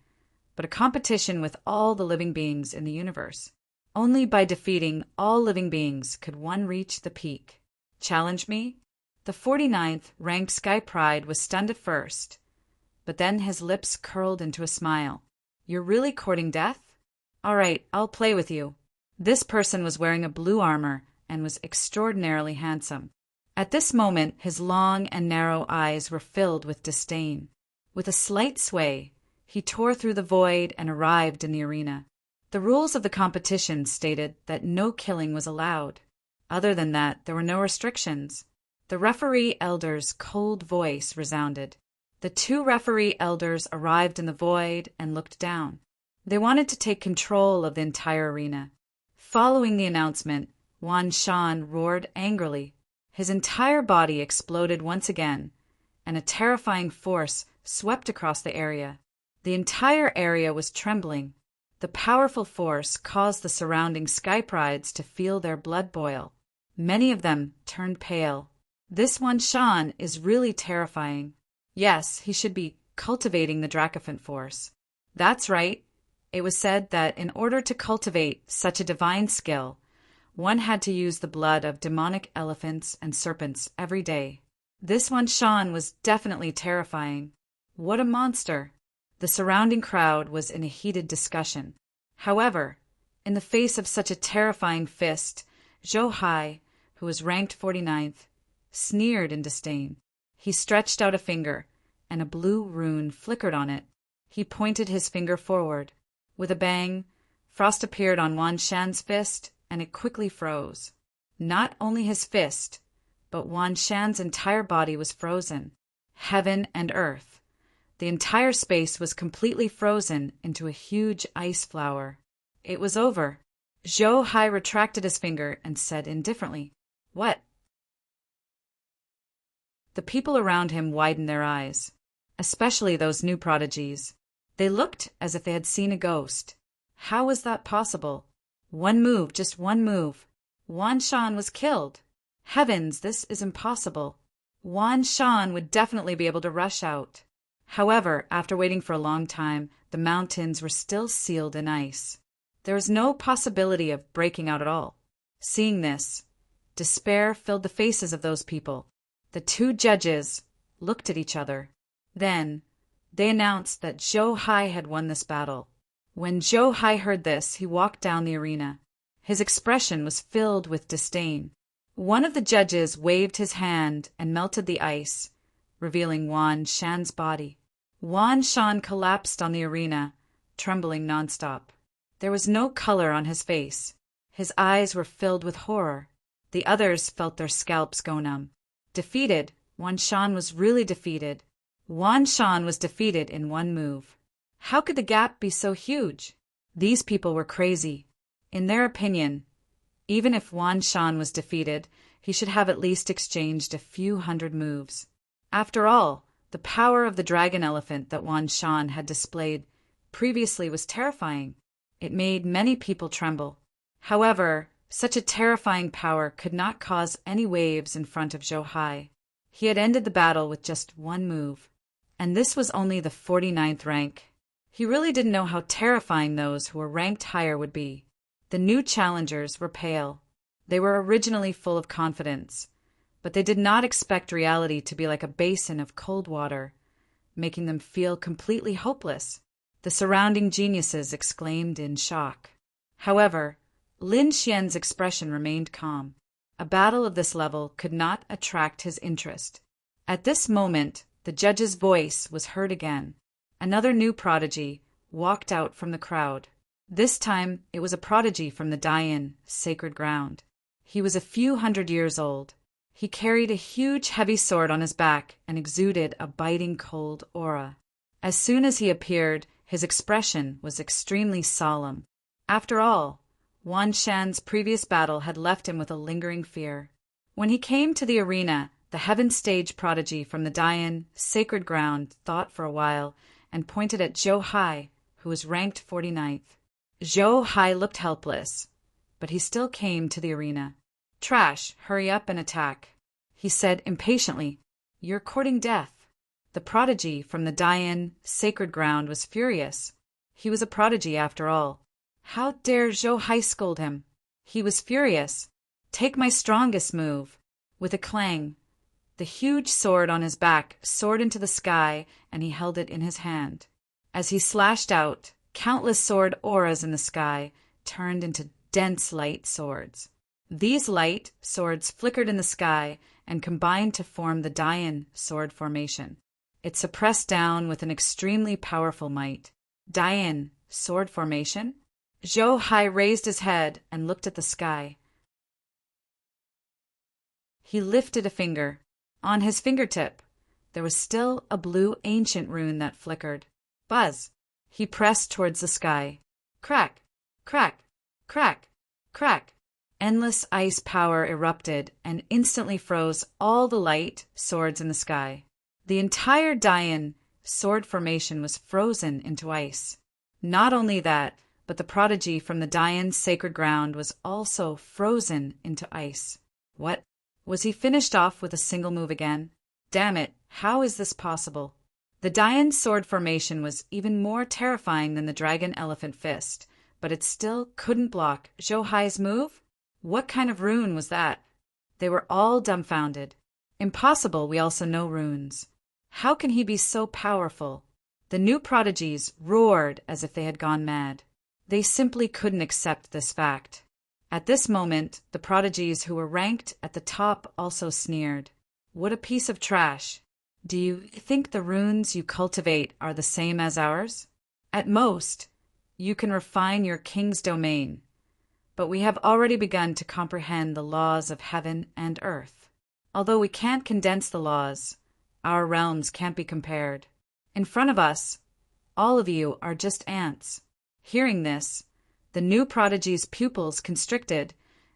but a competition with all the living beings in the universe. Only by defeating all living beings could one reach the peak. Challenge me? The 49th ranked Sky Pride was stunned at first, but then his lips curled into a smile. You're really courting death? All right, I'll play with you. This person was wearing a blue armor and was extraordinarily handsome. At this moment, his long and narrow eyes were filled with disdain. With a slight sway, he tore through the void and arrived in the arena. The rules of the competition stated that no killing was allowed. Other than that, there were no restrictions. The referee elder's cold voice resounded. The two referee elders arrived in the void and looked down. They wanted to take control of the entire arena. Following the announcement, Wan Shan roared angrily. His entire body exploded once again, and a terrifying force swept across the area. The entire area was trembling. The powerful force caused the surrounding Sky Prides to feel their blood boil. Many of them turned pale. This Wan Shan is really terrifying. Yes, he should be cultivating the Dracophant force. That's right. It was said that in order to cultivate such a divine skill, one had to use the blood of demonic elephants and serpents every day. This Wan Shan was definitely terrifying. What a monster! The surrounding crowd was in a heated discussion. However, in the face of such a terrifying fist, Zhou Hai, who was ranked 49th, sneered in disdain. He stretched out a finger, and a blue rune flickered on it. He pointed his finger forward. With a bang, frost appeared on Wan Shan's fist, and it quickly froze. Not only his fist, but Wan Shan's entire body was frozen. Heaven and earth. The entire space was completely frozen into a huge ice flower. It was over. Zhou Hai retracted his finger and said indifferently, "What?" The people around him widened their eyes, especially those new prodigies. They looked as if they had seen a ghost. How was that possible? One move, just one move. Wan Shan was killed. Heavens, this is impossible. Wan Shan would definitely be able to rush out. However, after waiting for a long time, the mountains were still sealed in ice. There was no possibility of breaking out at all. Seeing this, despair filled the faces of those people. The two judges looked at each other. Then, they announced that Zhou Hai had won this battle. When Zhou Hai heard this, he walked down the arena. His expression was filled with disdain. One of the judges waved his hand and melted the ice, revealing Wan Shan's body. Wan Shan collapsed on the arena, trembling nonstop. There was no color on his face. His eyes were filled with horror. The others felt their scalps go numb. Defeated, Wan Shan was really defeated. Wan Shan was defeated in one move. How could the gap be so huge? These people were crazy. In their opinion, Even if Wan Shan was defeated, he should have at least exchanged a few hundred moves. After all, the power of the dragon elephant that Wan Shan had displayed previously was terrifying. It made many people tremble. However, such a terrifying power could not cause any waves in front of Zhou Hai. He had ended the battle with just one move. And this was only the 49th rank. He really didn't know how terrifying those who were ranked higher would be. The new challengers were pale. They were originally full of confidence, but they did not expect reality to be like a basin of cold water, making them feel completely hopeless. The surrounding geniuses exclaimed in shock. However, Lin Xian's expression remained calm. A battle of this level could not attract his interest. At this moment, the judge's voice was heard again. Another new prodigy walked out from the crowd. This time, it was a prodigy from the Dian, sacred ground. He was a few hundred years old. He carried a huge heavy sword on his back and exuded a biting cold aura. As soon as he appeared, his expression was extremely solemn. After all, Wan Shan's previous battle had left him with a lingering fear. When he came to the arena, the heaven stage prodigy from the Dian, sacred ground, thought for a while and pointed at Zhou Hai, who was ranked 49th. Zhou Hai looked helpless, but he still came to the arena. "Trash, hurry up and attack," he said impatiently. "You're courting death." The prodigy from the Dian, sacred ground, was furious. He was a prodigy after all. How dare Zhou Hai scold him? He was furious. "Take my strongest move." With a clang, the huge sword on his back soared into the sky, and he held it in his hand. As he slashed out, countless sword auras in the sky turned into dense light swords. These light swords flickered in the sky and combined to form the Dian sword formation. It suppressed down with an extremely powerful might. Dian sword formation? Zhou Hai raised his head and looked at the sky. He lifted a finger. On his fingertip, there was still a blue ancient rune that flickered. Buzz! He pressed towards the sky. Crack! Crack! Crack! Crack! Endless ice power erupted and instantly froze all the light swords in the sky. The entire Dian sword formation was frozen into ice. Not only that, but the prodigy from the Dian sacred ground was also frozen into ice. What? Was he finished off with a single move again? Damn it, how is this possible? The Dian sword formation was even more terrifying than the dragon elephant fist, but it still couldn't block Zhou Hai's move? What kind of rune was that? They were all dumbfounded. Impossible, we also know runes. How can he be so powerful? The new prodigies roared as if they had gone mad. They simply couldn't accept this fact. At this moment, the prodigies who were ranked at the top also sneered. What a piece of trash! Do you think the runes you cultivate are the same as ours? At most, you can refine your king's domain, but we have already begun to comprehend the laws of heaven and earth. Although we can't condense the laws, our realms can't be compared. In front of us, all of you are just ants. Hearing this, the new prodigy's pupils constricted,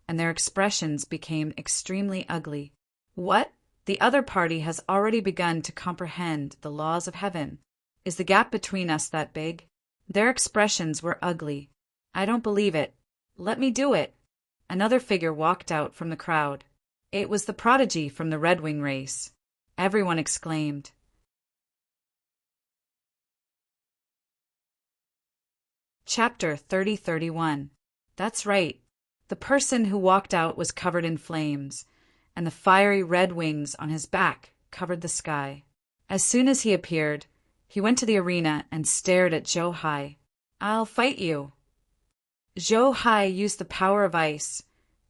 and their expressions became extremely ugly. What? The other party has already begun to comprehend the laws of heaven. Is the gap between us that big? Their expressions were ugly. I don't believe it. Let me do it. Another figure walked out from the crowd. It was the prodigy from the Red Wing race. Everyone exclaimed. Chapter 30-31. That's right. The person who walked out was covered in flames, and the fiery red wings on his back covered the sky. As soon as he appeared, he went to the arena and stared at Zhou Hai. "I'll fight you." Zhou Hai used the power of ice,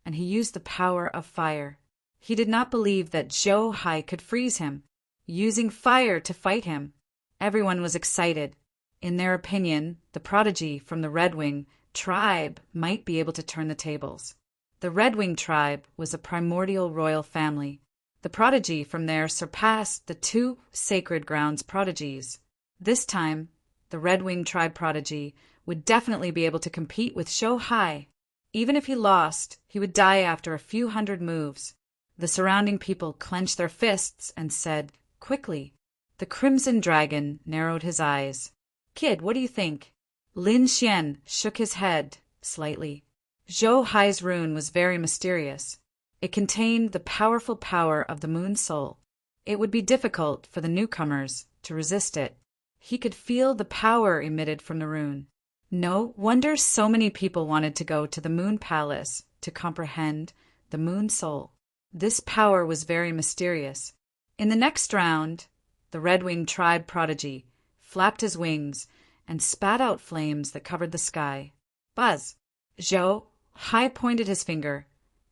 and he used the power of fire. He did not believe that Zhou Hai could freeze him, using fire to fight him. Everyone was excited. In their opinion, the prodigy from the Red Wing tribe might be able to turn the tables. The Red Wing tribe was a primordial royal family. The prodigy from there surpassed the two sacred grounds prodigies. This time, the Red Wing tribe prodigy would definitely be able to compete with Zhou Hai. Even if he lost, he would die after a few hundred moves. The surrounding people clenched their fists and said, quickly. The Crimson Dragon narrowed his eyes. Kid, what do you think? Lin Xian shook his head slightly. Zhou Hai's rune was very mysterious. It contained the powerful power of the moon soul. It would be difficult for the newcomers to resist it. He could feel the power emitted from the rune. No wonder so many people wanted to go to the Moon Palace to comprehend the moon soul. This power was very mysterious. In the next round, the red-winged tribe prodigy flapped his wings and spat out flames that covered the sky. Buzz! Zhou Hai pointed his finger,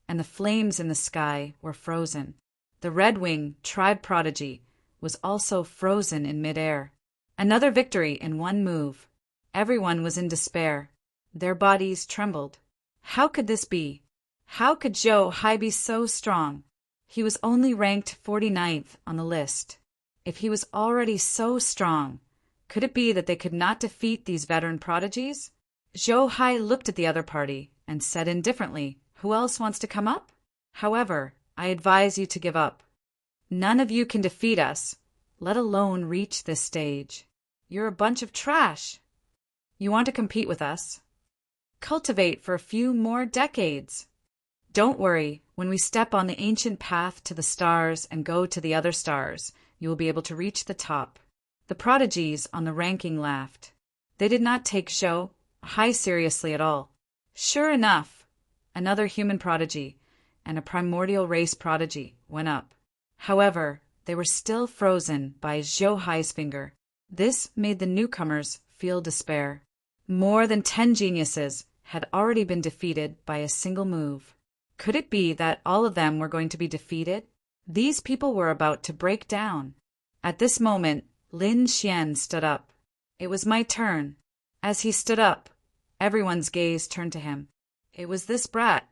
and the flames in the sky were frozen. The red-winged tribe prodigy was also frozen in midair. Another victory in one move. Everyone was in despair. Their bodies trembled. How could this be? How could Zhou Hai be so strong? He was only ranked 49th on the list. If he was already so strong, could it be that they could not defeat these veteran prodigies? Zhou Hai looked at the other party and said indifferently, "Who else wants to come up? However, I advise you to give up. None of you can defeat us, let alone reach this stage. You're a bunch of trash. You want to compete with us? Cultivate for a few more decades. Don't worry, when we step on the ancient path to the stars and go to the other stars, you will be able to reach the top." The prodigies on the ranking laughed. They did not take Zhou Hai seriously at all. Sure enough, another human prodigy and a primordial race prodigy went up. However, they were still frozen by Zhou Hai's finger. This made the newcomers feel despair. More than 10 geniuses had already been defeated by a single move. Could it be that all of them were going to be defeated? These people were about to break down. At this moment, Lin Xian stood up. It was my turn. As he stood up, everyone's gaze turned to him. It was this brat.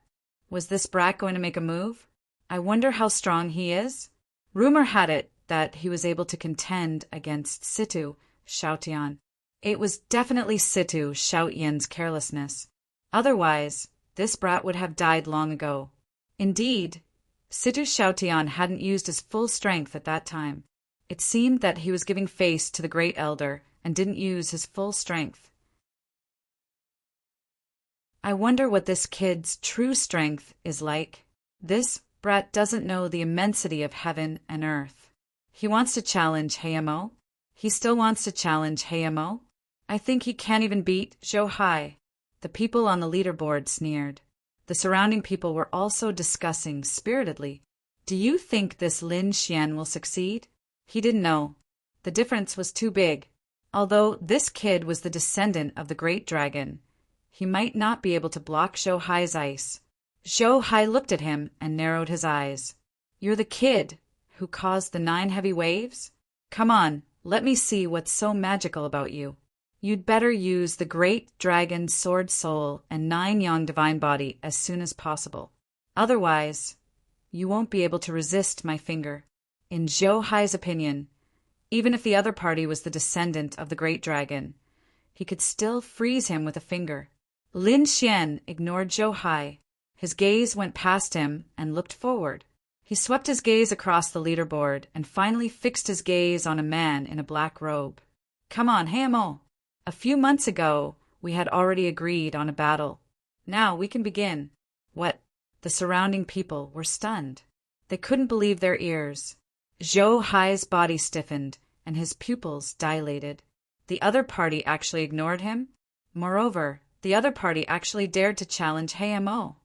Was this brat going to make a move? I wonder how strong he is? Rumor had it that he was able to contend against Situ Xiaotian. It was definitely Situ Xiaotian's carelessness. Otherwise, this brat would have died long ago. Indeed, Situ Xiaotian hadn't used his full strength at that time. It seemed that he was giving face to the Great Elder and didn't use his full strength. I wonder what this kid's true strength is like. This brat doesn't know the immensity of heaven and earth. He wants to challenge Heimo. He still wants to challenge Heimo. I think he can't even beat Zhou Hai. The people on the leaderboard sneered. The surrounding people were also discussing spiritedly. Do you think this Lin Xian will succeed? He didn't know. The difference was too big. Although this kid was the descendant of the great dragon, he might not be able to block Zhou Hai's ice. Zhou Hai looked at him and narrowed his eyes. You're the kid who caused the 9 heavy waves? Come on, let me see what's so magical about you. You'd better use the great dragon's sword soul and 9 yang divine body as soon as possible. Otherwise, you won't be able to resist my finger. In Zhou Hai's opinion, even if the other party was the descendant of the great dragon, he could still freeze him with a finger. Lin Xian ignored Zhou Hai. His gaze went past him and looked forward. He swept his gaze across the leaderboard and finally fixed his gaze on a man in a black robe. Come on, Heimo. A few months ago, we had already agreed on a battle. Now we can begin. What? The surrounding people were stunned. They couldn't believe their ears. Zhou Hai's body stiffened and his pupils dilated. The other party actually ignored him. Moreover, the other party actually dared to challenge Heimo.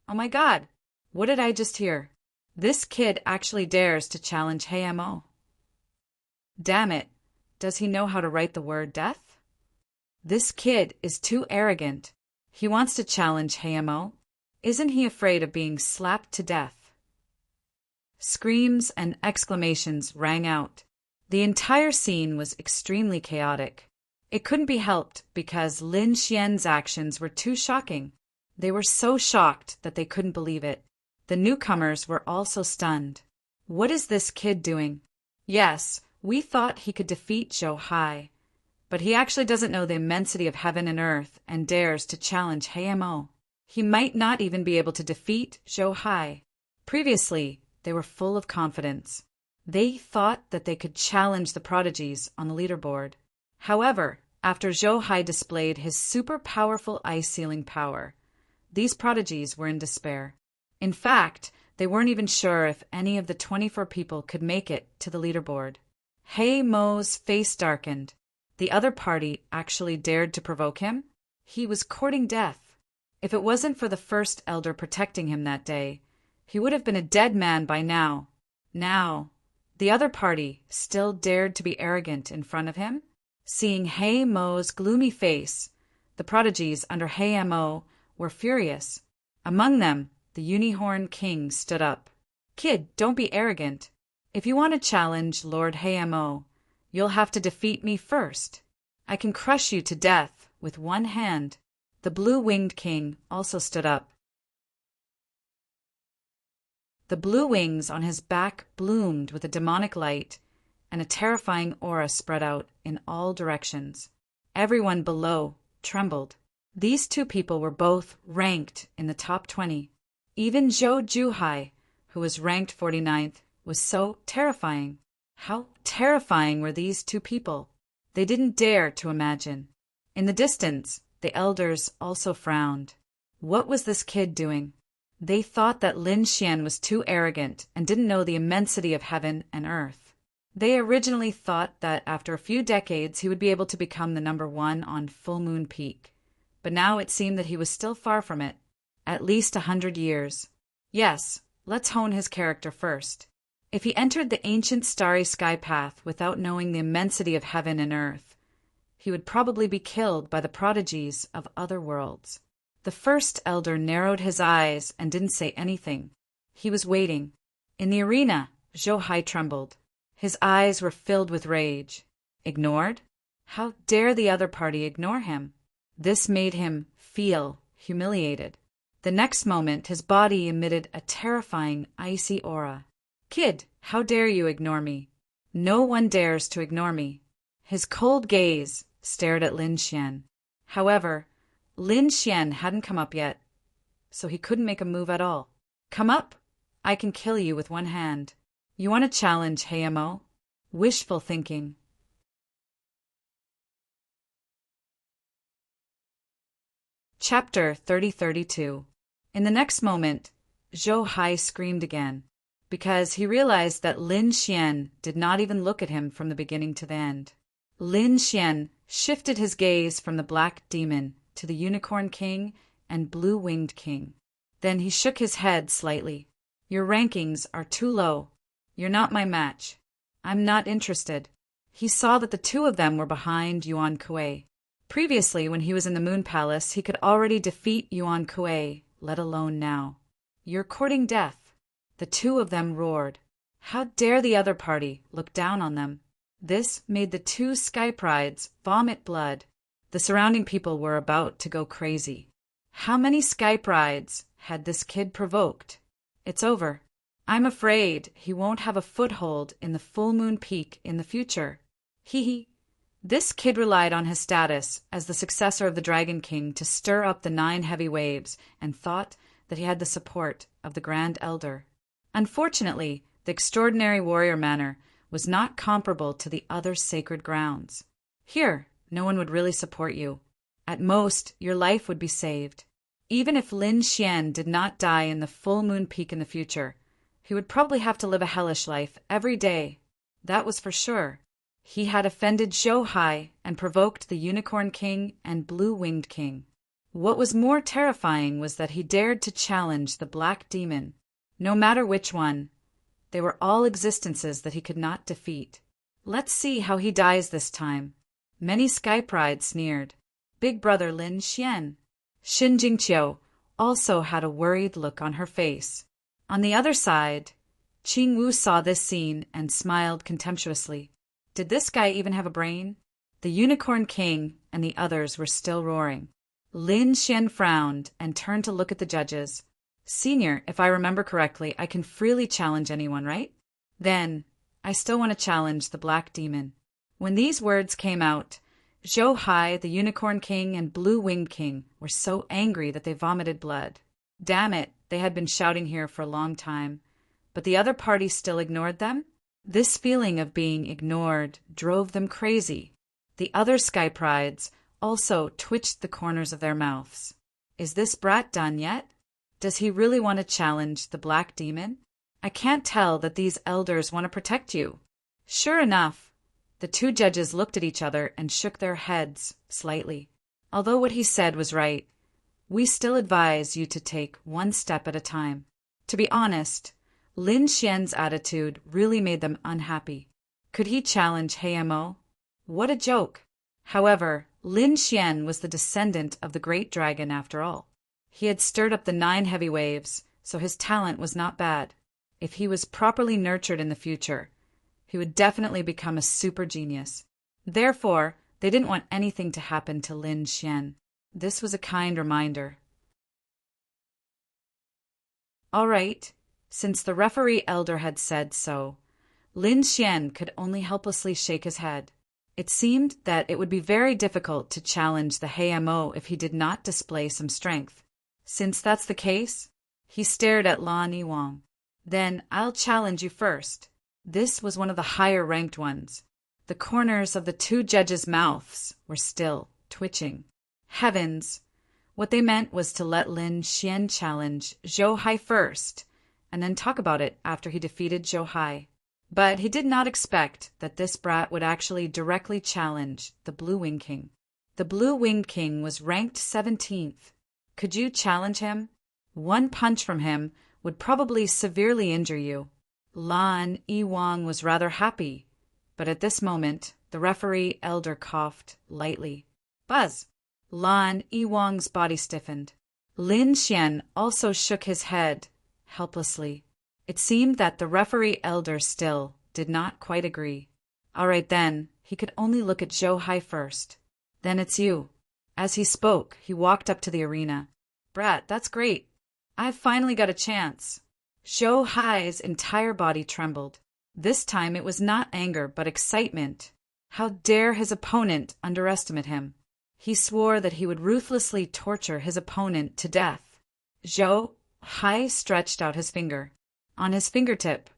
Oh my God, what did I just hear? This kid actually dares to challenge Heimo. Damn it, does he know how to write the word death? This kid is too arrogant. He wants to challenge Heimo. Isn't he afraid of being slapped to death? Screams and exclamations rang out. The entire scene was extremely chaotic. It couldn't be helped because Lin Xian's actions were too shocking. They were so shocked that they couldn't believe it. The newcomers were also stunned. What is this kid doing? Yes, we thought he could defeat Zhou Hai, but he actually doesn't know the immensity of heaven and earth and dares to challenge Heimo. He might not even be able to defeat Zhou Hai. Previously, they were full of confidence. They thought that they could challenge the prodigies on the leaderboard. However, after Zhou Hai displayed his super powerful ice-sealing power, these prodigies were in despair. In fact, they weren't even sure if any of the 24 people could make it to the leaderboard. He Mo's face darkened. The other party actually dared to provoke him? He was courting death. If it wasn't for the first elder protecting him that day, he would have been a dead man by now. Now, the other party still dared to be arrogant in front of him? Seeing He Mo's gloomy face, the prodigies under He Mo were furious. Among them, the Unicorn King stood up. "Kid, don't be arrogant. If you want to challenge Lord He Mo, you'll have to defeat me first. I can crush you to death with one hand." The Blue-Winged King also stood up. The blue wings on his back bloomed with a demonic light, and a terrifying aura spread out in all directions. Everyone below trembled. These two people were both ranked in the top 20. Even Zhou Juhai, who was ranked 49th, was so terrifying. How terrifying were these two people? They didn't dare to imagine. In the distance, the elders also frowned. What was this kid doing? They thought that Lin Xian was too arrogant and didn't know the immensity of heaven and earth. They originally thought that after a few decades he would be able to become the number one on Full Moon Peak. But now it seemed that he was still far from it. At least 100 years. Yes, let's hone his character first. If he entered the ancient starry sky path without knowing the immensity of heaven and earth, he would probably be killed by the prodigies of other worlds. The first elder narrowed his eyes and didn't say anything. He was waiting. In the arena, Zhou Hai trembled. His eyes were filled with rage. Ignored? How dare the other party ignore him? This made him feel humiliated. The next moment, his body emitted a terrifying, icy aura. "Kid, how dare you ignore me?" "No one dares to ignore me." His cold gaze stared at Lin Xian. However, Lin Xian hadn't come up yet, so he couldn't make a move at all. "Come up. I can kill you with one hand. You want to challenge He Mo?" Wishful thinking. Chapter 3032. In the next moment, Zhou Hai screamed again, because he realized that Lin Xian did not even look at him from the beginning to the end. Lin Xian shifted his gaze from the Black Demon to the Unicorn King and Blue-Winged King. Then he shook his head slightly. "Your rankings are too low. You're not my match. I'm not interested." He saw that the two of them were behind Yuan Kuei. Previously, when he was in the Moon Palace, he could already defeat Yuan Kuei, let alone now. "You're courting death." The two of them roared. How dare the other party look down on them? This made the two Sky Prides vomit blood. The surrounding people were about to go crazy. How many Sky Prides had this kid provoked? It's over. I'm afraid he won't have a foothold in the Full Moon Peak in the future. Hee. This kid relied on his status as the successor of the Dragon King to stir up the 9 heavy waves and thought that he had the support of the Grand Elder. Unfortunately, the extraordinary warrior manner was not comparable to the other sacred grounds. Here, no one would really support you. At most, your life would be saved. Even if Lin Xian did not die in the Full Moon Peak in the future, he would probably have to live a hellish life every day. That was for sure. He had offended Zhou Hai and provoked the Unicorn King and Blue-Winged King. What was more terrifying was that he dared to challenge the Black Demon. No matter which one, they were all existences that he could not defeat. Let's see how he dies this time. Many Sky Pride sneered. Big brother Lin Xian. Xin Jingqiu also had a worried look on her face. On the other side, Qing Wu saw this scene and smiled contemptuously. Did this guy even have a brain? The Unicorn King and the others were still roaring. Lin Xian frowned and turned to look at the judges. "Senior, if I remember correctly, I can freely challenge anyone, right? Then, I still want to challenge the Black Demon." When these words came out, Zhou Hai, the Unicorn King, and Blue Winged King were so angry that they vomited blood. Damn it, they had been shouting here for a long time. But the other party still ignored them? This feeling of being ignored drove them crazy. The other Sky Prides also twitched the corners of their mouths. Is this brat done yet? Does he really want to challenge the Black Demon? I can't tell that these elders want to protect you. Sure enough, the two judges looked at each other and shook their heads slightly. Although what he said was right, we still advise you to take one step at a time. To be honest, Lin Xian's attitude really made them unhappy. Could he challenge Heimo? What a joke! However, Lin Xian was the descendant of the great dragon after all. He had stirred up the 9 heavy waves, so his talent was not bad. If he was properly nurtured in the future, he would definitely become a super genius. Therefore, they didn't want anything to happen to Lin Xian. This was a kind reminder. All right, since the referee elder had said so, Lin Xian could only helplessly shake his head. It seemed that it would be very difficult to challenge the Heimo if he did not display some strength. Since that's the case, he stared at Lan Yiwang. Then I'll challenge you first. This was one of the higher-ranked ones. The corners of the two judges' mouths were still twitching. Heavens! What they meant was to let Lin Xian challenge Zhou Hai first, and then talk about it after he defeated Zhou Hai. But he did not expect that this brat would actually directly challenge the Blue Winged King. The Blue Winged King was ranked 17th. Could you challenge him? One punch from him would probably severely injure you. Lan Yiwang was rather happy, but at this moment, the referee elder coughed lightly. Buzz! Lan Yiwang's body stiffened. Lin Xian also shook his head, helplessly. It seemed that the referee elder still did not quite agree. All right then, he could only look at Zhou Hai first. Then it's you. As he spoke, he walked up to the arena. Brat, that's great. I've finally got a chance. Zhou Hai's entire body trembled. This time it was not anger, but excitement. How dare his opponent underestimate him? He swore that he would ruthlessly torture his opponent to death. Zhou Hai stretched out his finger. On his fingertip,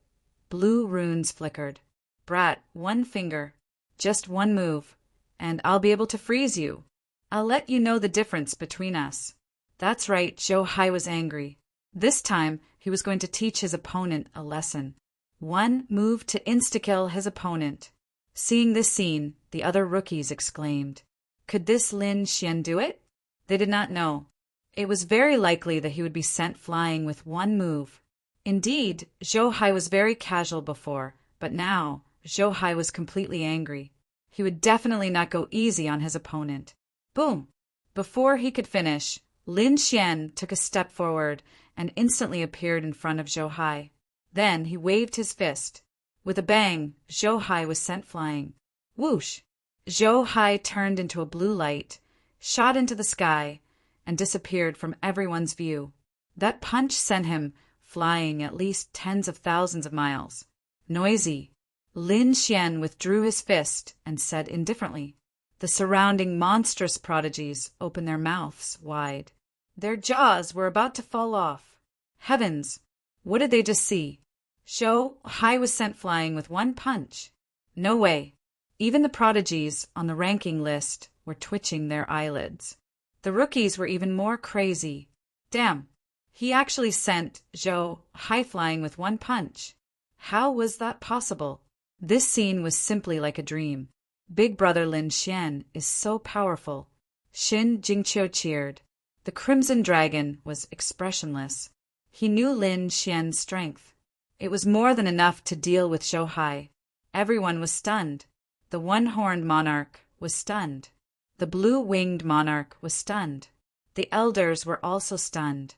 blue runes flickered. Brat, one finger. Just one move, and I'll be able to freeze you. I'll let you know the difference between us. That's right, Zhou Hai was angry. This time, he was going to teach his opponent a lesson. One move to insta-kill his opponent. Seeing this scene, the other rookies exclaimed. Could this Lin Xian do it? They did not know. It was very likely that he would be sent flying with one move. Indeed, Zhou Hai was very casual before, but now, Zhou Hai was completely angry. He would definitely not go easy on his opponent. Boom! Before he could finish, Lin Xian took a step forward and instantly appeared in front of Zhou Hai. Then he waved his fist. With a bang, Zhou Hai was sent flying. Whoosh! Zhou Hai turned into a blue light, shot into the sky, and disappeared from everyone's view. That punch sent him flying at least tens of thousands of miles. Noisy. Lin Xian withdrew his fist and said indifferently. The surrounding monstrous prodigies opened their mouths wide. Their jaws were about to fall off. Heavens! What did they just see? Zhou Hai was sent flying with one punch. No way. Even the prodigies on the ranking list were twitching their eyelids. The rookies were even more crazy. Damn! He actually sent Zhou Hai flying with one punch. How was that possible? This scene was simply like a dream. Big brother Lin Xian is so powerful. Xin Jingqiu cheered. The Crimson Dragon was expressionless. He knew Lin Xian's strength. It was more than enough to deal with Zhou Hai. Everyone was stunned. The one-horned monarch was stunned. The blue-winged monarch was stunned. The elders were also stunned.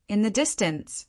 In the distance,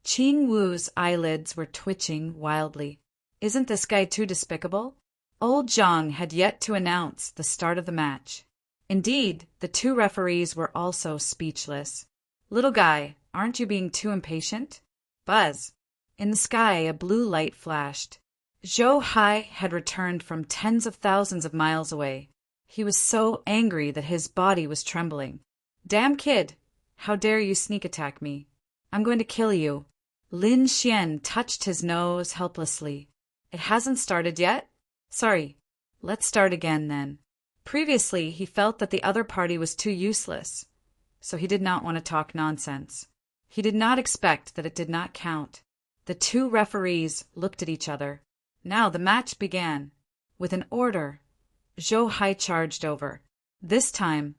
Qing Wu's eyelids were twitching wildly. Isn't this guy too despicable? Old Zhang had yet to announce the start of the match. Indeed, the two referees were also speechless. Little guy, aren't you being too impatient? Buzz. In the sky, a blue light flashed. Zhou Hai had returned from tens of thousands of miles away. He was so angry that his body was trembling. "Damn kid! How dare you sneak attack me? I'm going to kill you." Lin Xian touched his nose helplessly. "It hasn't started yet? Sorry. Let's start again then." Previously, he felt that the other party was too useless, so he did not want to talk nonsense. He did not expect that it did not count. The two referees looked at each other. Now the match began. With an order, Zhou Hai charged over. This time,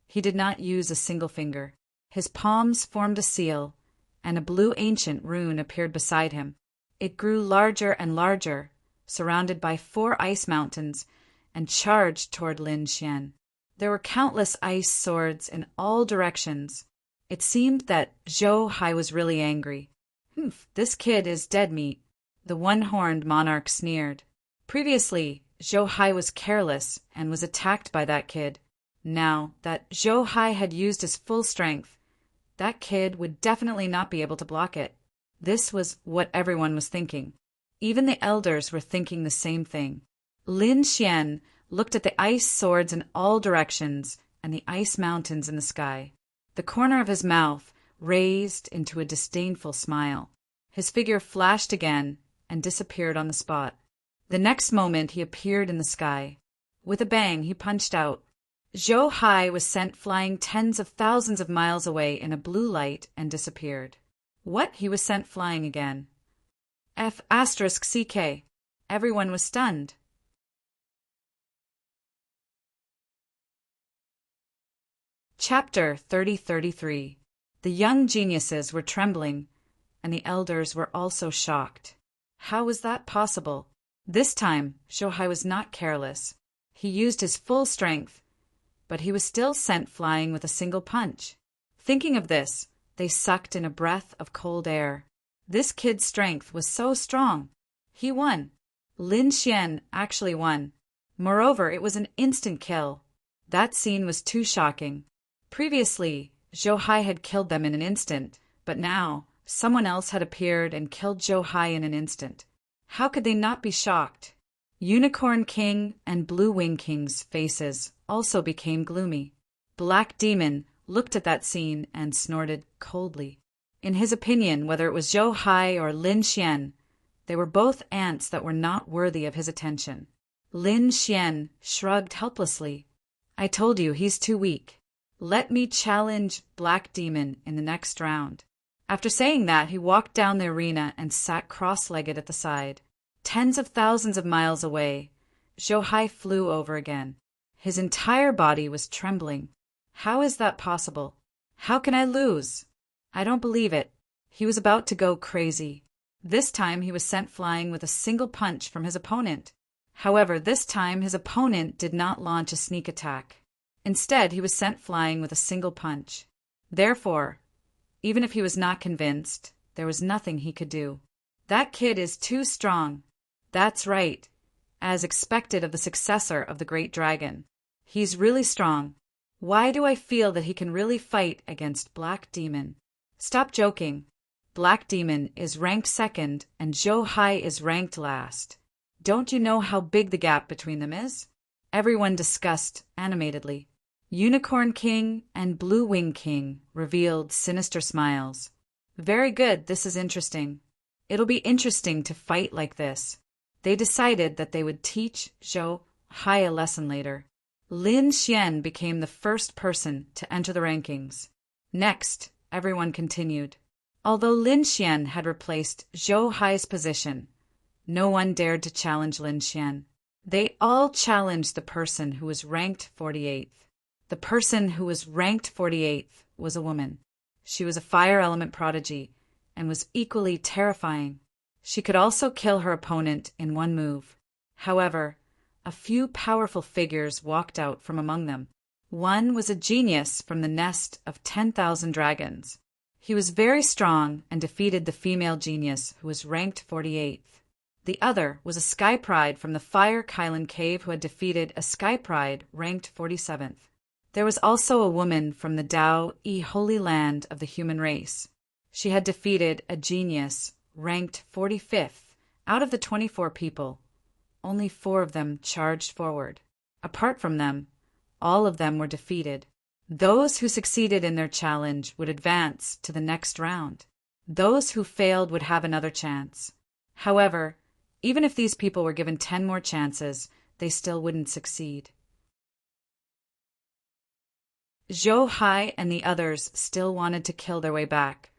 he did not use a single finger. His palms formed a seal, and a blue ancient rune appeared beside him. It grew larger and larger, surrounded by 4 ice mountains, and charged toward Lin Xian. There were countless ice swords in all directions. It seemed that Zhou Hai was really angry. This kid is dead meat," the one-horned monarch sneered. Previously, Zhou Hai was careless and was attacked by that kid. Now that Zhou Hai had used his full strength, that kid would definitely not be able to block it. This was what everyone was thinking. Even the elders were thinking the same thing. Lin Xian looked at the ice swords in all directions and the ice mountains in the sky. The corner of his mouth raised into a disdainful smile. His figure flashed again and disappeared on the spot. The next moment he appeared in the sky. With a bang, he punched out. Zhou Hai was sent flying tens of thousands of miles away in a blue light and disappeared. What? He was sent flying again. F***CK. Everyone was stunned. Chapter 3033. The young geniuses were trembling, and the elders were also shocked. How was that possible? This time, Zhou Hai was not careless. He used his full strength, but he was still sent flying with a single punch. Thinking of this, they sucked in a breath of cold air. This kid's strength was so strong. He won. Lin Xian actually won. Moreover, it was an instant kill. That scene was too shocking. Previously, Zhou Hai had killed them in an instant, but now someone else had appeared and killed Zhou Hai in an instant. How could they not be shocked? Unicorn King and Blue Wing King's faces also became gloomy. Black Demon looked at that scene and snorted coldly. In his opinion, whether it was Zhou Hai or Lin Xian, they were both ants that were not worthy of his attention. Lin Xian shrugged helplessly. "I told you, he's too weak. Let me challenge Black Demon in the next round." After saying that, he walked down the arena and sat cross-legged at the side. Tens of thousands of miles away, Zhou Hai flew over again. His entire body was trembling. How is that possible? How can I lose? I don't believe it. He was about to go crazy. This time he was sent flying with a single punch from his opponent. However, this time his opponent did not launch a sneak attack. Instead, he was sent flying with a single punch. Therefore, even if he was not convinced, there was nothing he could do. That kid is too strong. That's right, as expected of the successor of the great dragon. He's really strong. Why do I feel that he can really fight against Black Demon? Stop joking. Black Demon is ranked second and Zhou Hai is ranked last. Don't you know how big the gap between them is? Everyone discussed animatedly. Unicorn King and Blue Wing King revealed sinister smiles. Very good, this is interesting. It'll be interesting to fight like this. They decided that they would teach Zhou Hai a lesson later. Lin Xian became the first person to enter the rankings. Next, everyone continued. Although Lin Xian had replaced Zhou Hai's position, no one dared to challenge Lin Xian. They all challenged the person who was ranked 48th. The person who was ranked 48th was a woman. She was a fire element prodigy and was equally terrifying. She could also kill her opponent in one move. However, a few powerful figures walked out from among them. One was a genius from the nest of 10,000 dragons. He was very strong and defeated the female genius who was ranked 48th. The other was a Sky Pride from the Fire Kylan Cave who had defeated a Sky Pride ranked 47th. There was also a woman from the Dao-E Holy Land of the human race. She had defeated a genius ranked 45th Out of the 24 people, only 4 of them charged forward. Apart from them, all of them were defeated. Those who succeeded in their challenge would advance to the next round. Those who failed would have another chance. However, even if these people were given 10 more chances, they still wouldn't succeed. Zhou Hai and the others still wanted to kill their way back,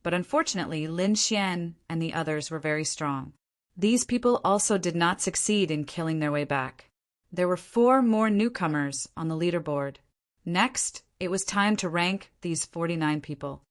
but unfortunately Lin Xian and the others were very strong. These people also did not succeed in killing their way back. There were 4 more newcomers on the leaderboard. Next, it was time to rank these 49 people.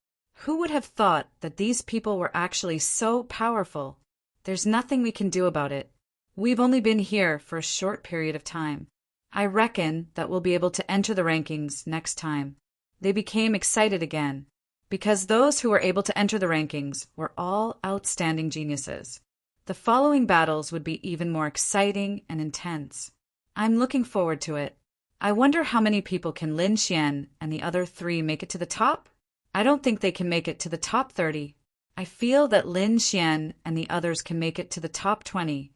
Who would have thought that these people were actually so powerful? There's nothing we can do about it. We've only been here for a short period of time. I reckon that we'll be able to enter the rankings next time. They became excited again, because those who were able to enter the rankings were all outstanding geniuses. The following battles would be even more exciting and intense. I'm looking forward to it. I wonder how many people can Lin Xian and the other 3 make it to the top? I don't think they can make it to the top 30. I feel that Lin Xian and the others can make it to the top 20,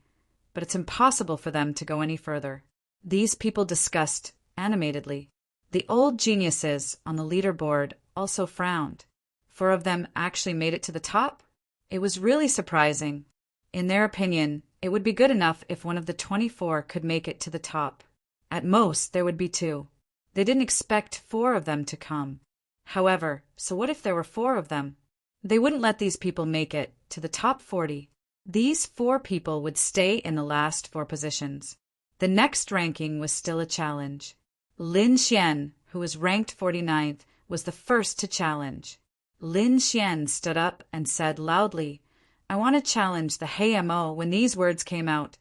but it's impossible for them to go any further. These people discussed animatedly. The old geniuses on the leaderboard also frowned. 4 of them actually made it to the top? It was really surprising. In their opinion, it would be good enough if one of the 24 could make it to the top. At most, there would be 2. They didn't expect 4 of them to come. However, so what if there were 4 of them? They wouldn't let these people make it to the top 40. These 4 people would stay in the last 4 positions. The next ranking was still a challenge. Lin Xian, who was ranked 49th, was the first to challenge. Lin Xian stood up and said loudly, "I want to challenge the HMO." When these words came out,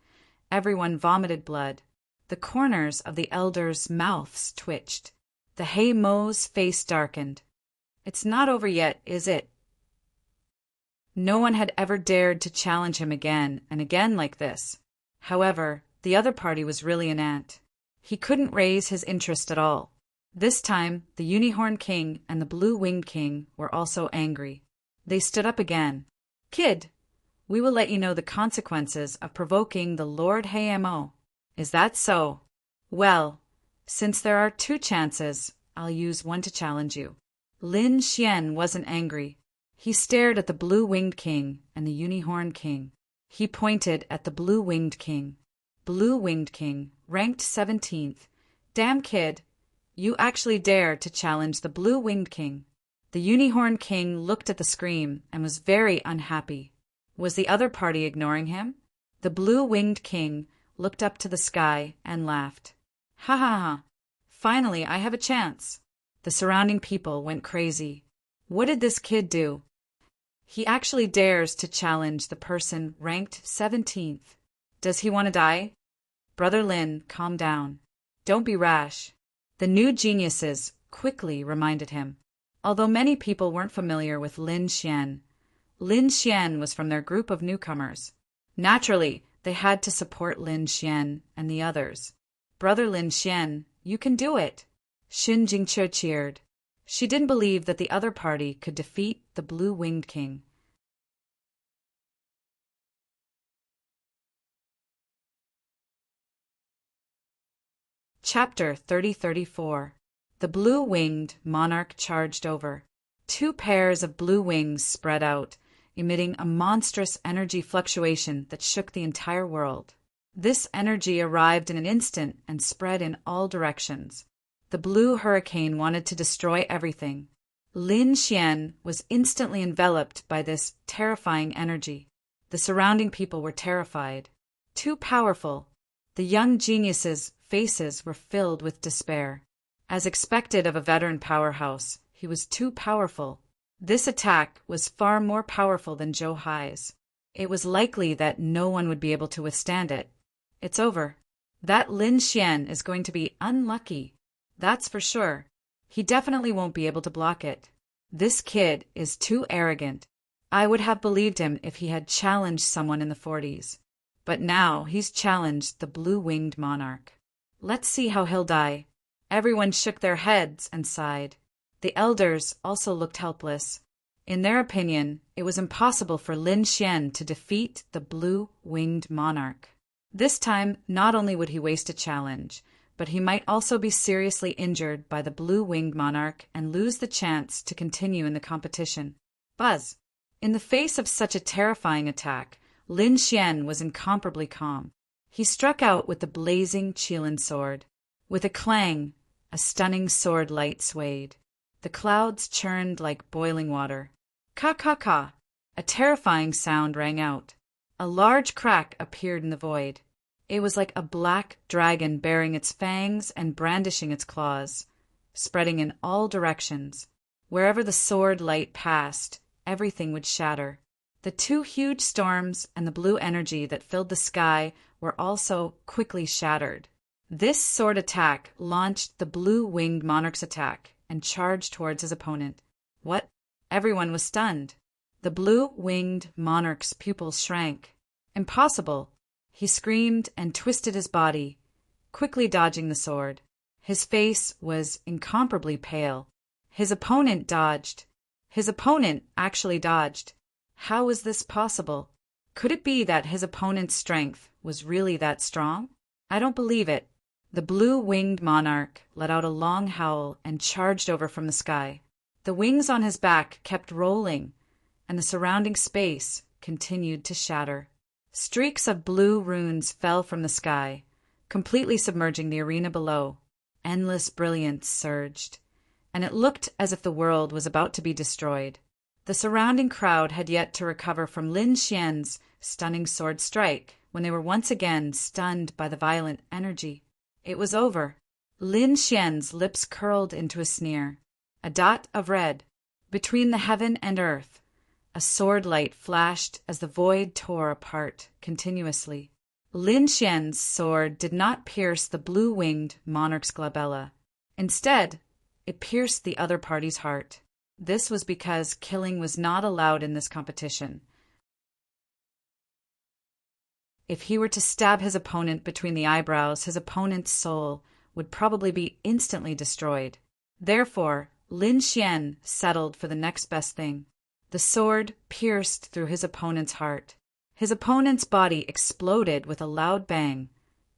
everyone vomited blood. The corners of the elders' mouths twitched. The HMO's face darkened. "It's not over yet, is it?" No one had ever dared to challenge him again and again like this. However, the other party was really an ant. He couldn't raise his interest at all. This time, the Unicorn King and the Blue-Winged King were also angry. They stood up again. "Kid, we will let you know the consequences of provoking the Lord HMO. Is that so? Well, since there are 2 chances, I'll use one to challenge you." Lin Xian wasn't angry. He stared at the Blue-Winged King and the Unicorn King. He pointed at the Blue-Winged King. Blue-Winged King, ranked 17th. "Damn kid, you actually dare to challenge the Blue-Winged King." The Unicorn King looked at the scream and was very unhappy. Was the other party ignoring him? The Blue-Winged King looked up to the sky and laughed. "Ha ha ha! Finally, I have a chance." The surrounding people went crazy. What did this kid do? He actually dares to challenge the person ranked 17th. Does he want to die? Brother Lin, calm down. Don't be rash. The new geniuses quickly reminded him. Although many people weren't familiar with Lin Xian was from their group of newcomers. Naturally, they had to support Lin Xian and the others. "Brother Lin Xian, you can do it." Xin Jingche cheered. She didn't believe that the other party could defeat the Blue-Winged King. Chapter 30-34. The Blue-Winged Monarch charged over. 2 pairs of blue wings spread out, emitting a monstrous energy fluctuation that shook the entire world. This energy arrived in an instant and spread in all directions. The blue hurricane wanted to destroy everything. Lin Xian was instantly enveloped by this terrifying energy. The surrounding people were terrified. Too powerful. The young geniuses' faces were filled with despair. As expected of a veteran powerhouse, he was too powerful. This attack was far more powerful than Zhou Hai's. It was likely that no one would be able to withstand it. It's over. That Lin Xian is going to be unlucky. That's for sure. He definitely won't be able to block it. This kid is too arrogant. I would have believed him if he had challenged someone in the 40s. But now he's challenged the Blue-Winged Monarch. Let's see how he'll die. Everyone shook their heads and sighed. The elders also looked helpless. In their opinion, it was impossible for Lin Xian to defeat the blue-winged monarch. This time, not only would he waste a challenge, but he might also be seriously injured by the blue-winged monarch and lose the chance to continue in the competition. Buzz! In the face of such a terrifying attack, Lin Xian was incomparably calm. He struck out with the blazing Qilin sword. With a clang, a stunning sword light swayed. The clouds churned like boiling water. Ka-ka-ka! A terrifying sound rang out. A large crack appeared in the void. It was like a black dragon baring its fangs and brandishing its claws, spreading in all directions. Wherever the sword light passed, everything would shatter. The two huge storms and the blue energy that filled the sky were also quickly shattered. This sword attack launched the blue-winged monarch's attack and charged towards his opponent. What? Everyone was stunned. The blue-winged monarch's pupils shrank. Impossible! He screamed and twisted his body, quickly dodging the sword. His face was incomparably pale. His opponent dodged. His opponent actually dodged. How was this possible? Could it be that his opponent's strength was really that strong? I don't believe it. The blue-winged monarch let out a long howl and charged over from the sky. The wings on his back kept rolling, and the surrounding space continued to shatter. Streaks of blue runes fell from the sky, completely submerging the arena below. Endless brilliance surged, and it looked as if the world was about to be destroyed. The surrounding crowd had yet to recover from Lin Xian's stunning sword strike when they were once again stunned by the violent energy. It was over. Lin Xian's lips curled into a sneer. A dot of red. Between the heaven and earth, a sword light flashed as the void tore apart continuously. Lin Xian's sword did not pierce the blue-winged monarch's glabella. Instead, it pierced the other party's heart. This was because killing was not allowed in this competition. If he were to stab his opponent between the eyebrows, his opponent's soul would probably be instantly destroyed. Therefore, Lin Xian settled for the next best thing. The sword pierced through his opponent's heart. His opponent's body exploded with a loud bang,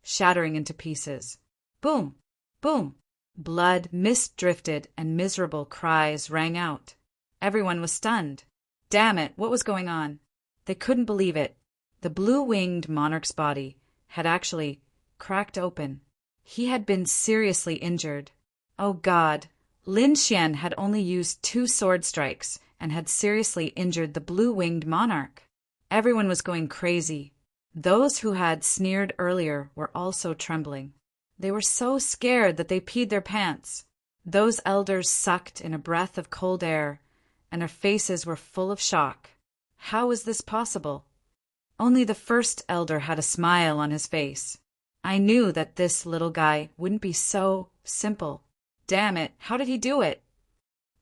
shattering into pieces. Boom! Boom! Blood, mist drifted, and miserable cries rang out. Everyone was stunned. Damn it, what was going on? They couldn't believe it. The blue-winged monarch's body had actually cracked open. He had been seriously injured. Oh God! Lin Xian had only used 2 sword strikes and had seriously injured the blue-winged monarch. Everyone was going crazy. Those who had sneered earlier were also trembling. They were so scared that they peed their pants. Those elders sucked in a breath of cold air, and their faces were full of shock. How was this possible? Only the first elder had a smile on his face. I knew that this little guy wouldn't be so simple. Damn it, how did he do it?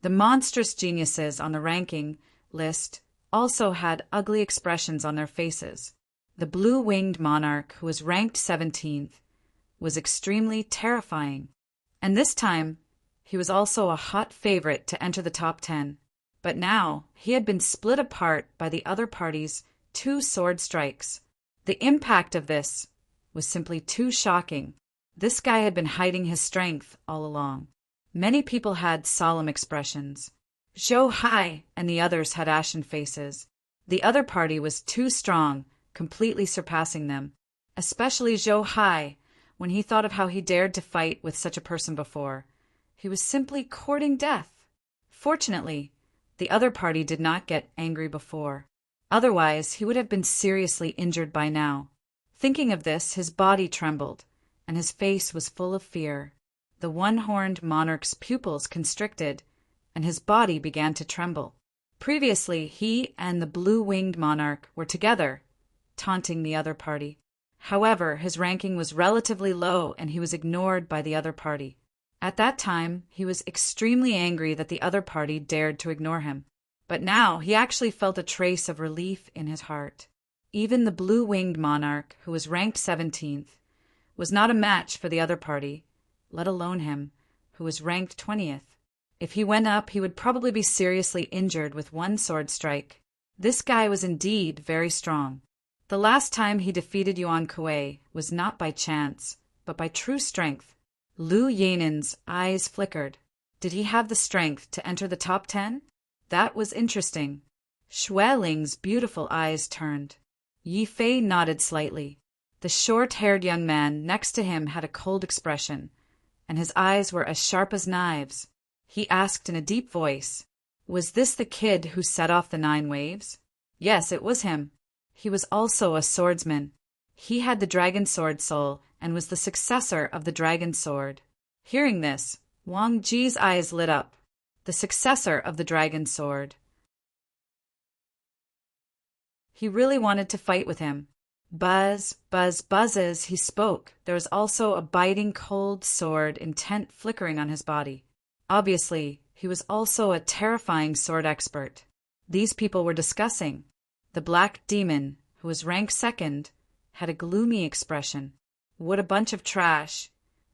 The monstrous geniuses on the ranking list also had ugly expressions on their faces. The blue-winged monarch, who was ranked 17th, was extremely terrifying. And this time, he was also a hot favorite to enter the top 10. But now, he had been split apart by the other party's 2 sword strikes. The impact of this was simply too shocking. This guy had been hiding his strength all along. Many people had solemn expressions. Zhou Hai and the others had ashen faces. The other party was too strong, completely surpassing them. Especially Zhou Hai, when he thought of how he dared to fight with such a person before. He was simply courting death. Fortunately, the other party did not get angry before. Otherwise, he would have been seriously injured by now. Thinking of this, his body trembled, and his face was full of fear. The one-horned monarch's pupils constricted, and his body began to tremble. Previously, he and the blue-winged monarch were together, taunting the other party. However, his ranking was relatively low, and he was ignored by the other party. At that time, he was extremely angry that the other party dared to ignore him. But now he actually felt a trace of relief in his heart. Even the blue-winged monarch, who was ranked 17th, was not a match for the other party, let alone him, who was ranked 20th. If he went up, he would probably be seriously injured with one sword strike. This guy was indeed very strong. The last time he defeated Yuan Kuei was not by chance, but by true strength. Lu Yanin's eyes flickered. Did he have the strength to enter the top 10? That was interesting. Xue Ling's beautiful eyes turned. Yi Fei nodded slightly. The short-haired young man next to him had a cold expression, and his eyes were as sharp as knives. He asked in a deep voice, "Was this the kid who set off the 9 waves?" Yes, it was him. He was also a swordsman. He had the dragon sword soul and was the successor of the dragon sword. Hearing this, Wang Ji's eyes lit up. The successor of the dragon sword. He really wanted to fight with him. Buzz, buzz, buzzes, he spoke. There was also a biting cold sword intent flickering on his body. Obviously, he was also a terrifying sword expert. These people were discussing. The black demon, who was ranked 2nd, had a gloomy expression. What a bunch of trash.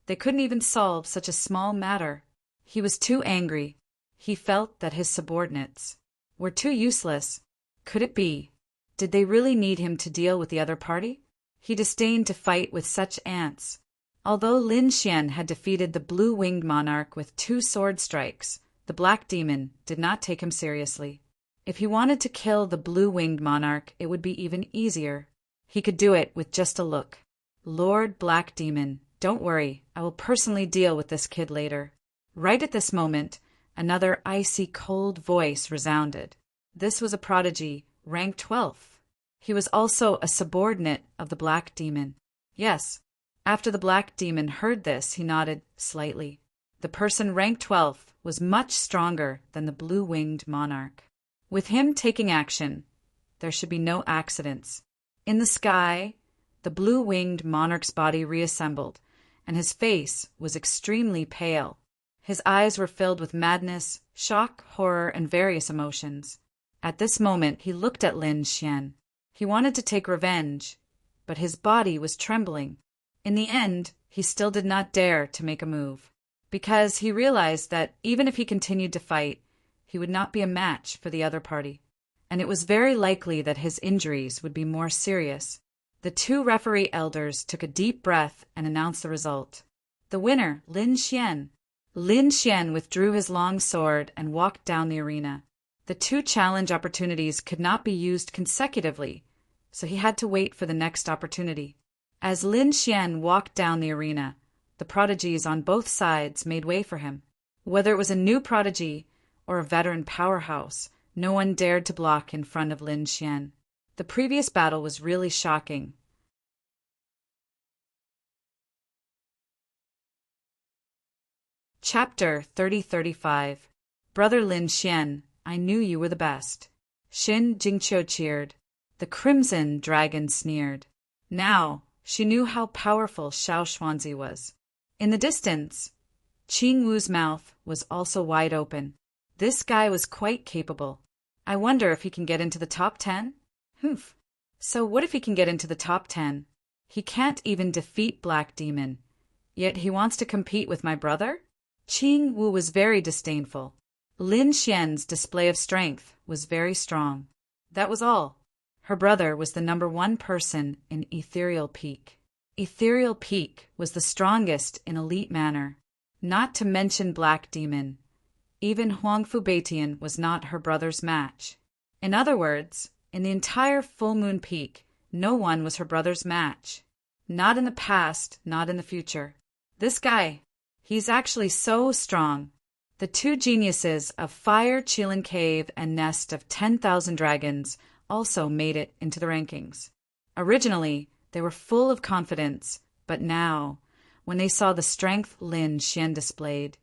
They couldn't even solve such a small matter. He was too angry. He felt that his subordinates were too useless. Could it be? Did they really need him to deal with the other party? He disdained to fight with such ants. Although Lin Xian had defeated the blue-winged monarch with 2 sword strikes, the black demon did not take him seriously. If he wanted to kill the blue-winged monarch, it would be even easier. He could do it with just a look. Lord Black Demon, don't worry, I will personally deal with this kid later. Right at this moment, another icy cold voice resounded. This was a prodigy, ranked 12th. He was also a subordinate of the Black Demon. Yes. After the Black Demon heard this, he nodded slightly. The person ranked 12th was much stronger than the blue-winged monarch. With him taking action, there should be no accidents. In the sky, the blue-winged monarch's body reassembled, and his face was extremely pale. His eyes were filled with madness, shock, horror, and various emotions. At this moment, he looked at Lin Xian. He wanted to take revenge, but his body was trembling. In the end, he still did not dare to make a move, because he realized that even if he continued to fight, he would not be a match for the other party, and it was very likely that his injuries would be more serious. The 2 referee elders took a deep breath and announced the result. The winner, Lin Xian. Lin Xian withdrew his long sword and walked down the arena. The 2 challenge opportunities could not be used consecutively, so he had to wait for the next opportunity. As Lin Xian walked down the arena, the prodigies on both sides made way for him. Whether it was a new prodigy or a veteran powerhouse, no one dared to block in front of Lin Xian. The previous battle was really shocking. Chapter 30-35. Brother Lin Xian, I knew you were the best. Xin Jingqiu cheered. The crimson dragon sneered. Now, she knew how powerful Xiao Xuanzi was. In the distance, Qing Wu's mouth was also wide open. This guy was quite capable. I wonder if he can get into the top 10? Humph. So what if he can get into the top 10? He can't even defeat Black Demon. Yet he wants to compete with my brother? Qing Wu was very disdainful. Lin Xian's display of strength was very strong. That was all. Her brother was the number 1 person in Ethereal Peak. Ethereal Peak was the strongest in elite manner. Not to mention Black Demon. Even Huangfu Beitian was not her brother's match. In other words, in the entire Full Moon Peak, no one was her brother's match. Not in the past, not in the future. This guy, he's actually so strong. The 2 geniuses of Fire Qilin Cave and Nest of 10,000 Dragons also made it into the rankings. Originally, they were full of confidence, but now, when they saw the strength Lin Xian displayed,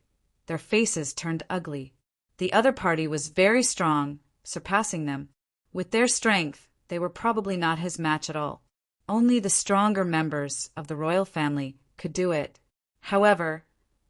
their faces turned ugly. The other party was very strong, surpassing them. With their strength, they were probably not his match at all. Only the stronger members of the royal family could do it. However,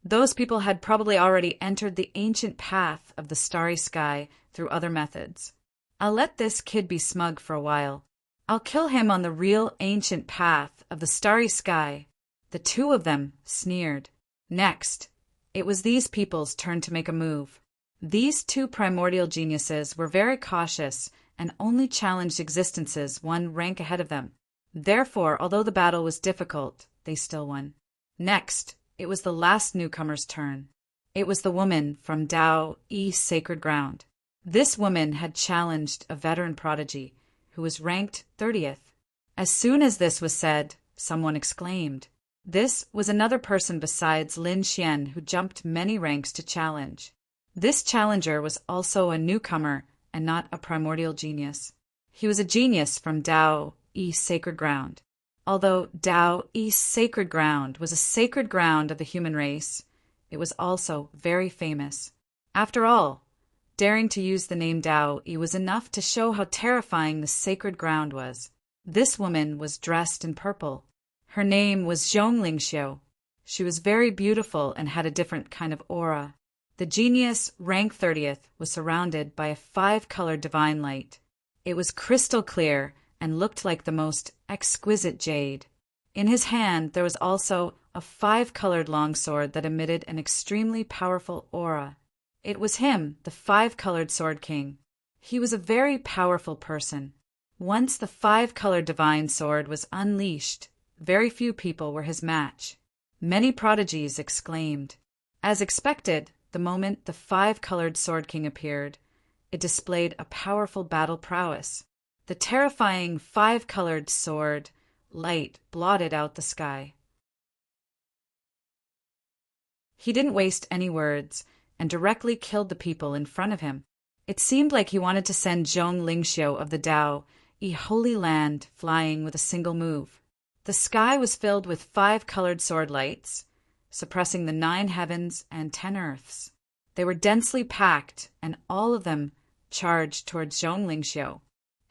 those people had probably already entered the ancient path of the starry sky through other methods. I'll let this kid be smug for a while. I'll kill him on the real ancient path of the starry sky. The 2 of them sneered. Next, it was these people's turn to make a move. These two primordial geniuses were very cautious and only challenged existences one rank ahead of them. Therefore, although the battle was difficult, they still won. Next, it was the last newcomer's turn. It was the woman from Tao Yi's sacred ground. This woman had challenged a veteran prodigy who was ranked 30th. As soon as this was said, someone exclaimed. This was another person besides Lin Xian who jumped many ranks to challenge. This challenger was also a newcomer and not a primordial genius. He was a genius from Tao Yi's sacred ground. Although Tao Yi's sacred ground was a sacred ground of the human race, it was also very famous. After all, daring to use the name Tao Yi was enough to show how terrifying the sacred ground was. This woman was dressed in purple. Her name was Lingxiu. She was very beautiful and had a different kind of aura. The genius, rank 30th, was surrounded by a 5-colored divine light. It was crystal clear and looked like the most exquisite jade. In his hand there was also a 5-colored longsword that emitted an extremely powerful aura. It was him, the 5-colored Sword King. He was a very powerful person. Once the 5-colored divine sword was unleashed, very few people were his match. Many prodigies exclaimed. As expected, the moment the 5-colored Sword King appeared, it displayed a powerful battle prowess. The terrifying 5-colored sword light blotted out the sky. He didn't waste any words and directly killed the people in front of him. It seemed like he wanted to send Lingxiu of the Tao Yi Holy Land flying with a single move. The sky was filled with 5-colored sword lights, suppressing the 9 heavens and 10 earths. They were densely packed, and all of them charged towards Lingxiu.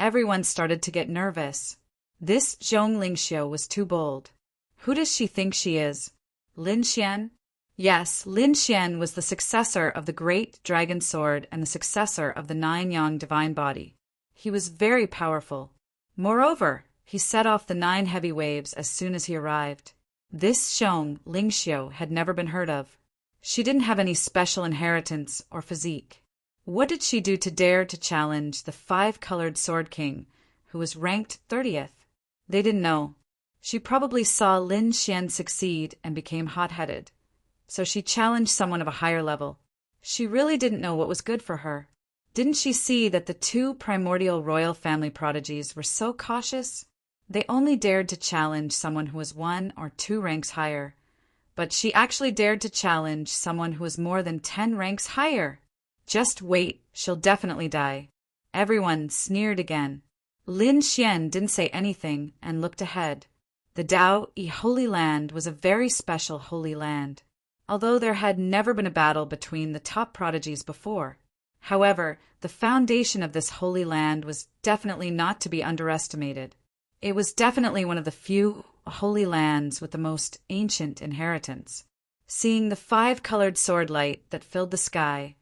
Everyone started to get nervous. This Lingxiu was too bold. Who does she think she is? Lin Xian? Yes, Lin Xian was the successor of the great dragon sword and the successor of the 9-yang divine body. He was very powerful. Moreover, he set off the 9 heavy waves as soon as he arrived. This Lingxiu had never been heard of. She didn't have any special inheritance or physique. What did she do to dare to challenge the 5-colored Sword King, who was ranked 30th? They didn't know. She probably saw Lin Xian succeed and became hot-headed. So she challenged someone of a higher level. She really didn't know what was good for her. Didn't she see that the 2 primordial royal family prodigies were so cautious? They only dared to challenge someone who was 1 or 2 ranks higher. But she actually dared to challenge someone who was more than 10 ranks higher. Just wait, she'll definitely die. Everyone sneered again. Lin Xian didn't say anything and looked ahead. The Tao Yi Holy Land was a very special holy land, although there had never been a battle between the top prodigies before. However, the foundation of this holy land was definitely not to be underestimated. It was definitely one of the few holy lands with the most ancient inheritance. Seeing the 5-colored sword light that filled the sky,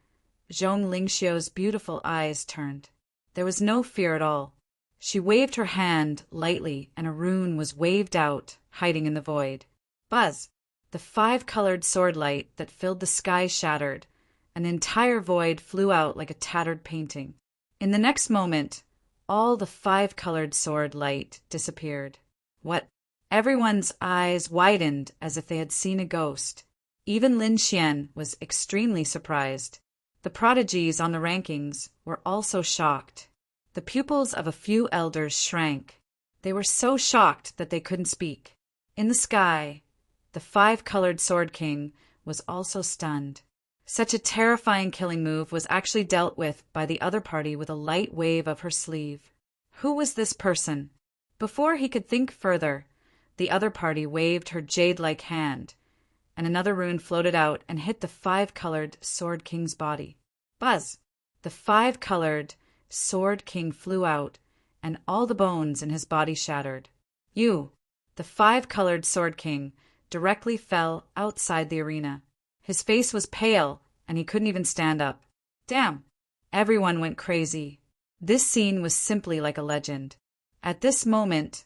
Lingxiu's beautiful eyes turned. There was no fear at all. She waved her hand lightly and a rune was waved out, hiding in the void. Buzz! The 5-colored sword light that filled the sky shattered. An entire void flew out like a tattered painting. In the next moment, all the 5-colored sword light disappeared. What? Everyone's eyes widened as if they had seen a ghost. Even Lin Xian was extremely surprised. The prodigies on the rankings were also shocked. The pupils of a few elders shrank. They were so shocked that they couldn't speak. In the sky, the 5-colored Sword King was also stunned. Such a terrifying killing move was actually dealt with by the other party with a light wave of her sleeve. Who was this person? Before he could think further, the other party waved her jade-like hand, and another rune floated out and hit the 5-colored Sword King's body. Buzz! The 5-colored Sword King flew out, and all the bones in his body shattered. The 5-colored Sword King, directly fell outside the arena. His face was pale, and he couldn't even stand up. Damn! Everyone went crazy. This scene was simply like a legend. At this moment,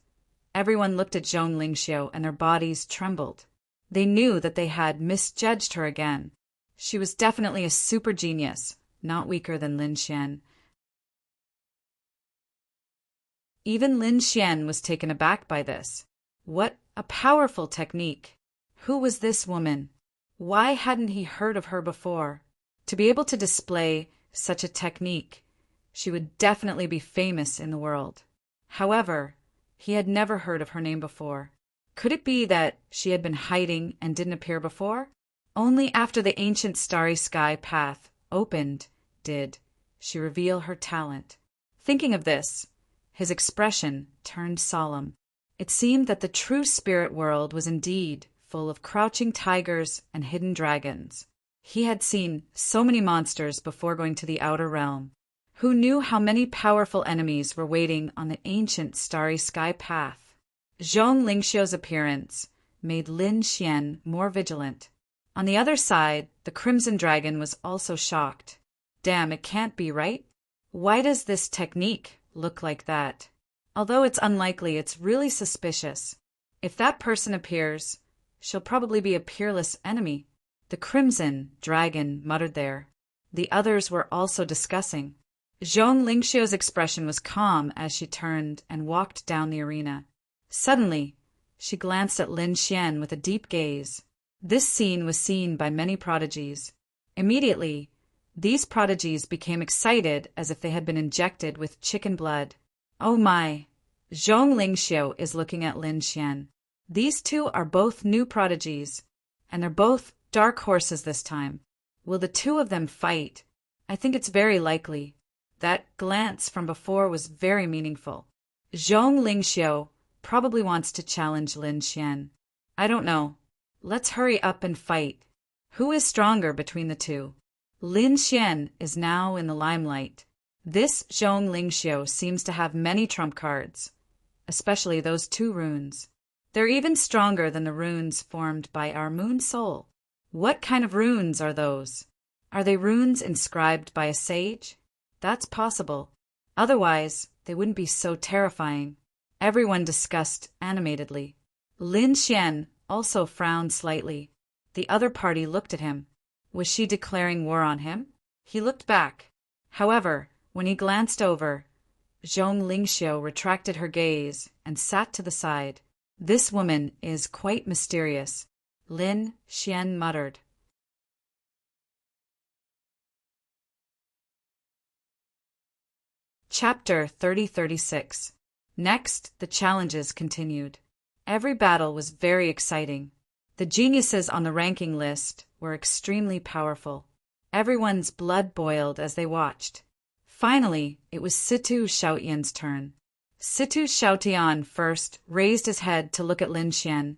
everyone looked at Lingxiu and their bodies trembled. They knew that they had misjudged her again. She was definitely a super genius, not weaker than Lin Xian. Even Lin Xian was taken aback by this. What a powerful technique! Who was this woman? Why hadn't he heard of her before? To be able to display such a technique, she would definitely be famous in the world. However, he had never heard of her name before. Could it be that she had been hiding and didn't appear before? Only after the ancient starry sky path opened did she reveal her talent. Thinking of this, his expression turned solemn. It seemed that the true spirit world was indeed full of crouching tigers and hidden dragons. He had seen so many monsters before going to the outer realm. Who knew how many powerful enemies were waiting on the ancient starry sky path? Zhong Lingxiu's appearance made Lin Xian more vigilant. On the other side, the Crimson Dragon was also shocked. Damn, it can't be right. Why does this technique look like that? Although it's unlikely, it's really suspicious. If that person appears, she'll probably be a peerless enemy. The Crimson Dragon muttered there. The others were also discussing. Zhong Lingxiu's expression was calm as she turned and walked down the arena. Suddenly, she glanced at Lin Xian with a deep gaze. This scene was seen by many prodigies. Immediately, these prodigies became excited as if they had been injected with chicken blood. Oh my! Zhong Lingxiu is looking at Lin Xian. These two are both new prodigies, and they're both dark horses this time. Will the two of them fight? I think it's very likely. That glance from before was very meaningful. Zhong Lingxiu probably wants to challenge Lin Xian. I don't know. Let's hurry up and fight. Who is stronger between the two? Lin Xian is now in the limelight. This Zhong Lingxiu seems to have many trump cards, especially those two runes. They're even stronger than the runes formed by our moon soul. What kind of runes are those? Are they runes inscribed by a sage? That's possible. Otherwise, they wouldn't be so terrifying. Everyone discussed animatedly. Lin Xian also frowned slightly. The other party looked at him. Was she declaring war on him? He looked back. However, when he glanced over, Zhong Lingxiu retracted her gaze and sat to the side. This woman is quite mysterious, Lin Xian muttered. Chapter 3036. Next, the challenges continued. Every battle was very exciting. The geniuses on the ranking list were extremely powerful. Everyone's blood boiled as they watched. Finally, it was Situ Xiaotian's turn. Situ Xiaotian first raised his head to look at Lin Xian,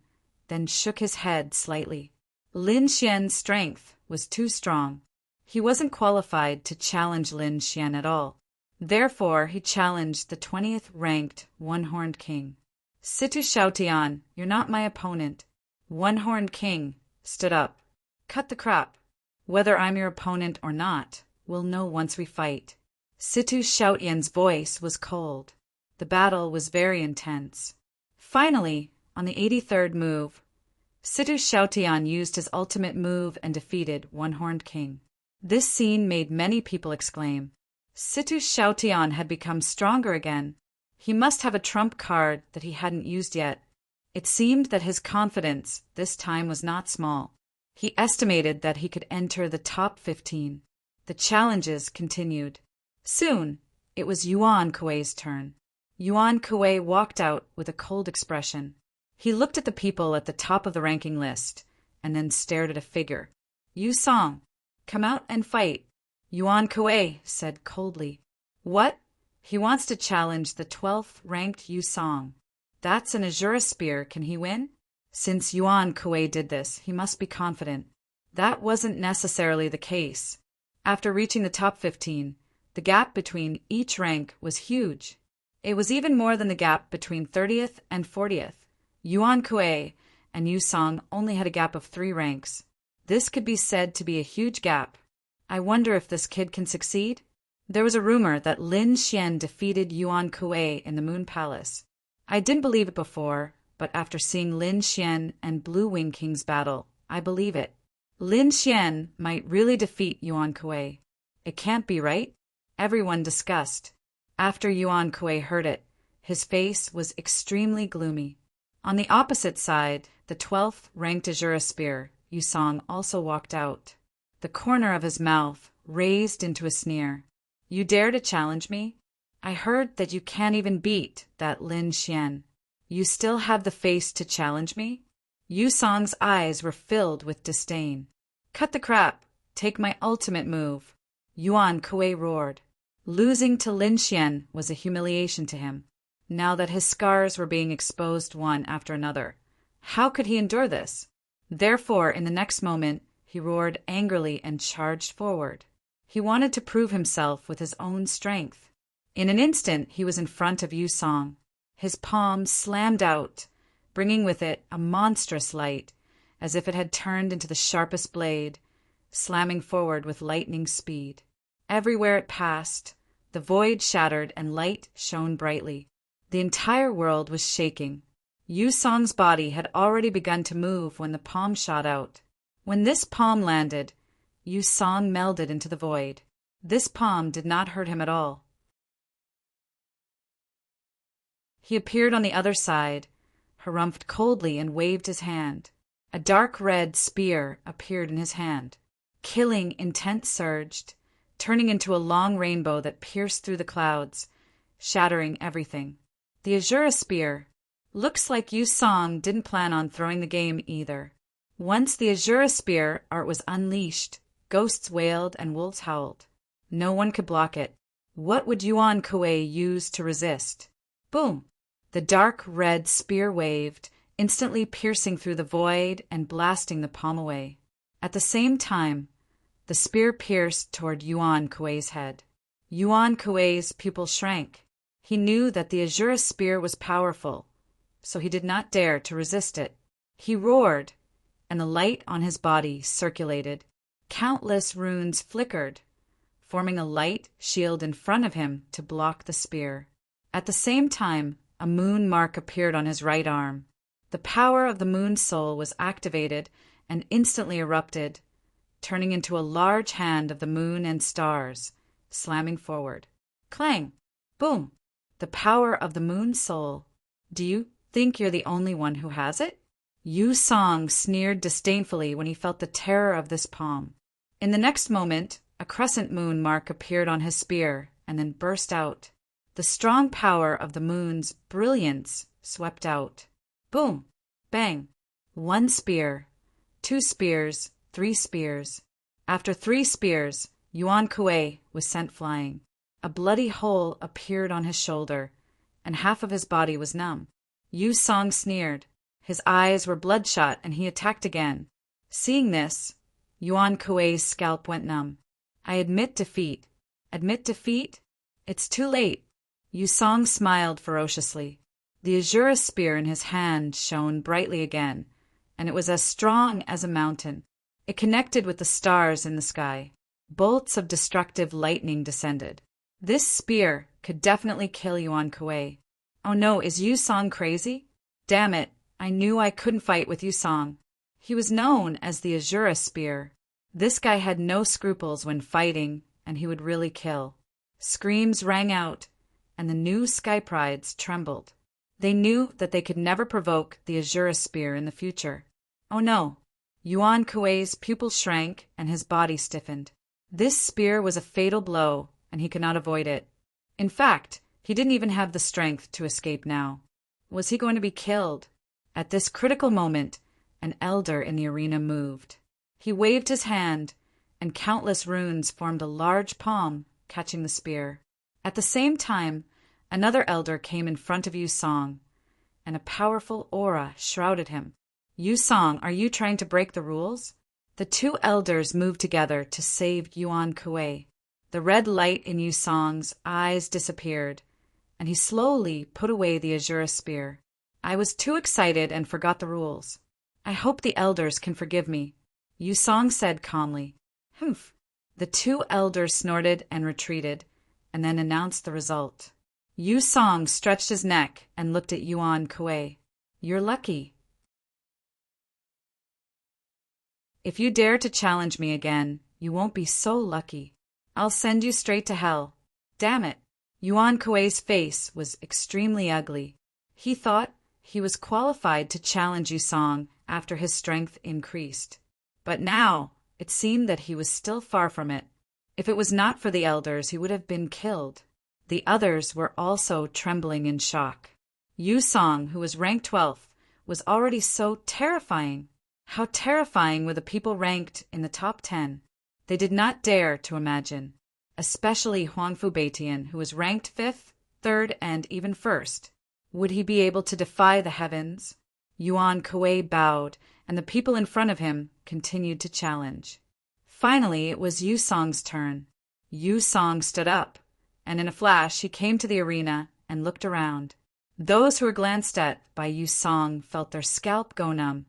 then shook his head slightly. Lin Xian's strength was too strong. He wasn't qualified to challenge Lin Xian at all. Therefore, he challenged the 20th ranked One-Horned King. Situ Xiaotian, you're not my opponent. One-Horned King stood up. Cut the crap. Whether I'm your opponent or not, we'll know once we fight. Situ Xiaotian's voice was cold. The battle was very intense. Finally, on the 83rd move, Situ Xiaotian used his ultimate move and defeated One-Horned King. This scene made many people exclaim. Situ Xiaotian had become stronger again. He must have a trump card that he hadn't used yet. It seemed that his confidence this time was not small. He estimated that he could enter the top 15. The challenges continued. Soon, it was Yuan Kuei's turn. Yuan Kuei walked out with a cold expression. He looked at the people at the top of the ranking list, and then stared at a figure. Yu Song, come out and fight. Yuan Kuei said coldly. What? He wants to challenge the 12th ranked Yu Song. That's an Azura spear. Can he win? Since Yuan Kuei did this, he must be confident. That wasn't necessarily the case. After reaching the top 15, the gap between each rank was huge. It was even more than the gap between 30th and 40th. Yuan Kuei and Yu Song only had a gap of 3 ranks. This could be said to be a huge gap. I wonder if this kid can succeed? There was a rumor that Lin Xian defeated Yuan Kuei in the Moon Palace. I didn't believe it before, but after seeing Lin Xian and Blue Wing King's battle, I believe it. Lin Xian might really defeat Yuan Kuei. It can't be right? Everyone discussed. After Yuan Kuei heard it, his face was extremely gloomy. On the opposite side, the 12th ranked Azura spear, Yusong, also walked out. The corner of his mouth raised into a sneer. You dare to challenge me? I heard that you can't even beat that Lin Xian. You still have the face to challenge me? Yusong's eyes were filled with disdain. Cut the crap. Take my ultimate move. Yuan Kuei roared. Losing to Lin Xian was a humiliation to him, now that his scars were being exposed one after another. How could he endure this? Therefore, in the next moment, he roared angrily and charged forward. He wanted to prove himself with his own strength. In an instant, he was in front of Yusong. His palm slammed out, bringing with it a monstrous light, as if it had turned into the sharpest blade, slamming forward with lightning speed. Everywhere it passed, the void shattered and light shone brightly. The entire world was shaking. Yusong's body had already begun to move when the palm shot out. When this palm landed, Yusong melded into the void. This palm did not hurt him at all. He appeared on the other side, harumphed coldly and waved his hand. A dark red spear appeared in his hand. Killing intent surged, turning into a long rainbow that pierced through the clouds, shattering everything. The Azura spear. Looks like Yusong didn't plan on throwing the game either. Once the Azura spear art was unleashed, ghosts wailed and wolves howled. No one could block it. What would Yuan Kuei use to resist? Boom! The dark red spear waved, instantly piercing through the void and blasting the palm away. At the same time, the spear pierced toward Yuan Kuei's head. Yuan Kuei's pupil shrank. He knew that the Azura spear was powerful, so he did not dare to resist it. He roared, and the light on his body circulated. Countless runes flickered, forming a light shield in front of him to block the spear. At the same time, a moon mark appeared on his right arm. The power of the moon soul was activated and instantly erupted, turning into a large hand of the moon and stars, slamming forward. Clang! Boom! The power of the moon soul. Do you think you're the only one who has it? Yusong sneered disdainfully when he felt the terror of this palm. In the next moment, a crescent moon mark appeared on his spear and then burst out. The strong power of the moon's brilliance swept out. Boom! Bang! 1 spear, 2 spears, 3 spears. After 3 spears, Yuan Kuei was sent flying. A bloody hole appeared on his shoulder, and half of his body was numb. Yusong sneered. His eyes were bloodshot, and he attacked again. Seeing this, Yuan Kuei's scalp went numb. I admit defeat. Admit defeat? It's too late. Yusong smiled ferociously. The Azura spear in his hand shone brightly again, and it was as strong as a mountain. It connected with the stars in the sky. Bolts of destructive lightning descended. This spear could definitely kill Yuan Kuei. Oh no, is Yusong crazy? Damn it, I knew I couldn't fight with Yusong. He was known as the Azura spear. This guy had no scruples when fighting, and he would really kill. Screams rang out, and the new Sky Prides trembled. They knew that they could never provoke the Azura spear in the future. Oh no! Yuan Kuei's pupil shrank and his body stiffened. This spear was a fatal blow, and he could not avoid it. In fact, he didn't even have the strength to escape now. Was he going to be killed? At this critical moment, an elder in the arena moved. He waved his hand, and countless runes formed a large palm, catching the spear. At the same time, another elder came in front of Yusong, and a powerful aura shrouded him. Yusong, are you trying to break the rules? The 2 elders moved together to save Yuan Kuei. The red light in Yusong's eyes disappeared, and he slowly put away the Azura spear. I was too excited and forgot the rules. I hope the elders can forgive me, Yusong said calmly. Humph. The 2 elders snorted and retreated, and then announced the result. Yusong stretched his neck and looked at Yuan Kuei. You're lucky. If you dare to challenge me again, you won't be so lucky. I'll send you straight to hell. Damn it. Yuan Kuei's face was extremely ugly. He thought he was qualified to challenge Yusong after his strength increased. But now, it seemed that he was still far from it. If it was not for the elders, he would have been killed. The others were also trembling in shock. Yusong, who was ranked 12th, was already so terrifying. How terrifying were the people ranked in the top 10? They did not dare to imagine. Especially Huangfu Beitian, who was ranked 5th, 3rd, and even 1st. Would he be able to defy the heavens? Yuan Kuei bowed, and the people in front of him continued to challenge. Finally, it was Yusong's turn. Yusong stood up, and in a flash he came to the arena and looked around. Those who were glanced at by Yusong felt their scalp go numb,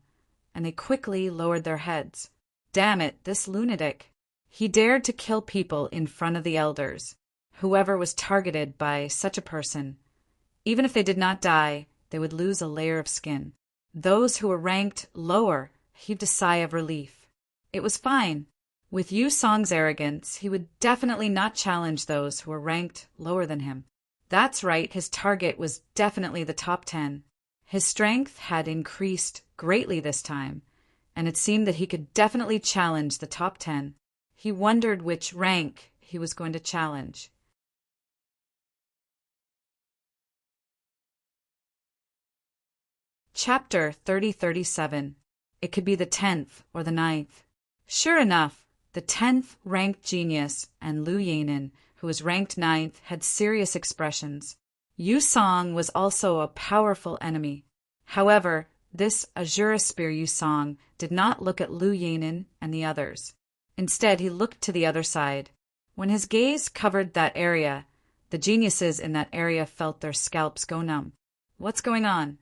and they quickly lowered their heads. Damn it, this lunatic! He dared to kill people in front of the elders. Whoever was targeted by such a person, even if they did not die, they would lose a layer of skin. Those who were ranked lower heaved a sigh of relief. It was fine. With Yusong's arrogance, he would definitely not challenge those who were ranked lower than him. That's right, his target was definitely the top 10. His strength had increased greatly this time, and it seemed that he could definitely challenge the top 10. He wondered which rank he was going to challenge. Chapter 3037. It could be the 10th or the 9th. Sure enough, the 10th ranked genius and Lu Yanin, who was ranked 9th, had serious expressions. Yusong was also a powerful enemy. However, this Azura Spear Yusong did not look at Lu Yanin and the others. Instead, he looked to the other side. When his gaze covered that area, the geniuses in that area felt their scalps go numb. What's going on?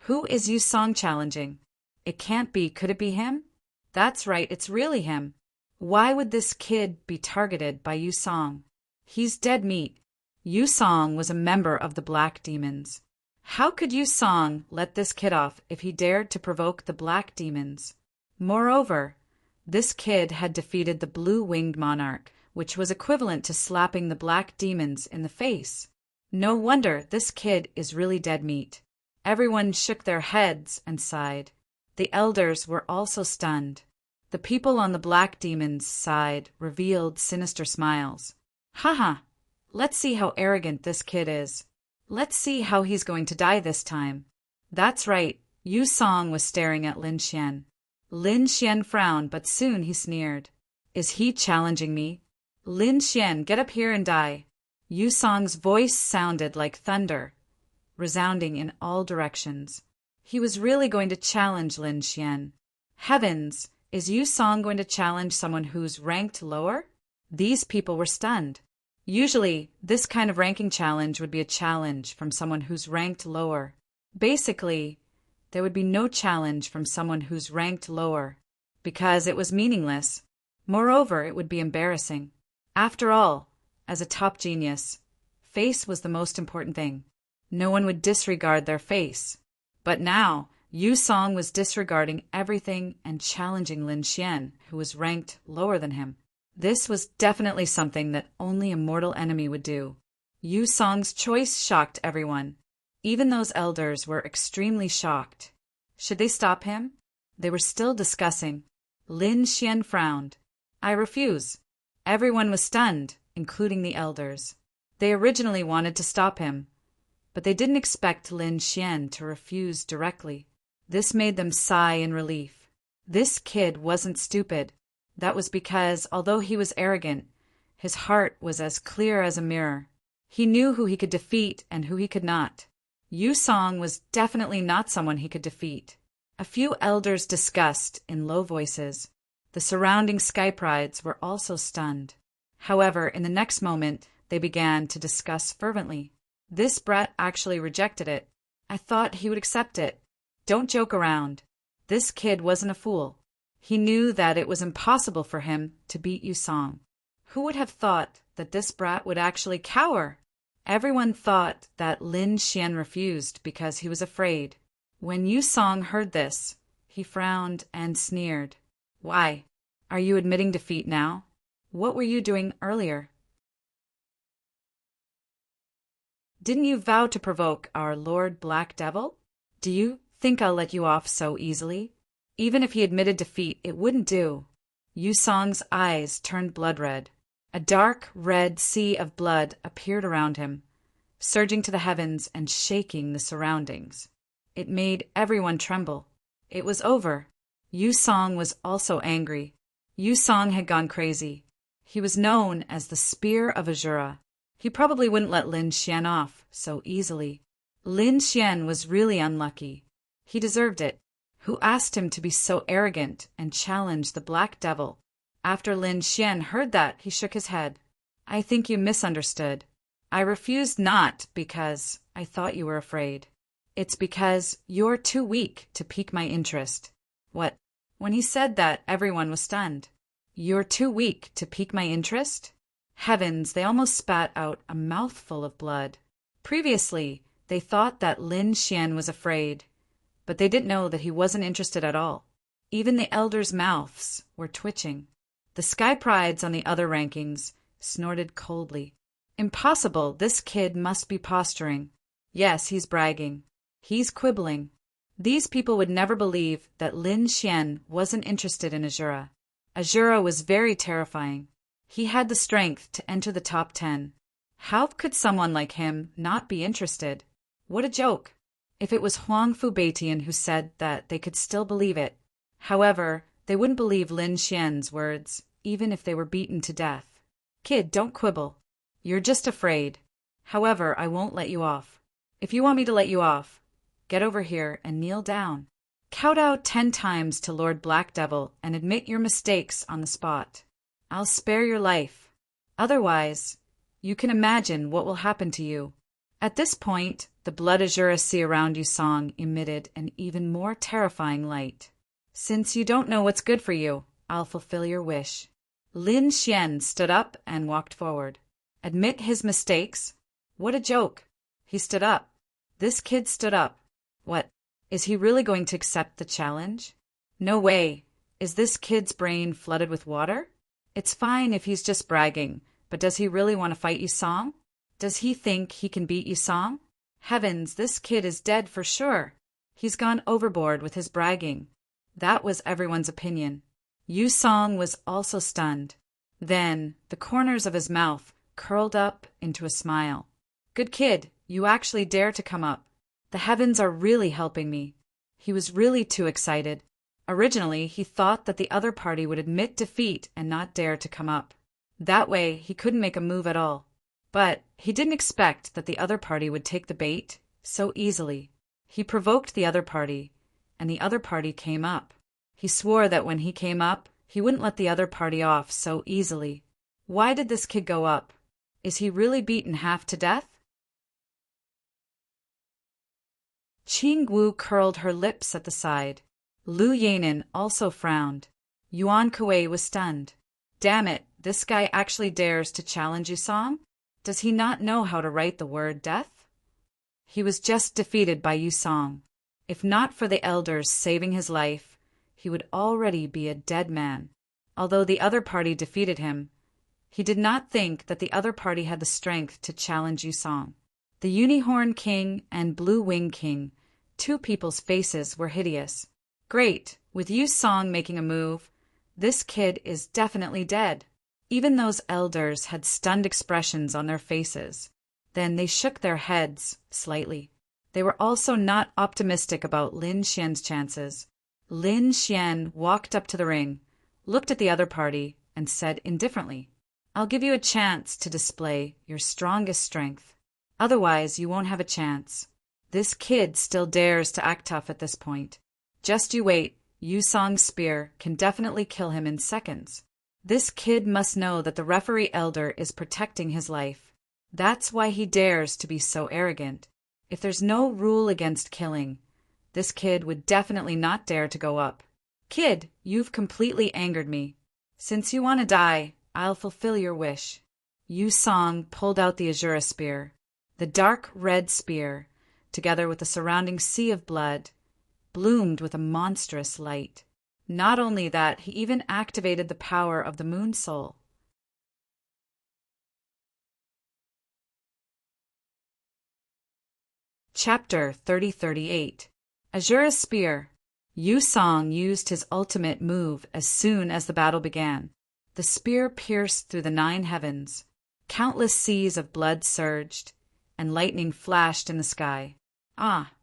Who is Yusong challenging? It can't be. Could it be him? That's right, it's really him. Why would this kid be targeted by Yusong? He's dead meat. Yusong was a member of the Black Demons. How could Yusong let this kid off if he dared to provoke the Black Demons? Moreover, this kid had defeated the Blue-Winged Monarch, which was equivalent to slapping the Black Demons in the face. No wonder this kid is really dead meat. Everyone shook their heads and sighed. The elders were also stunned. The people on the Black Demon's side revealed sinister smiles. Haha, let's see how arrogant this kid is. Let's see how he's going to die this time. That's right, Yusong was staring at Lin Xian. Lin Xian frowned, but soon he sneered. Is he challenging me? Lin Xian, get up here and die. Yusong's voice sounded like thunder, resounding in all directions. He was really going to challenge Lin Xian. Heavens, is Yusong going to challenge someone who's ranked lower? These people were stunned. Usually, this kind of ranking challenge would be a challenge from someone who's ranked lower. Basically, there would be no challenge from someone who's ranked lower, because it was meaningless. Moreover, it would be embarrassing. After all, as a top genius, face was the most important thing. No one would disregard their face. But now, Yusong was disregarding everything and challenging Lin Xian, who was ranked lower than him. This was definitely something that only a mortal enemy would do. Yusong's choice shocked everyone. Even those elders were extremely shocked. Should they stop him? They were still discussing. Lin Xian frowned. I refuse. Everyone was stunned, including the elders. They originally wanted to stop him, but they didn't expect Lin Xian to refuse directly. This made them sigh in relief. This kid wasn't stupid. That was because, although he was arrogant, his heart was as clear as a mirror. He knew who he could defeat and who he could not. Yusong was definitely not someone he could defeat. A few elders discussed in low voices. The surrounding sky prides were also stunned. However, in the next moment, they began to discuss fervently. This brat actually rejected it. I thought he would accept it. Don't joke around. This kid wasn't a fool. He knew that it was impossible for him to beat Yusong. Who would have thought that this brat would actually cower? Everyone thought that Lin Xian refused because he was afraid. When Yusong heard this, he frowned and sneered. Why? Are you admitting defeat now? What were you doing earlier? Didn't you vow to provoke our Lord Black Devil? Do you think I'll let you off so easily? Even if he admitted defeat, it wouldn't do. Yusong's eyes turned blood-red. A dark, red sea of blood appeared around him, surging to the heavens and shaking the surroundings. It made everyone tremble. It was over. Yusong was also angry. Yusong had gone crazy. He was known as the Spear of Azura. He probably wouldn't let Lin Xian off so easily. Lin Xian was really unlucky. He deserved it. Who asked him to be so arrogant and challenge the Black Devil? After Lin Xian heard that, he shook his head. I think you misunderstood. I refused not because I thought you were afraid. It's because you're too weak to pique my interest. What? When he said that, everyone was stunned. You're too weak to pique my interest? Heavens, they almost spat out a mouthful of blood. Previously, they thought that Lin Xian was afraid, but they didn't know that he wasn't interested at all. Even the elders' mouths were twitching. The Sky Prides on the other rankings snorted coldly. Impossible, this kid must be posturing. Yes, he's bragging. He's quibbling. These people would never believe that Lin Xian wasn't interested in Azura. Azura was very terrifying. He had the strength to enter the top 10. How could someone like him not be interested? What a joke. If it was Huang Fubatian who said that, they could still believe it. However, they wouldn't believe Lin Xian's words, even if they were beaten to death. Kid, don't quibble. You're just afraid. However, I won't let you off. If you want me to let you off, get over here and kneel down. Kowtow 10 times to Lord Black Devil and admit your mistakes on the spot. I'll spare your life. Otherwise, you can imagine what will happen to you. At this point, the blood azure sea around Yusong emitted an even more terrifying light. Since you don't know what's good for you, I'll fulfill your wish. Lin Xian stood up and walked forward. Admit his mistakes? What a joke. He stood up. This kid stood up. What? Is he really going to accept the challenge? No way. Is this kid's brain flooded with water? It's fine if he's just bragging, but does he really want to fight Yusong? Does he think he can beat Yusong? Heavens, this kid is dead for sure. He's gone overboard with his bragging. That was everyone's opinion. Yusong was also stunned. Then, the corners of his mouth curled up into a smile. Good kid, you actually dare to come up. The heavens are really helping me. He was really too excited. Originally, he thought that the other party would admit defeat and not dare to come up. That way, he couldn't make a move at all. But he didn't expect that the other party would take the bait so easily. He provoked the other party, and the other party came up. He swore that when he came up, he wouldn't let the other party off so easily. Why did this kid go up? Is he really beaten half to death? Qing Wu curled her lips at the side. Lu Yanin also frowned. Yuan Kuei was stunned. Damn it, this guy actually dares to challenge Yusong? Does he not know how to write the word death? He was just defeated by Yusong. If not for the elders saving his life, he would already be a dead man. Although the other party defeated him, he did not think that the other party had the strength to challenge Yusong. The Unicorn King and Blue Wing King, two people's faces were hideous. Great, with Yusong making a move, this kid is definitely dead. Even those elders had stunned expressions on their faces. Then they shook their heads slightly. They were also not optimistic about Lin Xian's chances. Lin Xian walked up to the ring, looked at the other party, and said indifferently, I'll give you a chance to display your strongest strength. Otherwise, you won't have a chance. This kid still dares to act tough at this point. Just you wait, Yusong's spear can definitely kill him in seconds. This kid must know that the referee elder is protecting his life. That's why he dares to be so arrogant. If there's no rule against killing, this kid would definitely not dare to go up. Kid, you've completely angered me. Since you want to die, I'll fulfill your wish. Yusong pulled out the Azura spear. The dark red spear, together with the surrounding sea of blood, bloomed with a monstrous light. Not only that, he even activated the power of the Moon Soul. Chapter 3038. Azura's Spear. Yu Song used his ultimate move as soon as the battle began. The spear pierced through the 9 heavens. Countless seas of blood surged, and lightning flashed in the sky. Ah!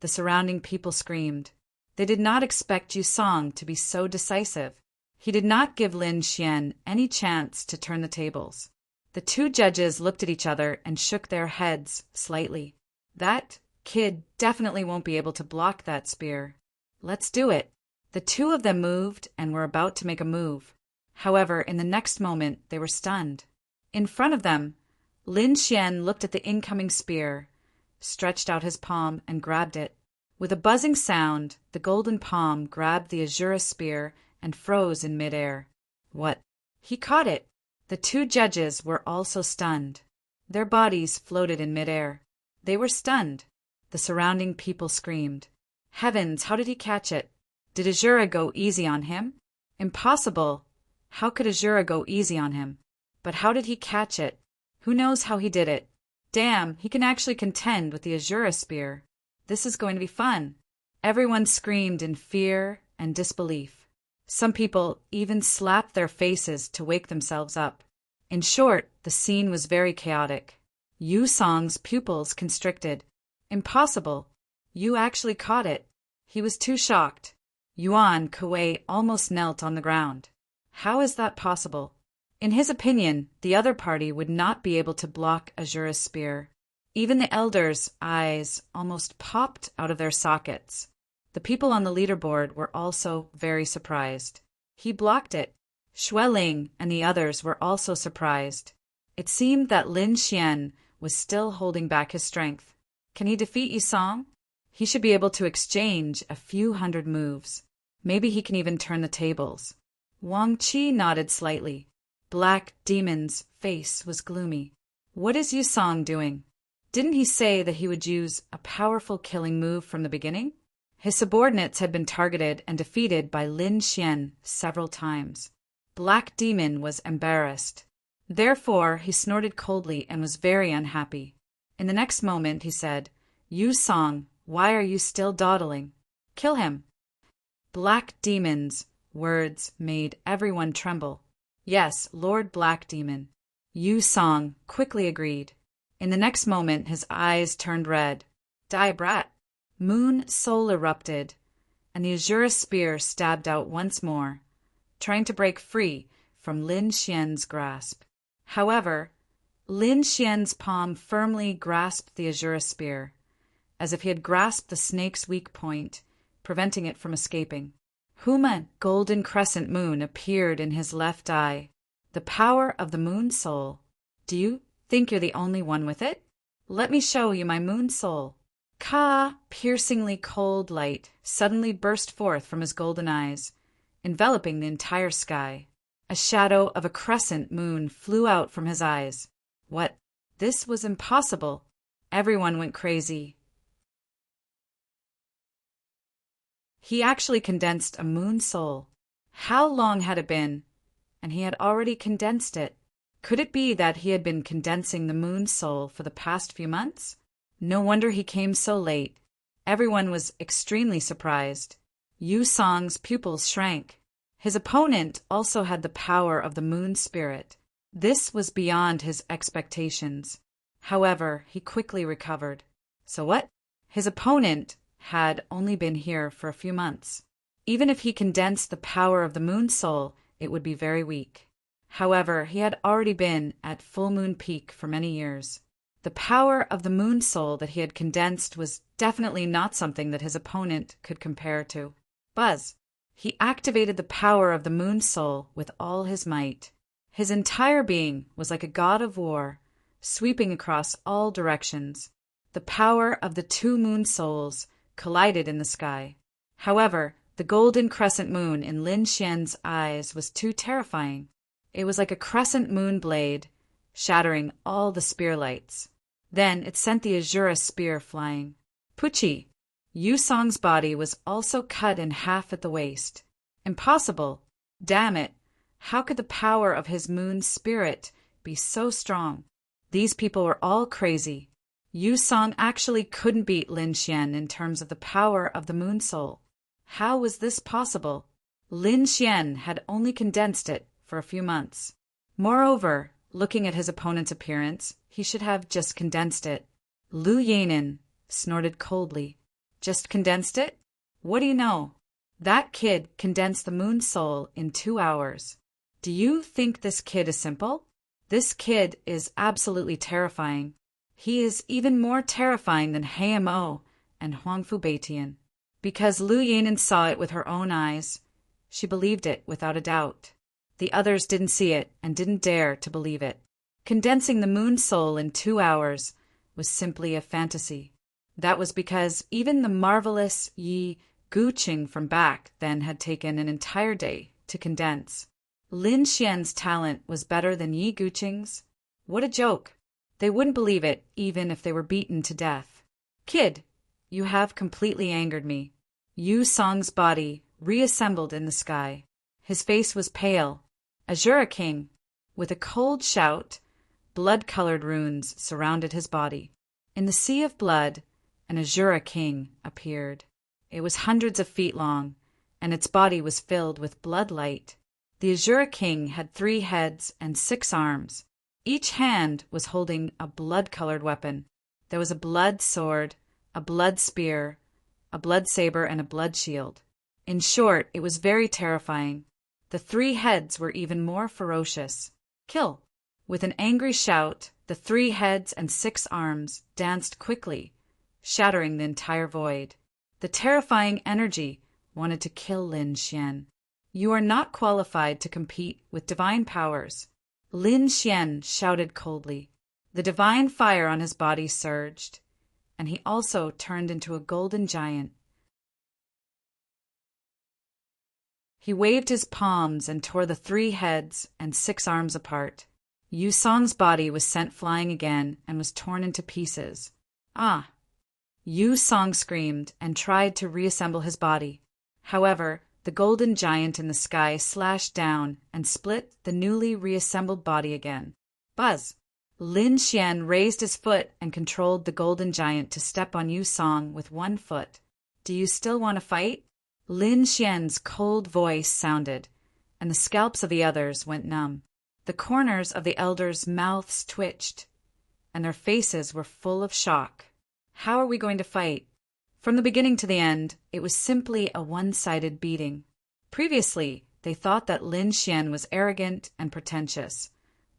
The surrounding people screamed. They did not expect Yu Song to be so decisive. He did not give Lin Xian any chance to turn the tables. The 2 judges looked at each other and shook their heads slightly. That kid definitely won't be able to block that spear. Let's do it. The 2 of them moved and were about to make a move. However, in the next moment, they were stunned. In front of them, Lin Xian looked at the incoming spear, stretched out his palm, and grabbed it. With a buzzing sound, the golden palm grabbed the Azura spear and froze in midair. What? He caught it! The 2 judges were also stunned. Their bodies floated in midair. They were stunned. The surrounding people screamed. Heavens, how did he catch it? Did Azura go easy on him? Impossible! How could Azura go easy on him? But how did he catch it? Who knows how he did it? Damn, he can actually contend with the Azura spear. This is going to be fun. Everyone screamed in fear and disbelief. Some people even slapped their faces to wake themselves up. In short, the scene was very chaotic. Yu Song's pupils constricted. Impossible! You actually caught it. He was too shocked. Yuan Kuei almost knelt on the ground. How is that possible? In his opinion, the other party would not be able to block Azura's spear. Even the elders' eyes almost popped out of their sockets. The people on the leaderboard were also very surprised. He blocked it. Xueling and the others were also surprised. It seemed that Lin Xian was still holding back his strength. Can he defeat Yu Song? He should be able to exchange a few hundred moves. Maybe he can even turn the tables. Wang Qi nodded slightly. Black Demon's face was gloomy. What is Yu Song doing? Didn't he say that he would use a powerful killing move from the beginning? His subordinates had been targeted and defeated by Lin Xian several times. Black Demon was embarrassed. Therefore, he snorted coldly and was very unhappy. In the next moment, he said, Yu Song, why are you still dawdling? Kill him. Black Demon's words made everyone tremble. Yes, Lord Black Demon. Yu Song quickly agreed. In the next moment, his eyes turned red. Die, brat! Moon soul erupted, and the Azura spear stabbed out once more, trying to break free from Lin Xian's grasp. However, Lin Xian's palm firmly grasped the Azura spear, as if he had grasped the snake's weak point, preventing it from escaping. Huma golden crescent moon appeared in his left eye. The power of the moon soul. Do you think you're the only one with it? Let me show you my moon soul. Ka, piercingly cold light suddenly burst forth from his golden eyes, enveloping the entire sky. A shadow of a crescent moon flew out from his eyes. What? This was impossible. Everyone went crazy. He actually condensed a moon soul. How long had it been? And he had already condensed it. Could it be that he had been condensing the moon soul for the past few months? No wonder he came so late. Everyone was extremely surprised. Yu Song's pupils shrank. His opponent also had the power of the moon spirit. This was beyond his expectations. However, he quickly recovered. So what? His opponent had only been here for a few months. Even if he condensed the power of the moon soul, it would be very weak. However, he had already been at full moon peak for many years. The power of the moon soul that he had condensed was definitely not something that his opponent could compare to. Buzz! He activated the power of the moon soul with all his might. His entire being was like a god of war, sweeping across all directions. The power of the 2 moon souls collided in the sky. However, the golden crescent moon in Lin Xian's eyes was too terrifying. It was like a crescent moon blade, shattering all the spear lights. Then it sent the Azura spear flying. Pucci! Yu Song's body was also cut in half at the waist. Impossible! Damn it! How could the power of his moon spirit be so strong? These people were all crazy. Yu Song actually couldn't beat Lin Xian in terms of the power of the Moon Soul. How was this possible? Lin Xian had only condensed it for a few months. Moreover, looking at his opponent's appearance, he should have just condensed it. Lu Yanin snorted coldly. Just condensed it? What do you know? That kid condensed the Moon Soul in 2 hours. Do you think this kid is simple? This kid is absolutely terrifying. He is even more terrifying than Mo and Huangfu Beitian. Because Lu Yanin saw it with her own eyes, she believed it without a doubt. The others didn't see it and didn't dare to believe it. Condensing the Moon Soul in 2 hours was simply a fantasy. That was because even the marvelous Yi Guqing from back then had taken an entire day to condense. Lin Xian's talent was better than Yi Guqing's? What a joke! They wouldn't believe it even if they were beaten to death. Kid, you have completely angered me. Yu Song's body reassembled in the sky. His face was pale. Azura King, with a cold shout, blood-colored runes surrounded his body. In the sea of blood, an Azura King appeared. It was hundreds of feet long, and its body was filled with blood light. The Azura King had 3 heads and 6 arms. Each hand was holding a blood-colored weapon. There was a blood sword, a blood spear, a blood saber, and a blood shield. In short, it was very terrifying. The 3 heads were even more ferocious. Kill! With an angry shout, the 3 heads and 6 arms danced quickly, shattering the entire void. The terrifying energy wanted to kill Lin Xian. You are not qualified to compete with divine powers. Lin Xian shouted coldly. The divine fire on his body surged, and he also turned into a golden giant. He waved his palms and tore the 3 heads and 6 arms apart. Yu Song's body was sent flying again and was torn into pieces. Ah! Yu Song screamed and tried to reassemble his body. However, the golden giant in the sky slashed down and split the newly reassembled body again. Buzz! Lin Xian raised his foot and controlled the golden giant to step on Yu Song with 1 foot. Do you still want to fight? Lin Xian's cold voice sounded, and the scalps of the others went numb. The corners of the elders' mouths twitched, and their faces were full of shock. How are we going to fight? From the beginning to the end, it was simply a one-sided beating. Previously, they thought that Lin Xian was arrogant and pretentious,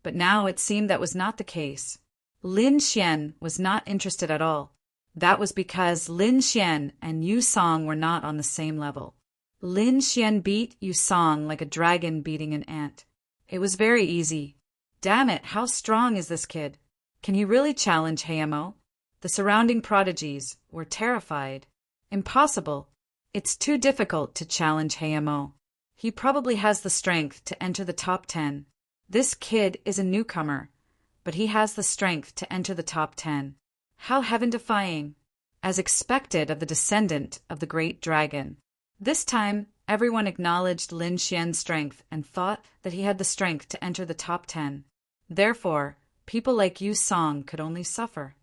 but now it seemed that was not the case. Lin Xian was not interested at all. That was because Lin Xian and Yu Song were not on the same level. Lin Xian beat Yu Song like a dragon beating an ant. It was very easy. Damn it, how strong is this kid? Can he really challenge Mo? The surrounding prodigies were terrified. Impossible. It's too difficult to challenge Mo. He probably has the strength to enter the top 10. This kid is a newcomer, but he has the strength to enter the top 10. How heaven-defying! As expected of the descendant of the great dragon. This time, everyone acknowledged Lin Xian's strength and thought that he had the strength to enter the top 10. Therefore, people like Yu Song could only suffer.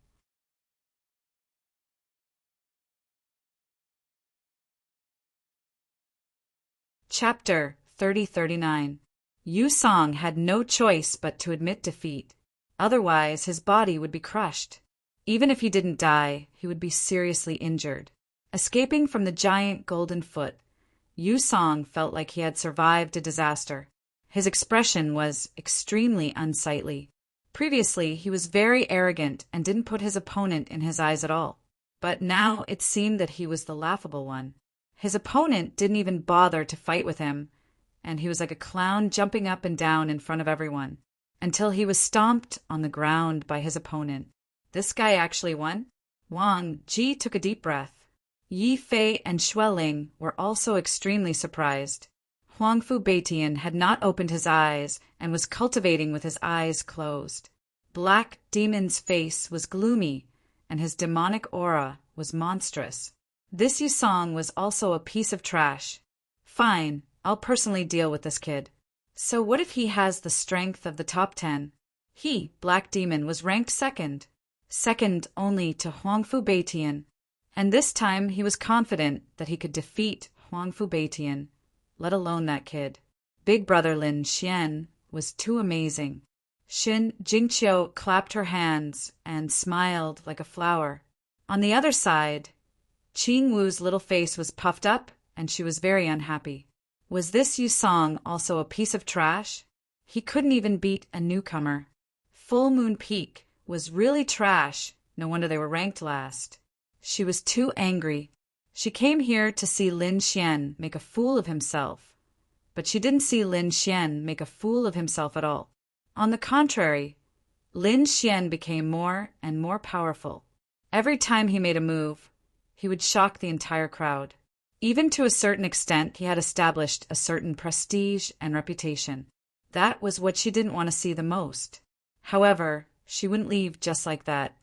Chapter 3039. Yu Song had no choice but to admit defeat. Otherwise, his body would be crushed. Even if he didn't die, he would be seriously injured. Escaping from the giant golden foot, Yu Song felt like he had survived a disaster. His expression was extremely unsightly. Previously, he was very arrogant and didn't put his opponent in his eyes at all. But now it seemed that he was the laughable one. His opponent didn't even bother to fight with him, and he was like a clown jumping up and down in front of everyone, until he was stomped on the ground by his opponent. This guy actually won? Wang Ji took a deep breath. Yi Fei and Xueling were also extremely surprised. Huangfu Beitian had not opened his eyes and was cultivating with his eyes closed. Black Demon's face was gloomy, and his demonic aura was monstrous. This Yu Song was also a piece of trash. Fine, I'll personally deal with this kid. So what if he has the strength of the top 10? He, Black Demon, was ranked second. second only to Huangfu Beitian, and this time he was confident that he could defeat Huangfu Beitian, let alone that kid. Big brother Lin Xian was too amazing. Xin Jingqiu clapped her hands and smiled like a flower. On the other side, Qing Wu's little face was puffed up and she was very unhappy. Was this Yu Song also a piece of trash? He couldn't even beat a newcomer. Full Moon Peak was really trash, no wonder they were ranked last. She was too angry. She came here to see Lin Xian make a fool of himself, but she didn't see Lin Xian make a fool of himself at all. On the contrary, Lin Xian became more and more powerful. Every time he made a move, he would shock the entire crowd. Even to a certain extent, he had established a certain prestige and reputation. That was what she didn't want to see the most. However, she wouldn't leave just like that.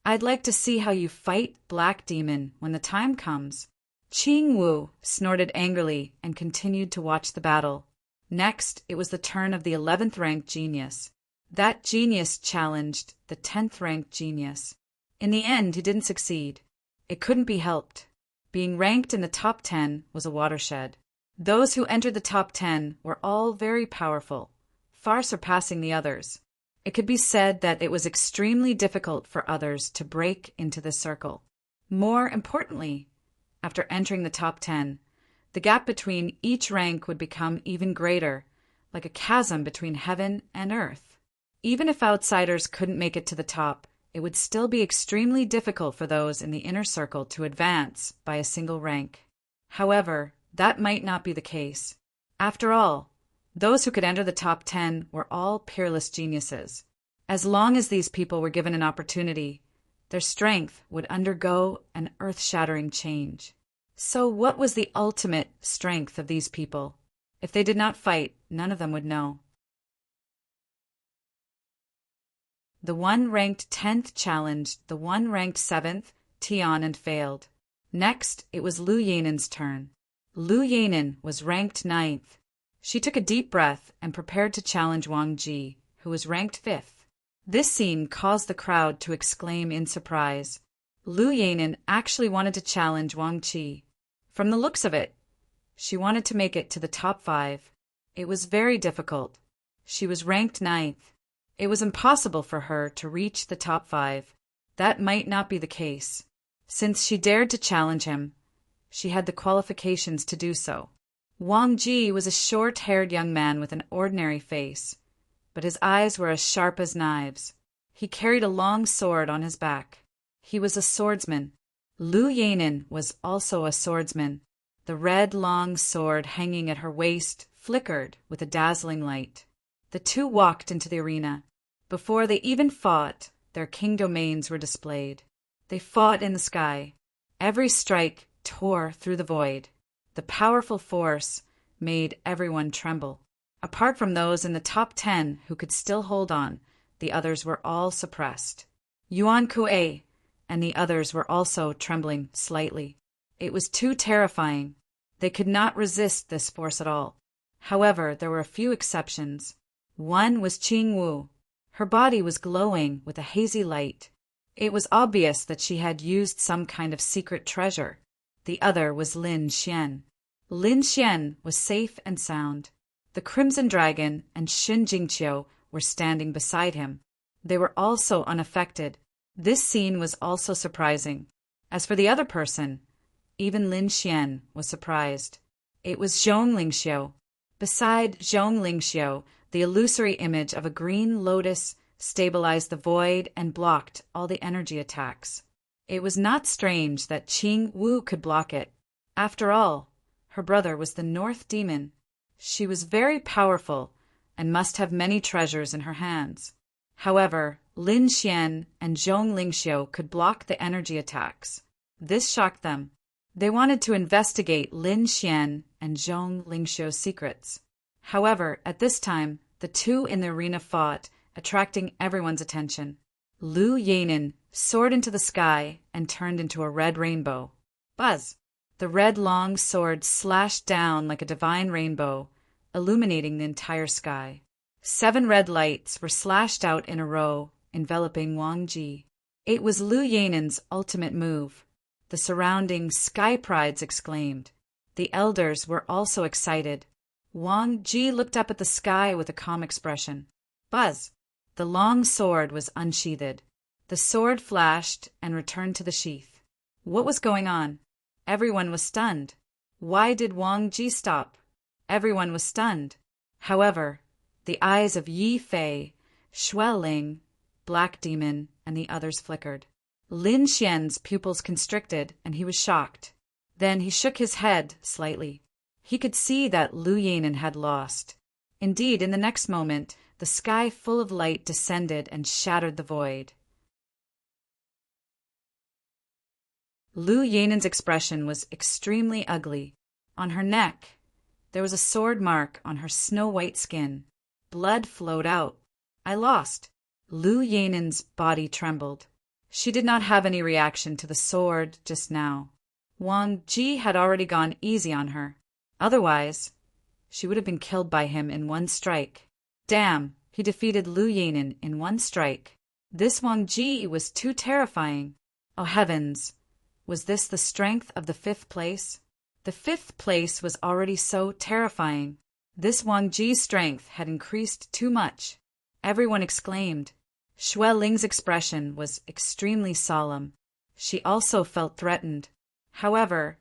I'd like to see how you fight Black Demon when the time comes. Qing Wu snorted angrily and continued to watch the battle. Next, it was the turn of the 11th ranked genius. That genius challenged the 10th ranked genius. In the end, he didn't succeed. It couldn't be helped. Being ranked in the top 10 was a watershed. Those who entered the top 10 were all very powerful, far surpassing the others. It could be said that it was extremely difficult for others to break into the circle. More importantly, after entering the top 10, the gap between each rank would become even greater, like a chasm between heaven and earth. Even if outsiders couldn't make it to the top, it would still be extremely difficult for those in the inner circle to advance by a single rank. However, that might not be the case. After all, those who could enter the top 10 were all peerless geniuses. As long as these people were given an opportunity, their strength would undergo an earth-shattering change. So what was the ultimate strength of these people? If they did not fight, none of them would know. The one ranked 10th challenged the one ranked 7th, Tian, and failed. Next, it was Lu Yanen's turn. Lu Yanen was ranked 9th. She took a deep breath and prepared to challenge Wang Ji, who was ranked 5th. This scene caused the crowd to exclaim in surprise. Lu Yanen actually wanted to challenge Wang Ji. From the looks of it, she wanted to make it to the top 5. It was very difficult. She was ranked 9th. It was impossible for her to reach the top 5. That might not be the case. Since she dared to challenge him, she had the qualifications to do so. Wang Ji was a short-haired young man with an ordinary face, but his eyes were as sharp as knives. He carried a long sword on his back. He was a swordsman. Lu Yanen was also a swordsman. The red long sword hanging at her waist flickered with a dazzling light. The two walked into the arena. Before they even fought, their king domains were displayed. They fought in the sky. Every strike tore through the void. The powerful force made everyone tremble. Apart from those in the top 10 who could still hold on, the others were all suppressed. Yuan Kuei and the others were also trembling slightly. It was too terrifying. They could not resist this force at all. However, there were a few exceptions. One was Qing Wu. Her body was glowing with a hazy light. It was obvious that she had used some kind of secret treasure. The other was Lin Xian. Lin Xian was safe and sound. The Crimson Dragon and Xin Jingqiu were standing beside him. They were also unaffected. This scene was also surprising. As for the other person, even Lin Xian was surprised. It was Zhong Lingxiu. Beside Zhong Lingxiu, the illusory image of a green lotus stabilized the void and blocked all the energy attacks. It was not strange that Qing Wu could block it. After all, her brother was the North Demon. She was very powerful and must have many treasures in her hands. However, Lin Xian and Zhong Lingxiu could block the energy attacks. This shocked them. They wanted to investigate Lin Xian and Zhong Lingxiu's secrets. However, at this time, the two in the arena fought, attracting everyone's attention. Lu Yanen soared into the sky and turned into a red rainbow. Buzz! The red long sword slashed down like a divine rainbow, illuminating the entire sky. 7 red lights were slashed out in a row, enveloping Wang Ji. It was Lu Yanen's ultimate move. The surrounding sky prides exclaimed. The elders were also excited. Wang Ji looked up at the sky with a calm expression. Buzz! The long sword was unsheathed. The sword flashed and returned to the sheath. What was going on? Everyone was stunned. Why did Wang Ji stop? Everyone was stunned. However, the eyes of Yi Fei, Xue Ling, Black Demon, and the others flickered. Lin Xian's pupils constricted, and he was shocked. Then he shook his head slightly. He could see that Lu Yanen had lost. Indeed, in the next moment, the sky full of light descended and shattered the void. Lu Yanen's expression was extremely ugly. On her neck, there was a sword mark on her snow-white skin. Blood flowed out. I lost. Lu Yanen's body trembled. She did not have any reaction to the sword just now. Wang Ji had already gone easy on her. Otherwise, she would have been killed by him in one strike. Damn, he defeated Lu Yanen in one strike. This Wang Ji was too terrifying. Oh heavens! Was this the strength of the 5th place? The 5th place was already so terrifying. This Wang Ji's strength had increased too much. Everyone exclaimed. Xue Ling's expression was extremely solemn. She also felt threatened. However,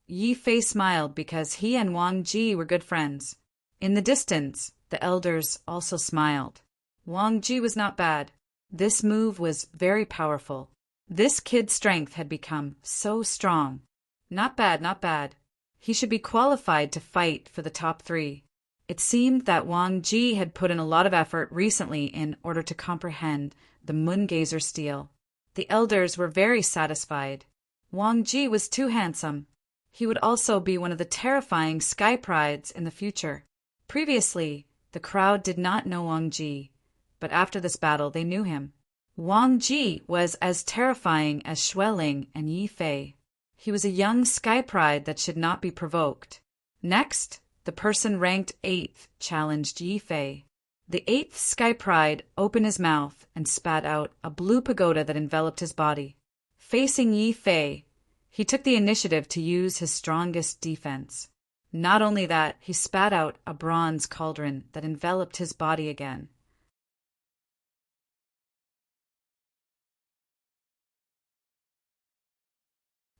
Yi Fei smiled because he and Wang Ji were good friends. In the distance, the elders also smiled. Wang Ji was not bad. This move was very powerful. This kid's strength had become so strong. Not bad, not bad. He should be qualified to fight for the top 3. It seemed that Wang Ji had put in a lot of effort recently in order to comprehend the Moongazer steel. The elders were very satisfied. Wang Ji was too handsome. He would also be one of the terrifying sky prides in the future. Previously, the crowd did not know Wang Ji, but after this battle they knew him. Wang Ji was as terrifying as Xue Ling and Yi Fei. He was a young sky pride that should not be provoked. Next, the person ranked 8th challenged Yi Fei. The 8th sky pride opened his mouth and spat out a blue pagoda that enveloped his body. Facing Yi Fei, he took the initiative to use his strongest defense. Not only that, he spat out a bronze cauldron that enveloped his body again.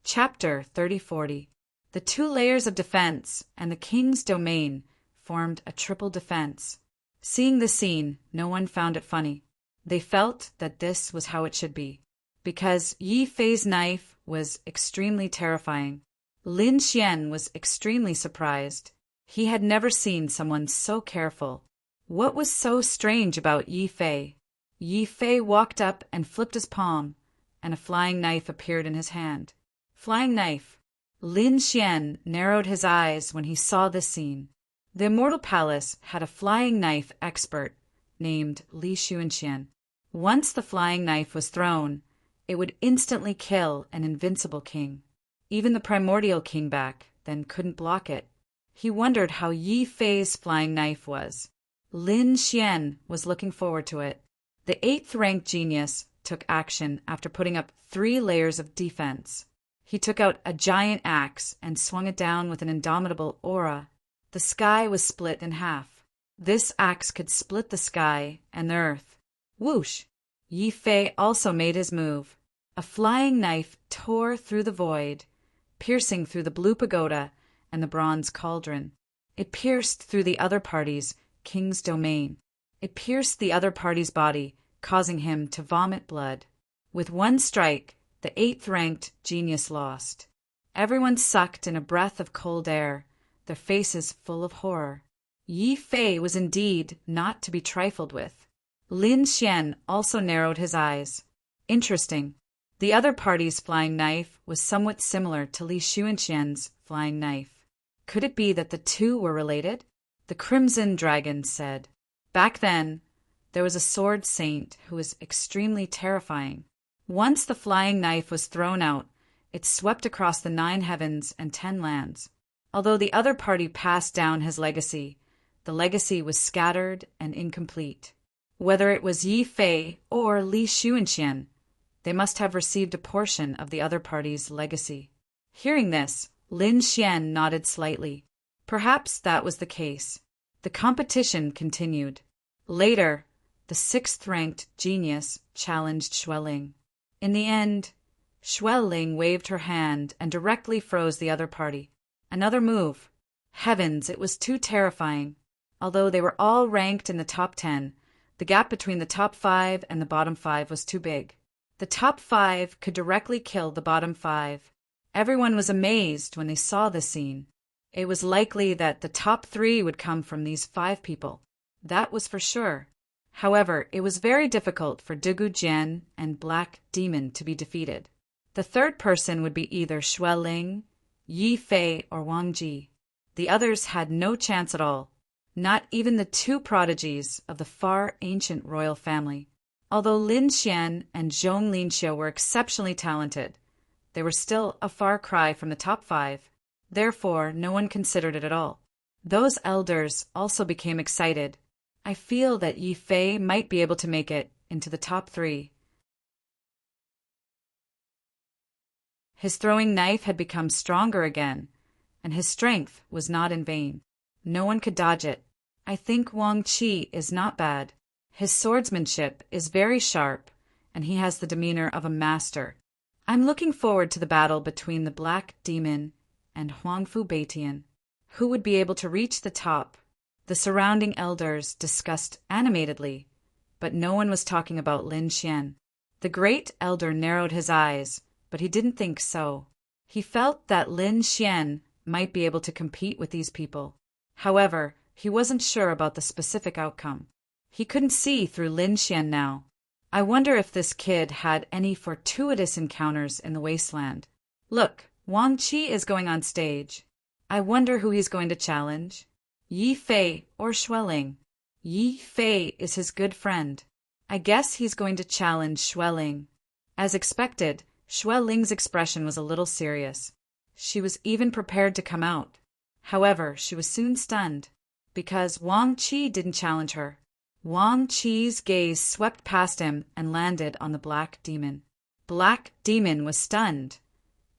Chapter 3040. The 2 layers of defense and the king's domain formed a triple defense. Seeing the scene, no one found it funny. They felt that this was how it should be. Because Yi Fei's knife was extremely terrifying. Lin Xian was extremely surprised. He had never seen someone so careful. What was so strange about Yi Fei? Yi Fei walked up and flipped his palm, and a flying knife appeared in his hand. Flying knife. Lin Xian narrowed his eyes when he saw this scene. The Immortal Palace had a flying knife expert named Li Xuanxian. Once the flying knife was thrown, it would instantly kill an invincible king. Even the primordial king back then couldn't block it. He wondered how Yi Fei's flying knife was. Lin Xian was looking forward to it. The 8th-ranked genius took action after putting up 3 layers of defense. He took out a giant axe and swung it down with an indomitable aura. The sky was split in half. This axe could split the sky and the earth. Whoosh! Yi Fei also made his move. A flying knife tore through the void, piercing through the blue pagoda and the bronze cauldron. It pierced through the other party's king's domain. It pierced the other party's body, causing him to vomit blood. With one strike, the 8th-ranked genius lost. Everyone sucked in a breath of cold air, their faces full of horror. Yi Fei was indeed not to be trifled with. Lin Xian also narrowed his eyes. Interesting. The other party's flying knife was somewhat similar to Li Xuanxian's flying knife. Could it be that the 2 were related? The Crimson Dragon said. Back then, there was a sword saint who was extremely terrifying. Once the flying knife was thrown out, it swept across the 9 heavens and 10 lands. Although the other party passed down his legacy, the legacy was scattered and incomplete. Whether it was Yi Fei or Li Xuanxian, They must have received a portion of the other party's legacy. Hearing this, Lin Xian nodded slightly. Perhaps that was the case. The competition continued. Later, the sixth-ranked genius challenged Xueling. In the end, Xueling waved her hand and directly froze the other party. Another move. Heavens, it was too terrifying. Although they were all ranked in the top 10, the gap between the top 5 and the bottom 5 was too big. The top 5 could directly kill the bottom 5. Everyone was amazed when they saw this scene. It was likely that the top 3 would come from these 5 people. That was for sure. However, it was very difficult for Dugu Jian and Black Demon to be defeated. The third person would be either Xueling, Yi Fei, or Wang Ji. The others had no chance at all. Not even the 2 prodigies of the far ancient royal family. Although Lin Xian and Zhong Linxiu were exceptionally talented, they were still a far cry from the top 5. Therefore, no one considered it at all. Those elders also became excited. I feel that Yi Fei might be able to make it into the top 3. His throwing knife had become stronger again, and his strength was not in vain. No one could dodge it. I think Wang Qi is not bad. His swordsmanship is very sharp, and he has the demeanor of a master. I'm looking forward to the battle between the Black Demon and Huangfu Beitian. Who would be able to reach the top? The surrounding elders discussed animatedly, but no one was talking about Lin Xian. The great elder narrowed his eyes, but he didn't think so. He felt that Lin Xian might be able to compete with these people. However, he wasn't sure about the specific outcome. He couldn't see through Lin Xian now. I wonder if this kid had any fortuitous encounters in the wasteland. Look, Wang Qi is going on stage. I wonder who he's going to challenge. Yi Fei or Xueling. Yi Fei is his good friend. I guess he's going to challenge Xueling. As expected, Xueling's expression was a little serious. She was even prepared to come out. However, she was soon stunned, because Wang Qi didn't challenge her. Wang Qi's gaze swept past him and landed on the Black Demon. Black Demon was stunned.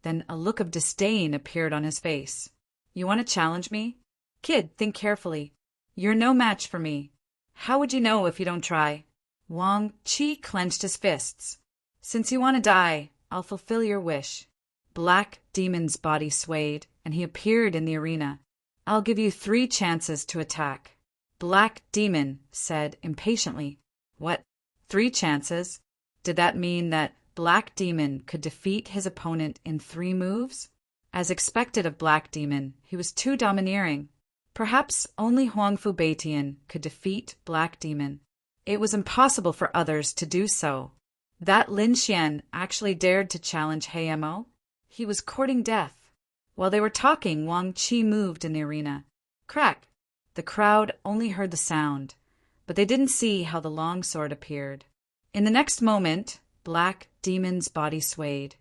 Then a look of disdain appeared on his face. You want to challenge me? Kid, think carefully. You're no match for me. How would you know if you don't try? Wang Qi clenched his fists. Since you want to die, I'll fulfill your wish. Black Demon's body swayed, and he appeared in the arena. I'll give you 3 chances to attack. Black Demon said impatiently. What? 3 chances? Did that mean that Black Demon could defeat his opponent in 3 moves? As expected of Black Demon, he was too domineering. Perhaps only Huangfu Beitian could defeat Black Demon. It was impossible for others to do so. That Lin Xian actually dared to challenge Heimo? He was courting death. While they were talking, Wang Qi moved in the arena. Crack! The crowd only heard the sound, but they didn't see how the long sword appeared. In the next moment, Black Demon's body swayed.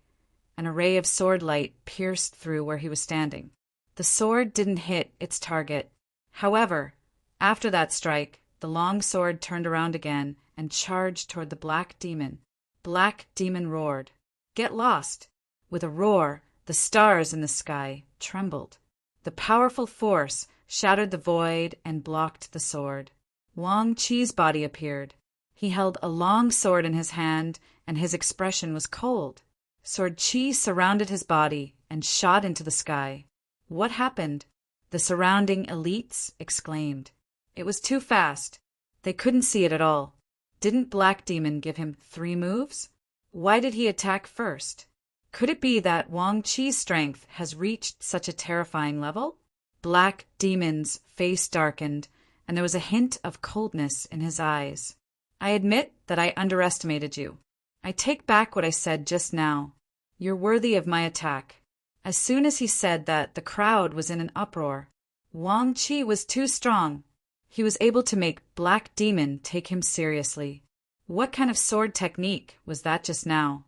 An array of sword light pierced through where he was standing. The sword didn't hit its target. However, after that strike, the long sword turned around again and charged toward the Black Demon. Black Demon roared. Get lost! With a roar, the stars in the sky trembled. The powerful force shattered the void and blocked the sword. Wang Qi's body appeared. He held a long sword in his hand, and his expression was cold. Sword Qi surrounded his body and shot into the sky. What happened? The surrounding elites exclaimed. It was too fast. They couldn't see it at all. Didn't Black Demon give him 3 moves? Why did he attack first? Could it be that Wang Qi's strength has reached such a terrifying level? Black Demon's face darkened, and there was a hint of coldness in his eyes. I admit that I underestimated you. I take back what I said just now. You're worthy of my attack. As soon as he said that, the crowd was in an uproar. Wang Qi was too strong. He was able to make Black Demon take him seriously. What kind of sword technique was that just now?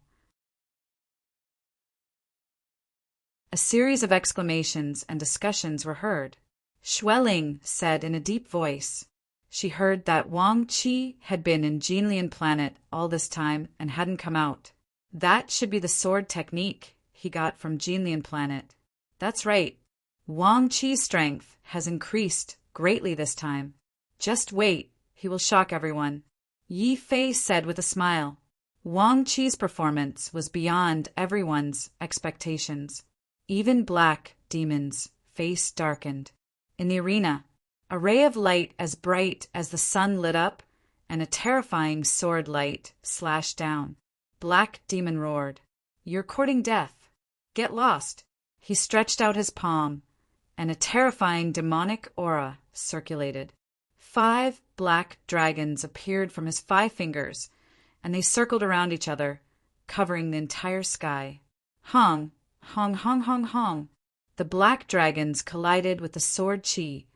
A series of exclamations and discussions were heard. Xueling said in a deep voice. She heard that Wang Qi had been in Jinlian planet all this time and hadn't come out. That should be the sword technique he got from Jinlian planet. That's right. Wang Qi's strength has increased greatly this time. Just wait, he will shock everyone. Yi Fei said with a smile. Wang Qi's performance was beyond everyone's expectations. Even Black Demon's face darkened. In the arena, a ray of light as bright as the sun lit up, and a terrifying sword light slashed down. Black Demon roared, "You're courting death. Get lost." He stretched out his palm, and a terrifying demonic aura circulated. 5 black dragons appeared from his 5 fingers, and they circled around each other, covering the entire sky. Hong, hong, hong, hong, hong. The black dragons collided with the sword chi,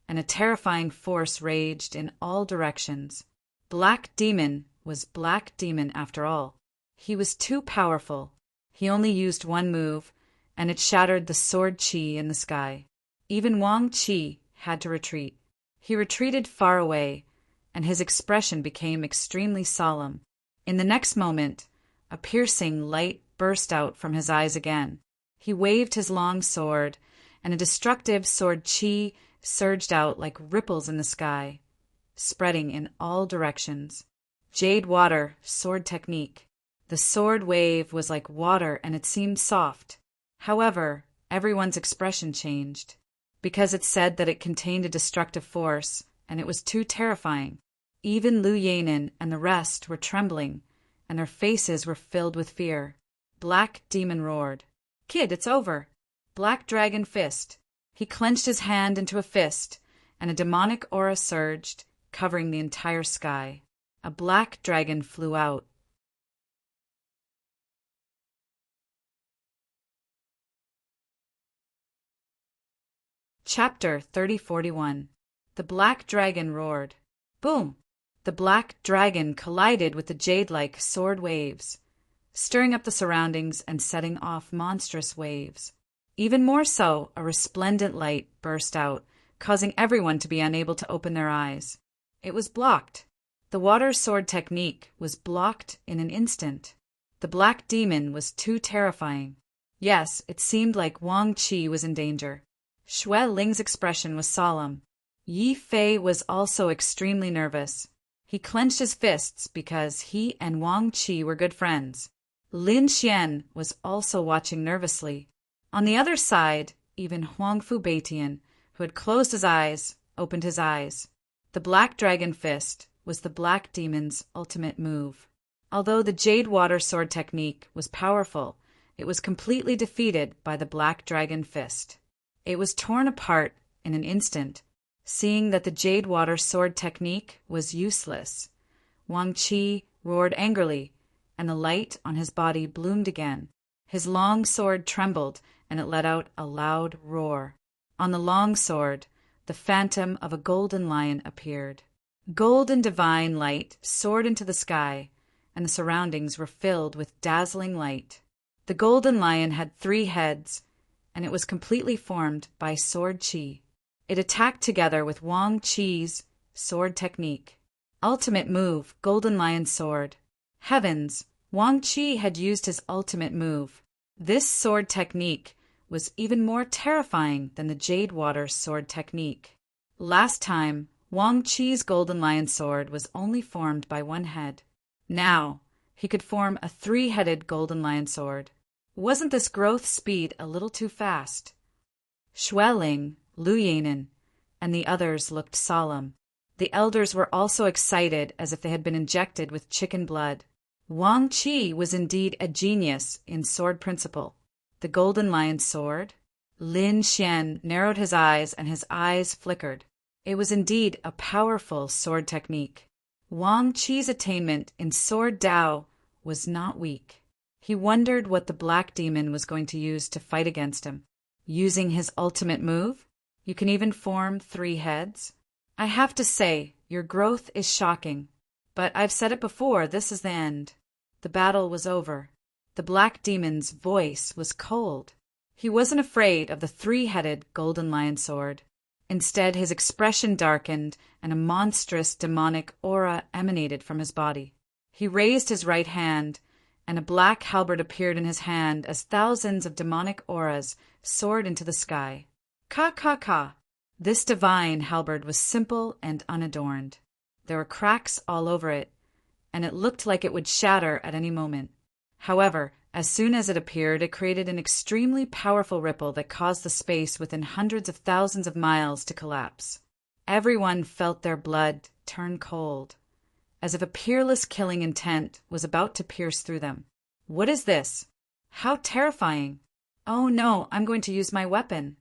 and a terrifying force raged in all directions. Black Demon was Black Demon after all. He was too powerful. He only used one move, and it shattered the sword chi in the sky. Even Wang Qi had to retreat. He retreated far away, and his expression became extremely solemn. In the next moment, a piercing light burst out from his eyes again. He waved his long sword, and a destructive sword chi surged out like ripples in the sky, spreading in all directions. Jade water sword technique. The sword wave was like water and it seemed soft. However, everyone's expression changed, because it said that it contained a destructive force, and it was too terrifying. Even Lu Yanin and the rest were trembling, and their faces were filled with fear. Black Demon roared, "Kid, it's over." Black Dragon fist. He clenched his hand into a fist, and a demonic aura surged, covering the entire sky. A black dragon flew out. Chapter 3041. The Black Dragon roared. Boom! The black dragon collided with the jade-like sword waves, stirring up the surroundings and setting off monstrous waves. Even more so, a resplendent light burst out, causing everyone to be unable to open their eyes. It was blocked. The water sword technique was blocked in an instant. The Black Demon was too terrifying. Yes, it seemed like Wang Qi was in danger. Xue Ling's expression was solemn. Yi Fei was also extremely nervous. He clenched his fists because he and Wang Qi were good friends. Lin Xian was also watching nervously. On the other side, even Huangfu Beitian, who had closed his eyes, opened his eyes. The Black Dragon Fist was the Black Demon's ultimate move. Although the Jade Water Sword technique was powerful, it was completely defeated by the Black Dragon Fist. It was torn apart in an instant, seeing that the Jade Water Sword technique was useless. Wang Qi roared angrily, and the light on his body bloomed again. His long sword trembled, and it let out a loud roar. On the long sword, the phantom of a golden lion appeared. Golden divine light soared into the sky, and the surroundings were filled with dazzling light. The golden lion had 3 heads, and it was completely formed by sword chi. It attacked together with Wang Qi's sword technique. Ultimate move, Golden Lion Sword. Heavens, Wang Qi had used his ultimate move. This sword technique was even more terrifying than the Jade Water Sword technique. Last time, Wang Qi's Golden Lion Sword was only formed by 1 head. Now, he could form a 3-headed Golden Lion Sword. Wasn't this growth speed a little too fast? Xue Ling, Lu Yanin, and the others looked solemn. The elders were also excited as if they had been injected with chicken blood. Wang Qi was indeed a genius in sword principle. The Golden Lion Sword? Lin Xian narrowed his eyes and his eyes flickered. It was indeed a powerful sword technique. Wang Qi's attainment in sword Dao was not weak. He wondered what the Black Demon was going to use to fight against him. Using his ultimate move? You can even form 3 heads? I have to say, your growth is shocking. But I've said it before, this is the end. The battle was over. The Black Demon's voice was cold. He wasn't afraid of the 3-headed Golden Lion Sword. Instead, his expression darkened and a monstrous demonic aura emanated from his body. He raised his right hand, and a black halberd appeared in his hand as thousands of demonic auras soared into the sky. Ka ka ka! This divine halberd was simple and unadorned. There were cracks all over it, and it looked like it would shatter at any moment. However, as soon as it appeared, it created an extremely powerful ripple that caused the space within hundreds of thousands of miles to collapse. Everyone felt their blood turn cold, as if a peerless killing intent was about to pierce through them. What is this? How terrifying! Oh no, I'm going to use my weapon.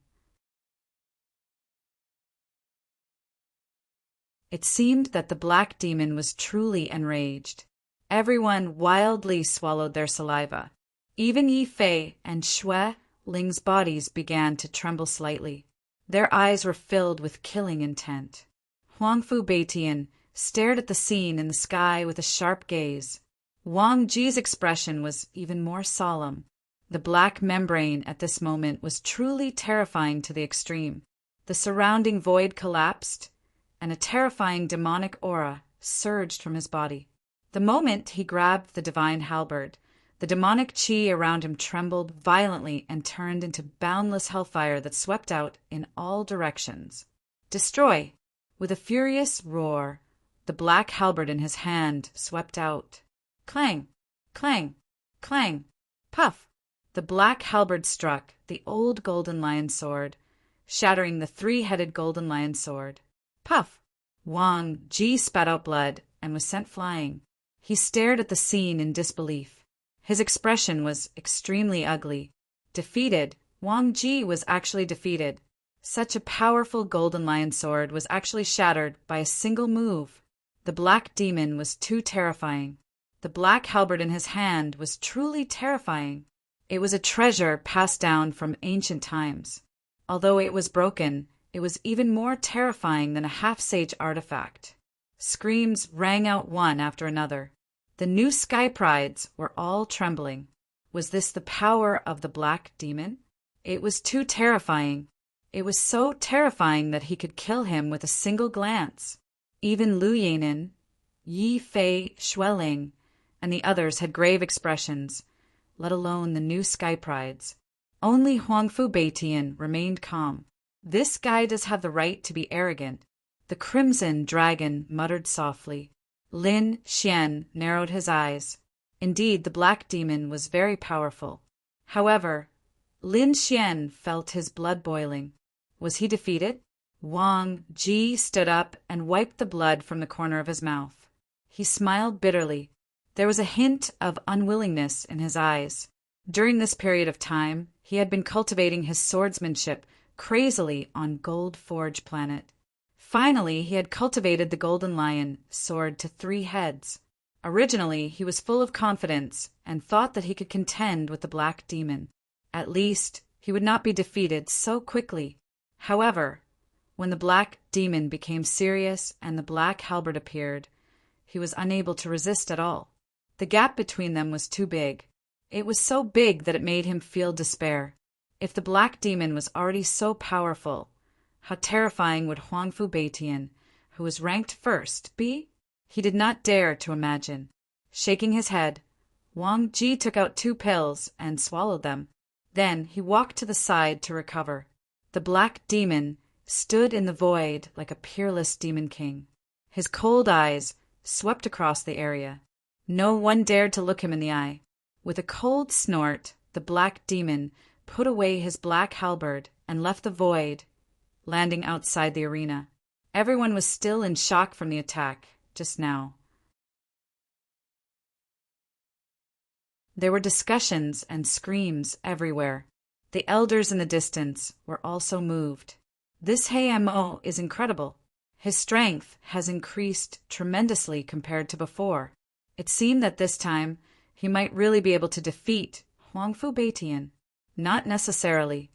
It seemed that the black demon was truly enraged. Everyone wildly swallowed their saliva. Even Yi Fei and Xue Ling's bodies began to tremble slightly. Their eyes were filled with killing intent. Huangfu Beitian stared at the scene in the sky with a sharp gaze. Wang Ji's expression was even more solemn. The black membrane at this moment was truly terrifying to the extreme. The surrounding void collapsed, and a terrifying demonic aura surged from his body. The moment he grabbed the divine halberd, the demonic chi around him trembled violently and turned into boundless hellfire that swept out in all directions. Destroy! With a furious roar, the black halberd in his hand swept out. Clang! Clang! Clang! Puff! The black halberd struck the old golden lion sword, shattering the three-headed golden lion sword. Puff! Wang Ji spat out blood and was sent flying. He stared at the scene in disbelief. His expression was extremely ugly. Defeated, Wang Ji was actually defeated. Such a powerful golden lion sword was actually shattered by a single move. The black demon was too terrifying. The black halberd in his hand was truly terrifying. It was a treasure passed down from ancient times. Although it was broken, it was even more terrifying than a half-sage artifact. Screams rang out one after another. The new sky prides were all trembling. Was this the power of the black demon? It was too terrifying. It was so terrifying that he could kill him with a single glance. Even Lu Yanin, Yi Fei, Xue Ling, and the others had grave expressions, let alone the new sky prides. Only Huangfu Beitian remained calm. This guy does have the right to be arrogant. The crimson dragon muttered softly. Lin Xian narrowed his eyes. Indeed, the black demon was very powerful. However, Lin Xian felt his blood boiling. Was he defeated? Wang Ji stood up and wiped the blood from the corner of his mouth. He smiled bitterly. There was a hint of unwillingness in his eyes. During this period of time, he had been cultivating his swordsmanship crazily on Gold Forge planet. Finally, he had cultivated the golden lion sword to 3 heads. Originally, he was full of confidence and thought that he could contend with the black demon. At least, he would not be defeated so quickly. However, when the black demon became serious and the black halberd appeared, he was unable to resist at all. The gap between them was too big. It was so big that it made him feel despair. If the black demon was already so powerful, how terrifying would Huangfu Beitian, who was ranked first, be? He did not dare to imagine. Shaking his head, Wang Ji took out 2 pills and swallowed them. Then he walked to the side to recover. The black demon stood in the void like a peerless demon king. His cold eyes swept across the area. No one dared to look him in the eye. With a cold snort, the black demon put away his black halberd and left the void, landing outside the arena. Everyone was still in shock from the attack just now. There were discussions and screams everywhere. The elders in the distance were also moved. This Hamo is incredible. His strength has increased tremendously compared to before. It seemed that this time he might really be able to defeat Huangfu Beitian. Not necessarily.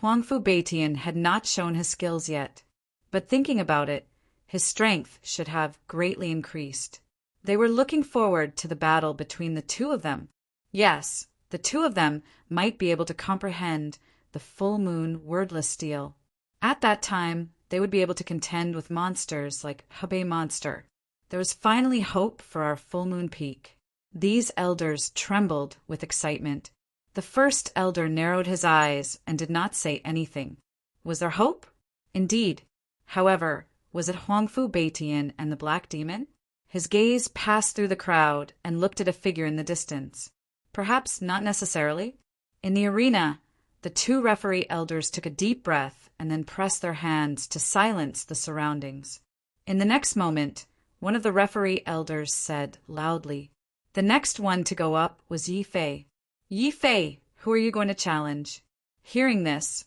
Huangfu Beitian had not shown his skills yet. But thinking about it, his strength should have greatly increased. They were looking forward to the battle between the 2 of them. Yes, the 2 of them might be able to comprehend the full moon wordless steel. At that time, they would be able to contend with monsters like Hubei Monster. There was finally hope for our full moon peak. These elders trembled with excitement. The first elder narrowed his eyes and did not say anything. Was there hope? Indeed. However, was it Huangfu Beitian and the Black Demon? His gaze passed through the crowd and looked at a figure in the distance. Perhaps not necessarily. In the arena, the two referee elders took a deep breath and then pressed their hands to silence the surroundings. In the next moment, one of the referee elders said loudly, "The next one to go up was Yi Fei. Yi Fei, who are you going to challenge?" Hearing this,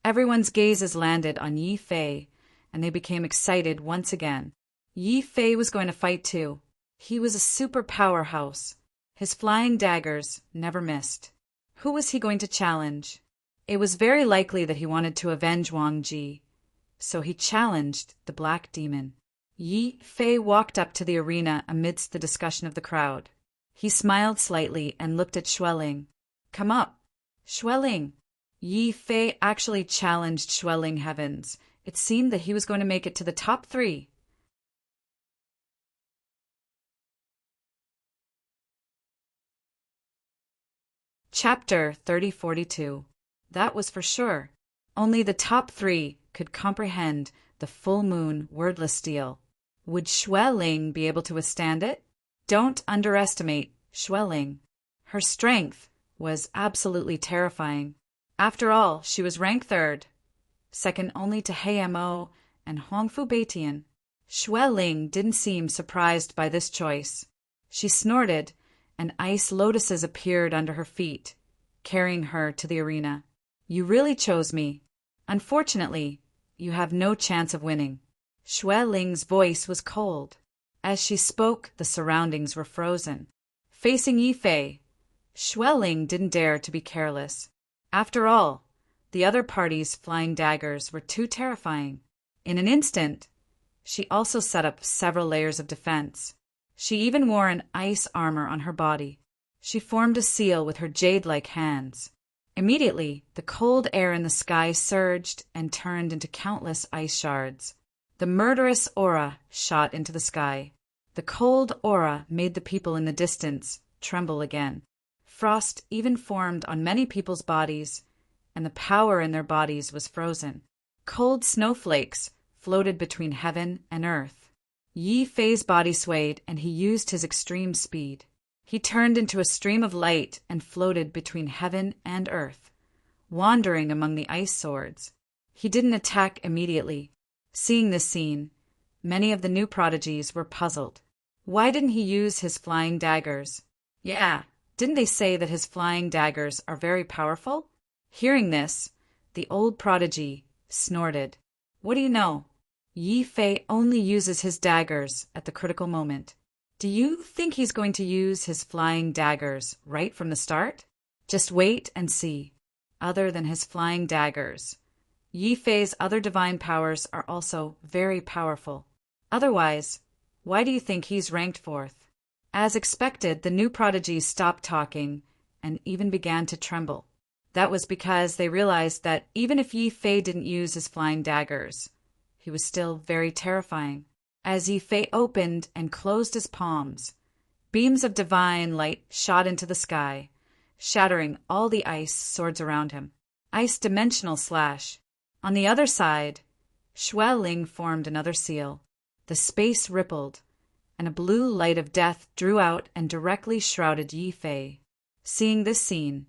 everyone's gazes landed on Yi Fei, and they became excited once again. Yi Fei was going to fight too. He was a super powerhouse. His flying daggers never missed. Who was he going to challenge? It was very likely that he wanted to avenge Wang Ji, so he challenged the Black Demon. Yi Fei walked up to the arena amidst the discussion of the crowd. He smiled slightly and looked at Xueling. "Come up." "Xueling." Yi Fei actually challenged Xueling. Heavens. It seemed that he was going to make it to the top 3. Chapter 3042. That was for sure. Only the top 3 could comprehend the full moon wordless steel. Would Xueling be able to withstand it? Don't underestimate Xueling. Her strength was absolutely terrifying. After all, she was ranked 3rd, second only to Mo and Huangfu Beitian. Xueling didn't seem surprised by this choice. She snorted, and ice lotuses appeared under her feet, carrying her to the arena. "You really chose me. Unfortunately, you have no chance of winning." Xueling's voice was cold. As she spoke, the surroundings were frozen. Facing Yi Fei, Xueling didn't dare to be careless. After all, the other party's flying daggers were too terrifying. In an instant, she also set up several layers of defense. She even wore an ice armor on her body. She formed a seal with her jade-like hands. Immediately, the cold air in the sky surged and turned into countless ice shards. The murderous aura shot into the sky. The cold aura made the people in the distance tremble again. Frost even formed on many people's bodies, and the power in their bodies was frozen. Cold snowflakes floated between heaven and earth. Yi Fei's body swayed, and he used his extreme speed. He turned into a stream of light and floated between heaven and earth, wandering among the ice swords. He didn't attack immediately. Seeing this scene, many of the new prodigies were puzzled. Why didn't he use his flying daggers? Yeah, didn't they say that his flying daggers are very powerful? Hearing this, the old prodigy snorted. What do you know? Yi Fei only uses his daggers at the critical moment. Do you think he's going to use his flying daggers right from the start? Just wait and see. Other than his flying daggers, Yi Fei's other divine powers are also very powerful. Otherwise, why do you think he's ranked 4th? As expected, the new prodigies stopped talking and even began to tremble. That was because they realized that even if Yi Fei didn't use his flying daggers, he was still very terrifying. As Yi Fei opened and closed his palms, beams of divine light shot into the sky, shattering all the ice swords around him. Ice dimensional slash. On the other side, Xueling formed another seal. The space rippled, and a blue light of death drew out and directly shrouded Yi Fei. Seeing this scene,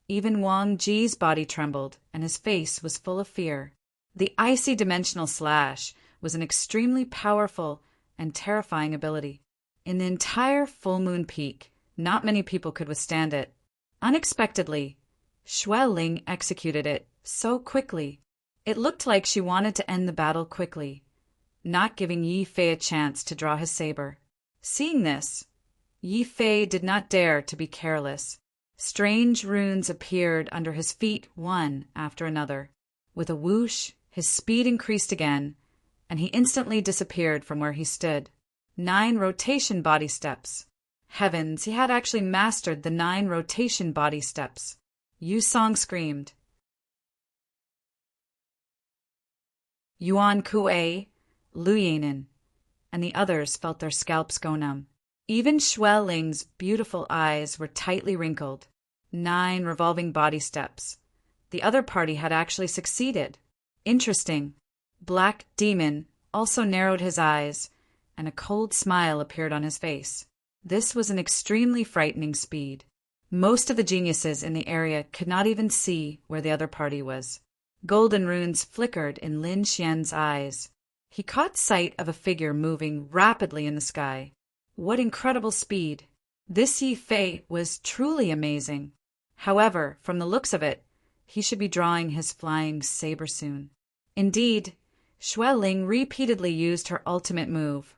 even Wang Ji's body trembled, and his face was full of fear. The icy dimensional slash was an extremely powerful and terrifying ability. In the entire full moon peak, not many people could withstand it. Unexpectedly, Xueling executed it so quickly. It looked like she wanted to end the battle quickly, not giving Yi Fei a chance to draw his saber. Seeing this, Yi Fei did not dare to be careless. Strange runes appeared under his feet one after another. With a whoosh, his speed increased again, and he instantly disappeared from where he stood. 9 rotation body steps. Heavens, he had actually mastered the 9 rotation body steps. Yu Song screamed. Yuan Kuei, Lu Yanin, and the others felt their scalps go numb. Even Xue Ling's beautiful eyes were tightly wrinkled. 9 revolving body steps. The other party had actually succeeded. Interesting. Black Demon also narrowed his eyes, and a cold smile appeared on his face. This was an extremely frightening speed. Most of the geniuses in the area could not even see where the other party was. Golden runes flickered in Lin Xian's eyes. He caught sight of a figure moving rapidly in the sky. What incredible speed! This Yi Fei was truly amazing. However, from the looks of it, he should be drawing his flying saber soon. Indeed, Xue Ling repeatedly used her ultimate move,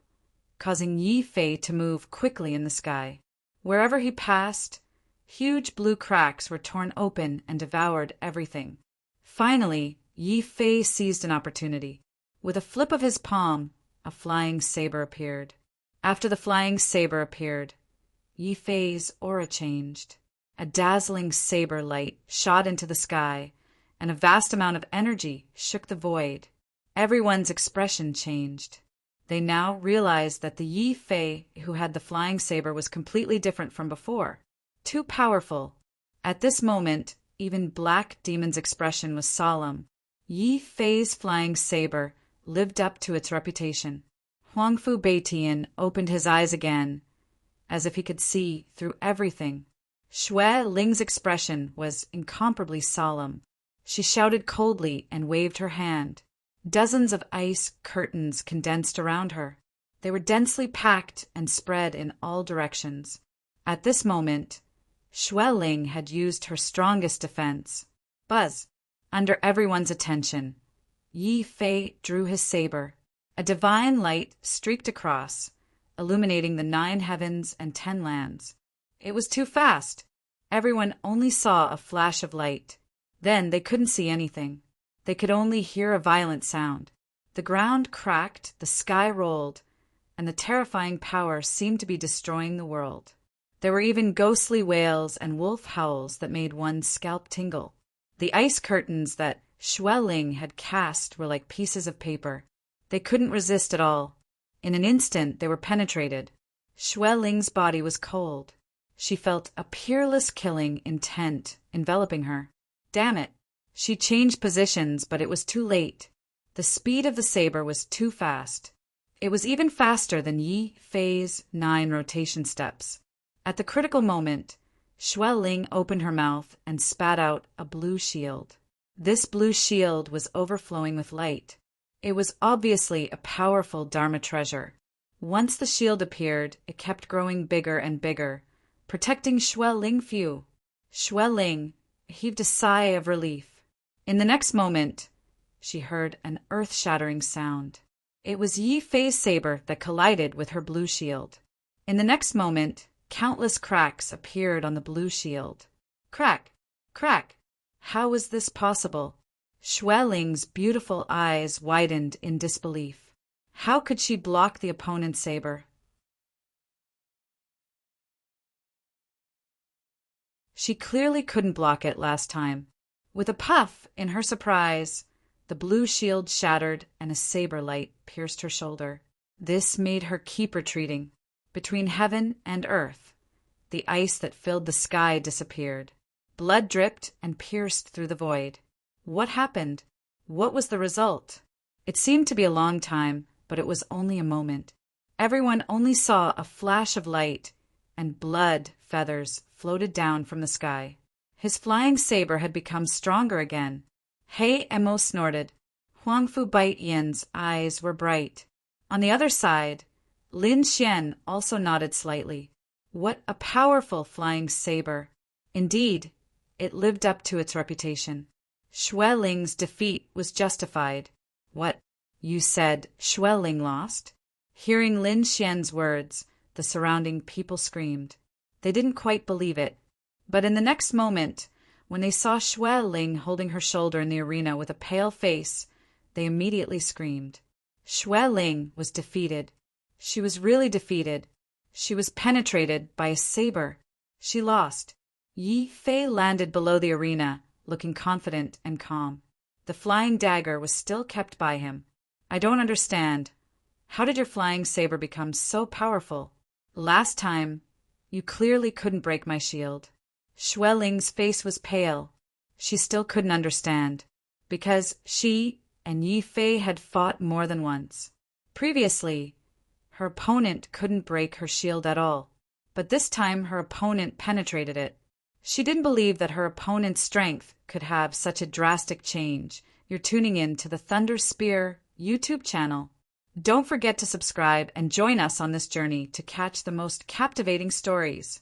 causing Yi Fei to move quickly in the sky. Wherever he passed, huge blue cracks were torn open and devoured everything. Finally, Yi Fei seized an opportunity. With a flip of his palm, a flying saber appeared. After the flying saber appeared, Yi Fei's aura changed. A dazzling saber light shot into the sky, and a vast amount of energy shook the void. Everyone's expression changed. They now realized that the Yi Fei who had the flying saber was completely different from before. Too powerful. At this moment, even Black Demon's expression was solemn. Yi Fei's flying saber lived up to its reputation. Huangfu Beitian opened his eyes again, as if he could see through everything. Xue Ling's expression was incomparably solemn. She shouted coldly and waved her hand. Dozens of ice curtains condensed around her. They were densely packed and spread in all directions. At this moment, Xue Ling had used her strongest defense. Buzz! Under everyone's attention, Yi Fei drew his saber. A divine light streaked across, illuminating the 9 heavens and 10 lands. It was too fast. Everyone only saw a flash of light. Then they couldn't see anything. They could only hear a violent sound. The ground cracked, the sky rolled, and the terrifying power seemed to be destroying the world. There were even ghostly wails and wolf howls that made one's scalp tingle. The ice curtains that Xue Ling had cast were like pieces of paper. They couldn't resist at all. In an instant, they were penetrated. Xue Ling's body was cold. She felt a peerless killing intent enveloping her. Damn it! She changed positions, but it was too late. The speed of the saber was too fast. It was even faster than Yi Fei's 9 rotation steps. At the critical moment, Xue Ling opened her mouth and spat out a blue shield. This blue shield was overflowing with light. It was obviously a powerful Dharma treasure. Once the shield appeared, it kept growing bigger and bigger, protecting Xue Ling Fu. Xue Ling heaved a sigh of relief. In the next moment, she heard an earth-shattering sound. It was Yi Fei's saber that collided with her blue shield. In the next moment, countless cracks appeared on the blue shield. Crack! Crack! How was this possible? Xue Ling's beautiful eyes widened in disbelief. How could she block the opponent's saber? She clearly couldn't block it last time. With a puff, in her surprise, the blue shield shattered and a saber light pierced her shoulder. This made her keep retreating. Between heaven and earth, the ice that filled the sky disappeared. Blood dripped and pierced through the void. What happened? What was the result? It seemed to be a long time, but it was only a moment. Everyone only saw a flash of light, and blood feathers floated down from the sky. His flying saber had become stronger again. He Emo snorted. Huangfu Baiyan's eyes were bright. On the other side, Lin Xian also nodded slightly. What a powerful flying saber! Indeed, it lived up to its reputation. Xue Ling's defeat was justified. What? You said Xue Ling lost? Hearing Lin Xian's words, the surrounding people screamed. They didn't quite believe it. But in the next moment, when they saw Xue Ling holding her shoulder in the arena with a pale face, they immediately screamed. Xue Ling was defeated. She was really defeated. She was penetrated by a saber. She lost. Yi Fei landed below the arena, looking confident and calm. The flying dagger was still kept by him. I don't understand. How did your flying saber become so powerful? Last time, you clearly couldn't break my shield. Xue Ling's face was pale. She still couldn't understand, because she and Yi Fei had fought more than once. Previously, her opponent couldn't break her shield at all, but this time her opponent penetrated it. She didn't believe that her opponent's strength could have such a drastic change. You're tuning in to the Thunder Spear YouTube channel. Don't forget to subscribe and join us on this journey to catch the most captivating stories.